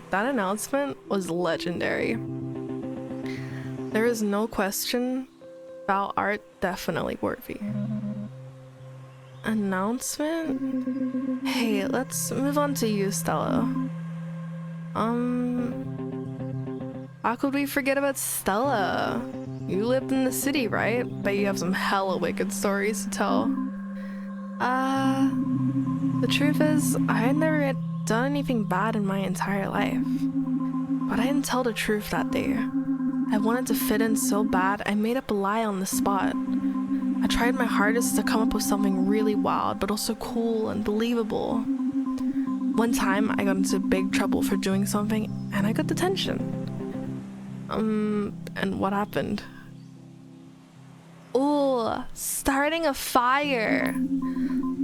That announcement was legendary. There is no question about art definitely worthy. Announcement? Hey, let's move on to you, Stella. How could we forget about Stella? You lived in the city, right? Bet you have some hella wicked stories to tell. The truth is, I had never done anything bad in my entire life. But I didn't tell the truth that day. I wanted to fit in so bad, I made up a lie on the spot. I tried my hardest to come up with something really wild, but also cool and believable. One time, I got into big trouble for doing something, and I got detention. And what happened? Oh, starting a fire.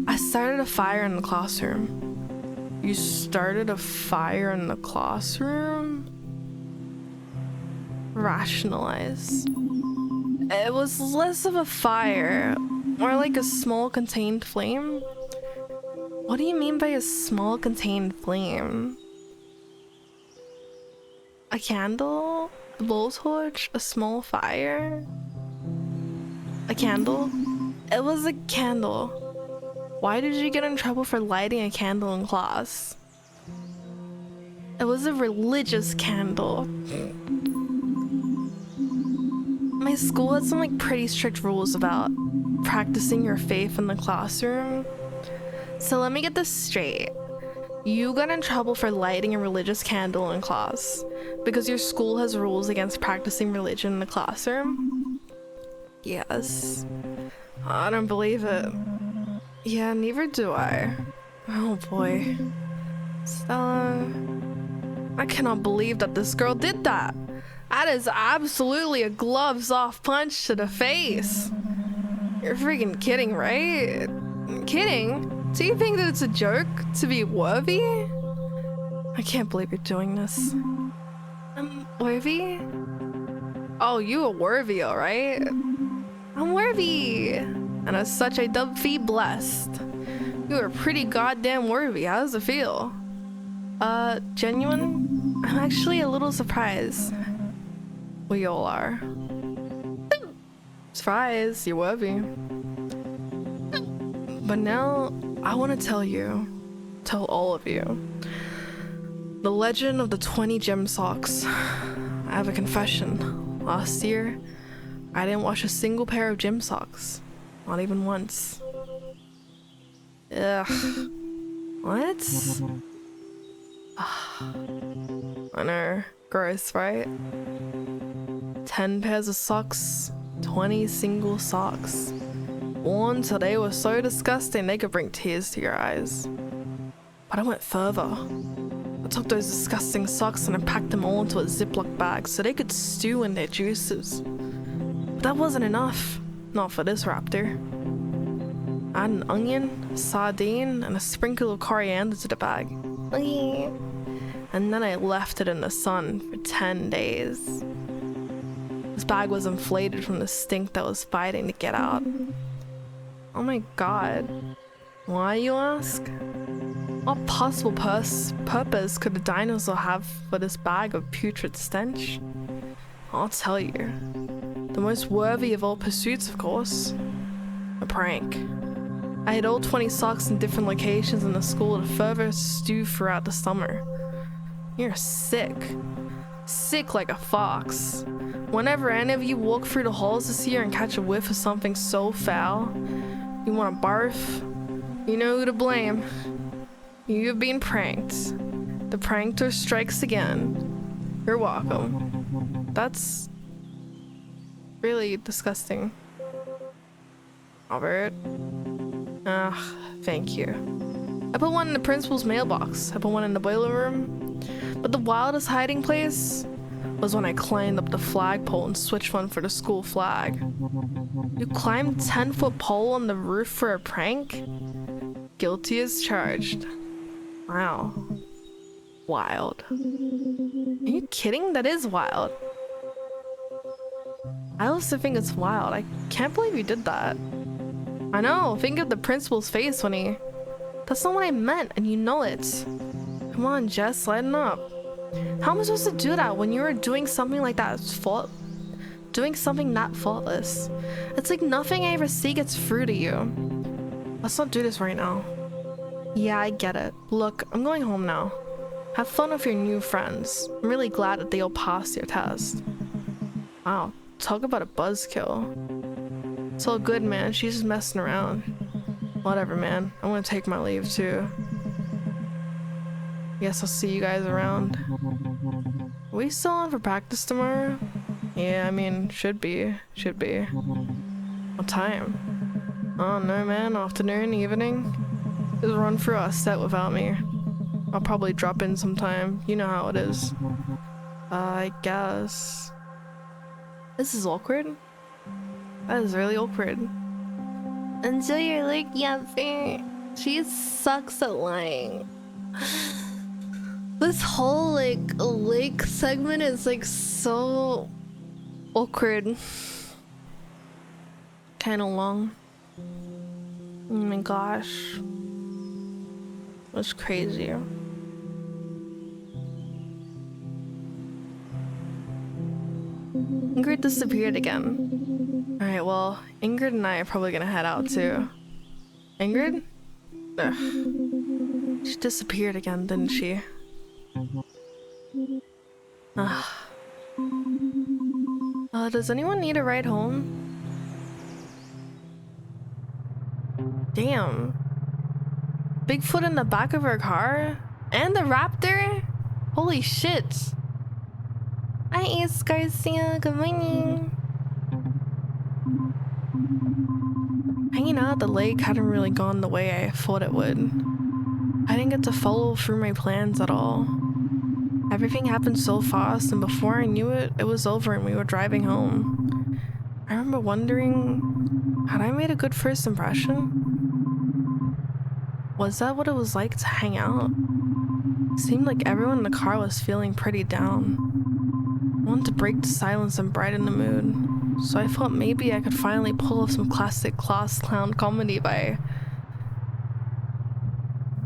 I started a fire in the classroom. You started a fire in the classroom? Rationalize. It was less of a fire, more like a small contained flame. What do you mean by a small contained flame? A candle? A blowtorch? A small fire? A candle? It was a candle. Why did you get in trouble for lighting a candle in class? It was a religious candle. My school had some like pretty strict rules about practicing your faith in the classroom. So let me get this straight. You got in trouble for lighting a religious candle in class because your school has rules against practicing religion in the classroom? Yes. I don't believe it. Yeah, neither do I. Oh boy. Stella... I cannot believe that this girl did that. That is absolutely a gloves-off punch to the face. You're freaking kidding, right? Kidding? Do you think that it's a joke to be worthy? I can't believe you're doing this. I'm worthy? Oh, you are worthy, alright? I'm worthy! And as such, I dub thee blessed. You are pretty goddamn worthy. How does it feel? Genuine? I'm actually a little surprised. We all are. Surprise, you're worthy. But now, I want to tell all of you, The legend of the 20 gem socks. I have a confession. Last year, I didn't wash a single pair of gym socks. Not even once. Ugh. What? I know. Gross, right? 10 pairs of socks, 20 single socks. Worn till they were so disgusting they could bring tears to your eyes. But I went further. I took those disgusting socks and I packed them all into a Ziploc bag so they could stew in their juices. But that wasn't enough. Not for this raptor. I had an onion, a sardine, and a sprinkle of coriander to the bag. And then I left it in the sun for 10 days. This bag was inflated from the stink that was fighting to get out. Oh my god. Why, you ask? What possible purpose could a dinosaur have for this bag of putrid stench? I'll tell you. The most worthy of all pursuits, of course. A prank. I hid all 20 socks in different locations in the school to further stew throughout the summer. You're sick. Sick like a fox. Whenever any of you walk through the halls this year and catch a whiff of something so foul, you want to barf, you know who to blame. You've been pranked. The prankster strikes again. You're welcome. That's really disgusting. Robert. Ah, thank you. I put one in the principal's mailbox. I put one in the boiler room. But the wildest hiding place was when I climbed up the flagpole and switched one for the school flag. You climbed 10-foot pole on the roof for a prank? Guilty as charged. Wow. Wild. Are you kidding? That is wild. I also think it's wild. I can't believe you did that. I know, think of the principal's face when he... That's not what I meant, and you know it. Come on, Jess, lighten up. How am I supposed to do that when you're doing something like that? Doing something not faultless. It's like nothing I ever see gets through to you. Let's not do this right now. Yeah, I get it. Look, I'm going home now. Have fun with your new friends. I'm really glad that they all passed your test. Wow, talk about a buzzkill. It's all good, man. She's just messing around. Whatever, man. I'm gonna take my leave, too. Guess I'll see you guys around. Are we still on for practice tomorrow? Yeah, I mean, should be. Should be. What time? Oh, no, man. Afternoon, evening? Just run through our set without me. I'll probably drop in sometime. You know how it is. I guess. This is awkward. That is really awkward. Enjoy your lake, Yamper. She sucks at lying. This whole like lake segment is like so awkward. Kinda long. Oh my gosh. That's crazy. Ingrid disappeared again. Alright, well, Ingrid and I are probably gonna head out too. Ingrid? Ugh. She disappeared again, didn't she? Ugh. Does anyone need a ride home? Damn. Bigfoot in the back of her car? And the raptor? Holy shit. Hi, Ace Garcia. Good morning. Hanging out at the lake hadn't really gone the way I thought it would. I didn't get to follow through my plans at all. Everything happened so fast, and before I knew it, it was over and we were driving home. I remember wondering, had I made a good first impression? Was that what it was like to hang out? It seemed like everyone in the car was feeling pretty down. I wanted to break the silence and brighten the mood, so I thought maybe I could finally pull off some classic class clown comedy by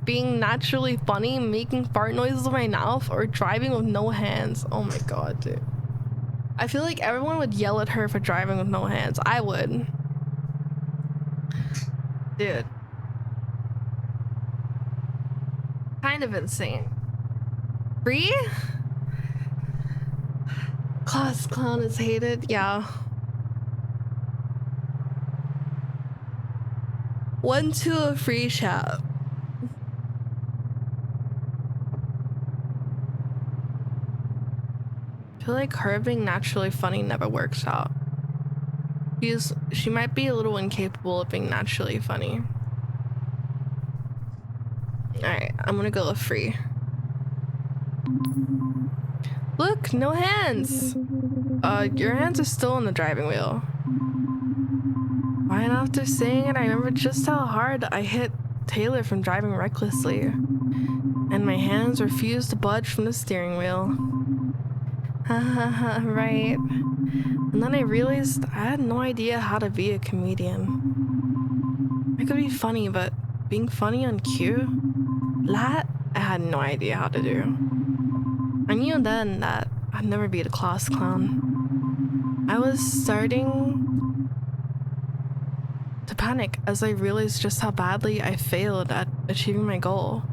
being naturally funny, making fart noises with my mouth, or driving with no hands. Oh my god, dude. I feel like everyone would yell at her for driving with no hands. I would. Dude. Kind of insane. Free? Class clown is hated. Yeah. 1 to a free chat. I feel like her being naturally funny never works out. She might be a little incapable of being naturally funny. Alright, I'm gonna go with free. Look, no hands! Your hands are still on the driving wheel. Right after saying it, I remember just how hard I hit Taylor from driving recklessly. And my hands refused to budge from the steering wheel. Hahaha, right. And then I realized I had no idea how to be a comedian. I could be funny, but being funny on cue? That I had no idea how to do. I knew then that I'd never be the class clown. I was starting to panic as I realized just how badly I failed at achieving my goal.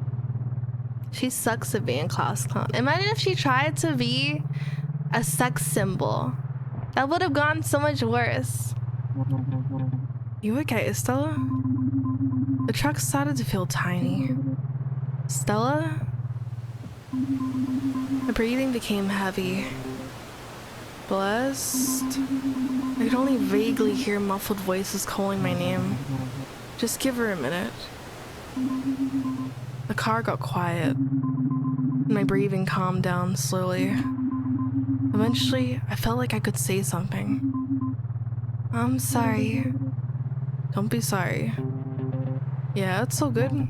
She sucks at being a class clown. Imagine if she tried to be a sex symbol. That would have gone so much worse. You okay, Stella? The truck started to feel tiny. Stella? The breathing became heavy. Blessed? I could only vaguely hear muffled voices calling my name. Just give her a minute. The car got quiet, and my breathing calmed down slowly. Eventually, I felt like I could say something. I'm sorry. Don't be sorry. Yeah, it's all good.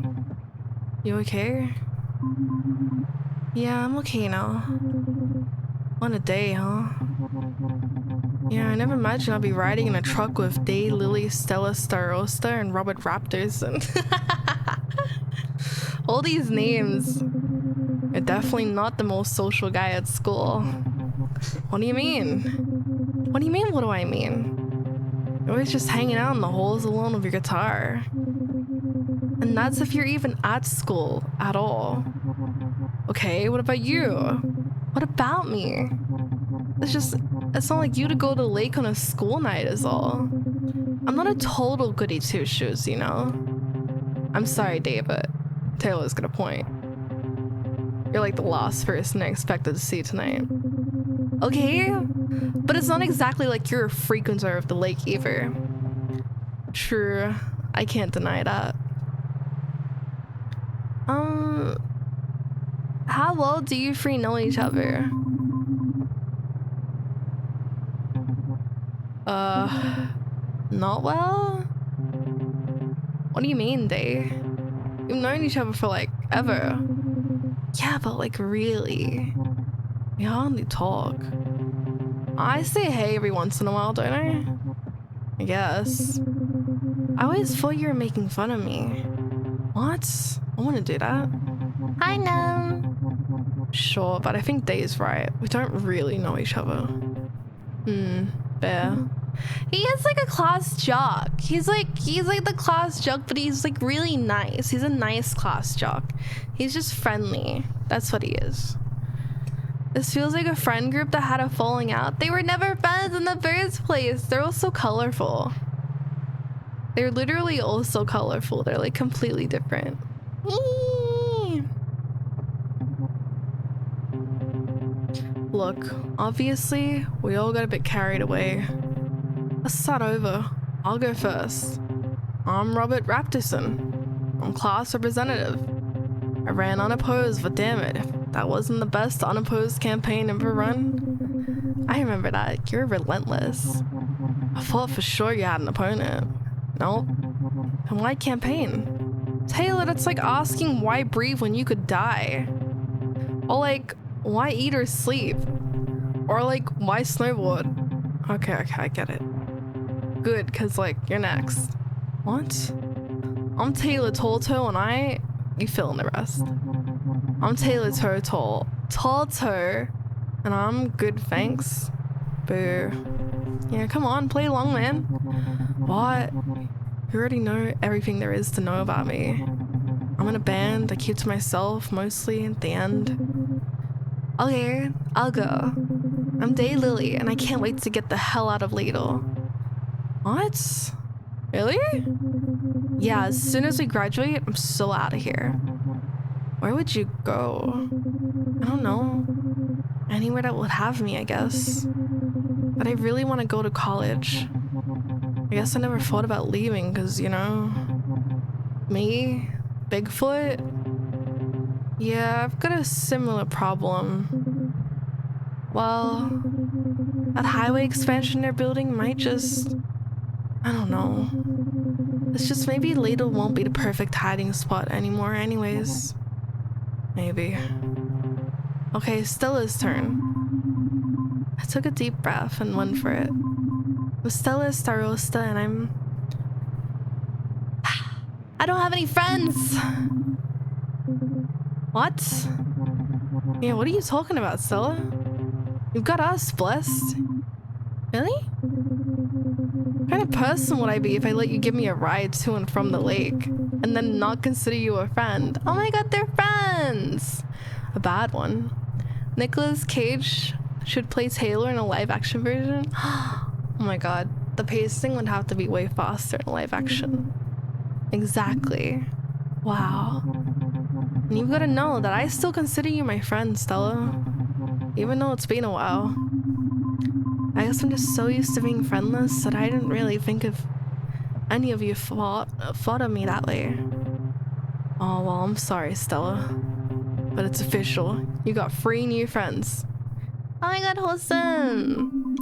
You okay? Yeah, I'm okay now. What a day, huh? Yeah, I never imagined I'd be riding in a truck with Day, Lily, Stella, Starosta, and Robert Raptors, and all these names. You're definitely not the most social guy at school. What do you mean? What do you mean, what do I mean? You're always just hanging out in the halls alone with your guitar. And that's if you're even at school at all. Okay, what about you? What about me? It's not like you to go to the lake on a school night is all. I'm not a total goody two-shoes, you know? I'm sorry, David. Taylor's got a point. You're like the last person I expected to see tonight. Okay, but it's not exactly like you're a frequenter of the lake either. True, I can't deny that. How well do you three know each other? Not well? What do you mean, Day? We've known each other for like ever. Yeah, but like really? We hardly talk. I say hey every once in a while, don't I? I guess. I always thought you were making fun of me. What? I want to do that. Hi, Nam. Sure, but I think Day's right. We don't really know each other. Fair. He is like a class jock. He's like the class jock, but he's like really nice. He's a nice class jock. He's just friendly. That's what he is. This feels like a friend group that had a falling out. They were never friends in the first place. They're all so colorful. They're literally all so colorful. They're like completely different. Look, obviously, we all got a bit carried away. Let's start over. I'll go first. I'm Robert Raptorson. I'm class representative. I ran unopposed, but damn it, if that wasn't the best unopposed campaign ever run. I remember that. You're relentless. I thought for sure you had an opponent. Nope. And why campaign? Taylor, that's like asking why breathe when you could die. Or like, why eat or sleep? Or like, why snowboard? Okay, I get it. Good, cause like, you're next. What? I'm Taylor Tall and you fill in the rest. I'm Taylor Tall Toe, and I'm good, thanks. Boo. Yeah, come on, play along, man. What? You already know everything there is to know about me. I'm in a band, I keep to myself mostly at the end. Okay, I'll go. I'm Daylily, and I can't wait to get the hell out of Ladle. What? Really? Yeah, as soon as we graduate, I'm so out of here. Where would you go? I don't know. Anywhere that would have me, I guess. But I really want to go to college. I guess I never thought about leaving because, you know, me, Bigfoot. Yeah, I've got a similar problem. Well, that highway expansion they're building might just... I don't know. It's just maybe Ladle won't be the perfect hiding spot anymore anyways. Maybe. Okay, Stella's turn. I took a deep breath and went for it. With Stella Starosta and I don't have any friends! What? Yeah, what are you talking about, Stella? You've got us, blessed. Really? What kind of person would I be if I let you give me a ride to and from the lake and then not consider you a friend? Oh my god, they're friends! A bad one. Nicolas Cage should play Taylor in a live-action version. Oh my god, the pacing would have to be way faster in live action. Exactly. Wow. And you've got to know that I still consider you my friend, Stella. Even though it's been a while. I guess I'm just so used to being friendless that I didn't really think of any of you thought of me that way. Oh well, I'm sorry, Stella. But it's official. You got 3 new friends. Oh my god, wholesome!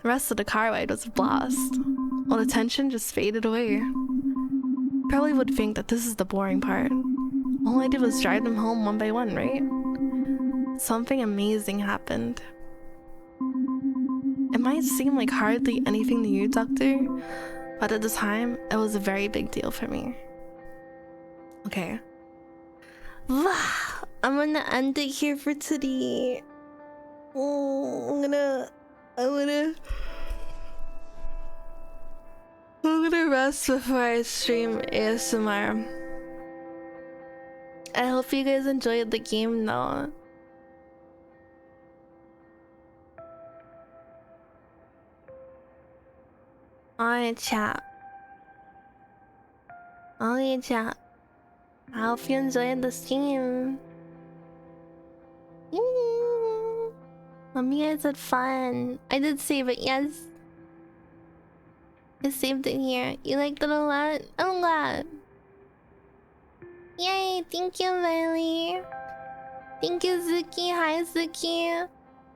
The rest of the car ride was a blast. All the tension just faded away. Probably would think that this is the boring part. All I did was drive them home one by one, right? Something amazing happened. It might seem like hardly anything to you, Doctor, but at the time, it was a very big deal for me. Okay. I'm gonna end it here for today. I'm gonna rest before I stream ASMR. I hope you guys enjoyed the game though. Alright, chat. Alright, chat. I hope you enjoyed the stream. Hope you guys had fun. I did save it, yes. I saved it here. You liked it a lot? I'm glad. Yay, thank you, Riley. Thank you, Zuki. Hi, Zuki.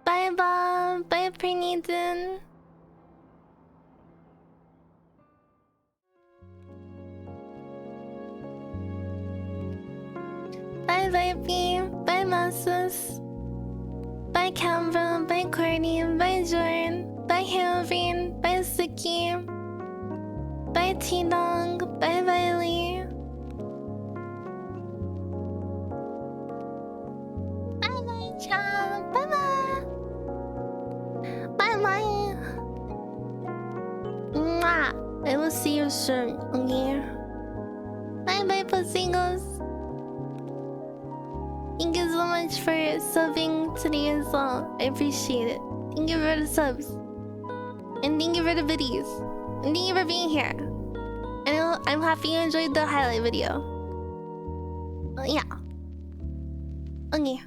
Bye, Bob. Bye, Pernathan. Bye, Vipey. Bye, Massus. Bye, Canva. Bye, Courtney. Bye, Jordan. Bye, Helvin. Bye, Suki. Bye, T-Dong. Bye, Riley. Bye-bye, Cham. Bye-bye. Bye-bye. Mwah. I will see you soon, okay? Bye-bye, Pussingos. Thank you so much for subbing today as well. I appreciate it. Thank you for the subs. And thank you for the biddies. And thank you for being here. And I'm happy you enjoyed the highlight video. Yeah. Okay.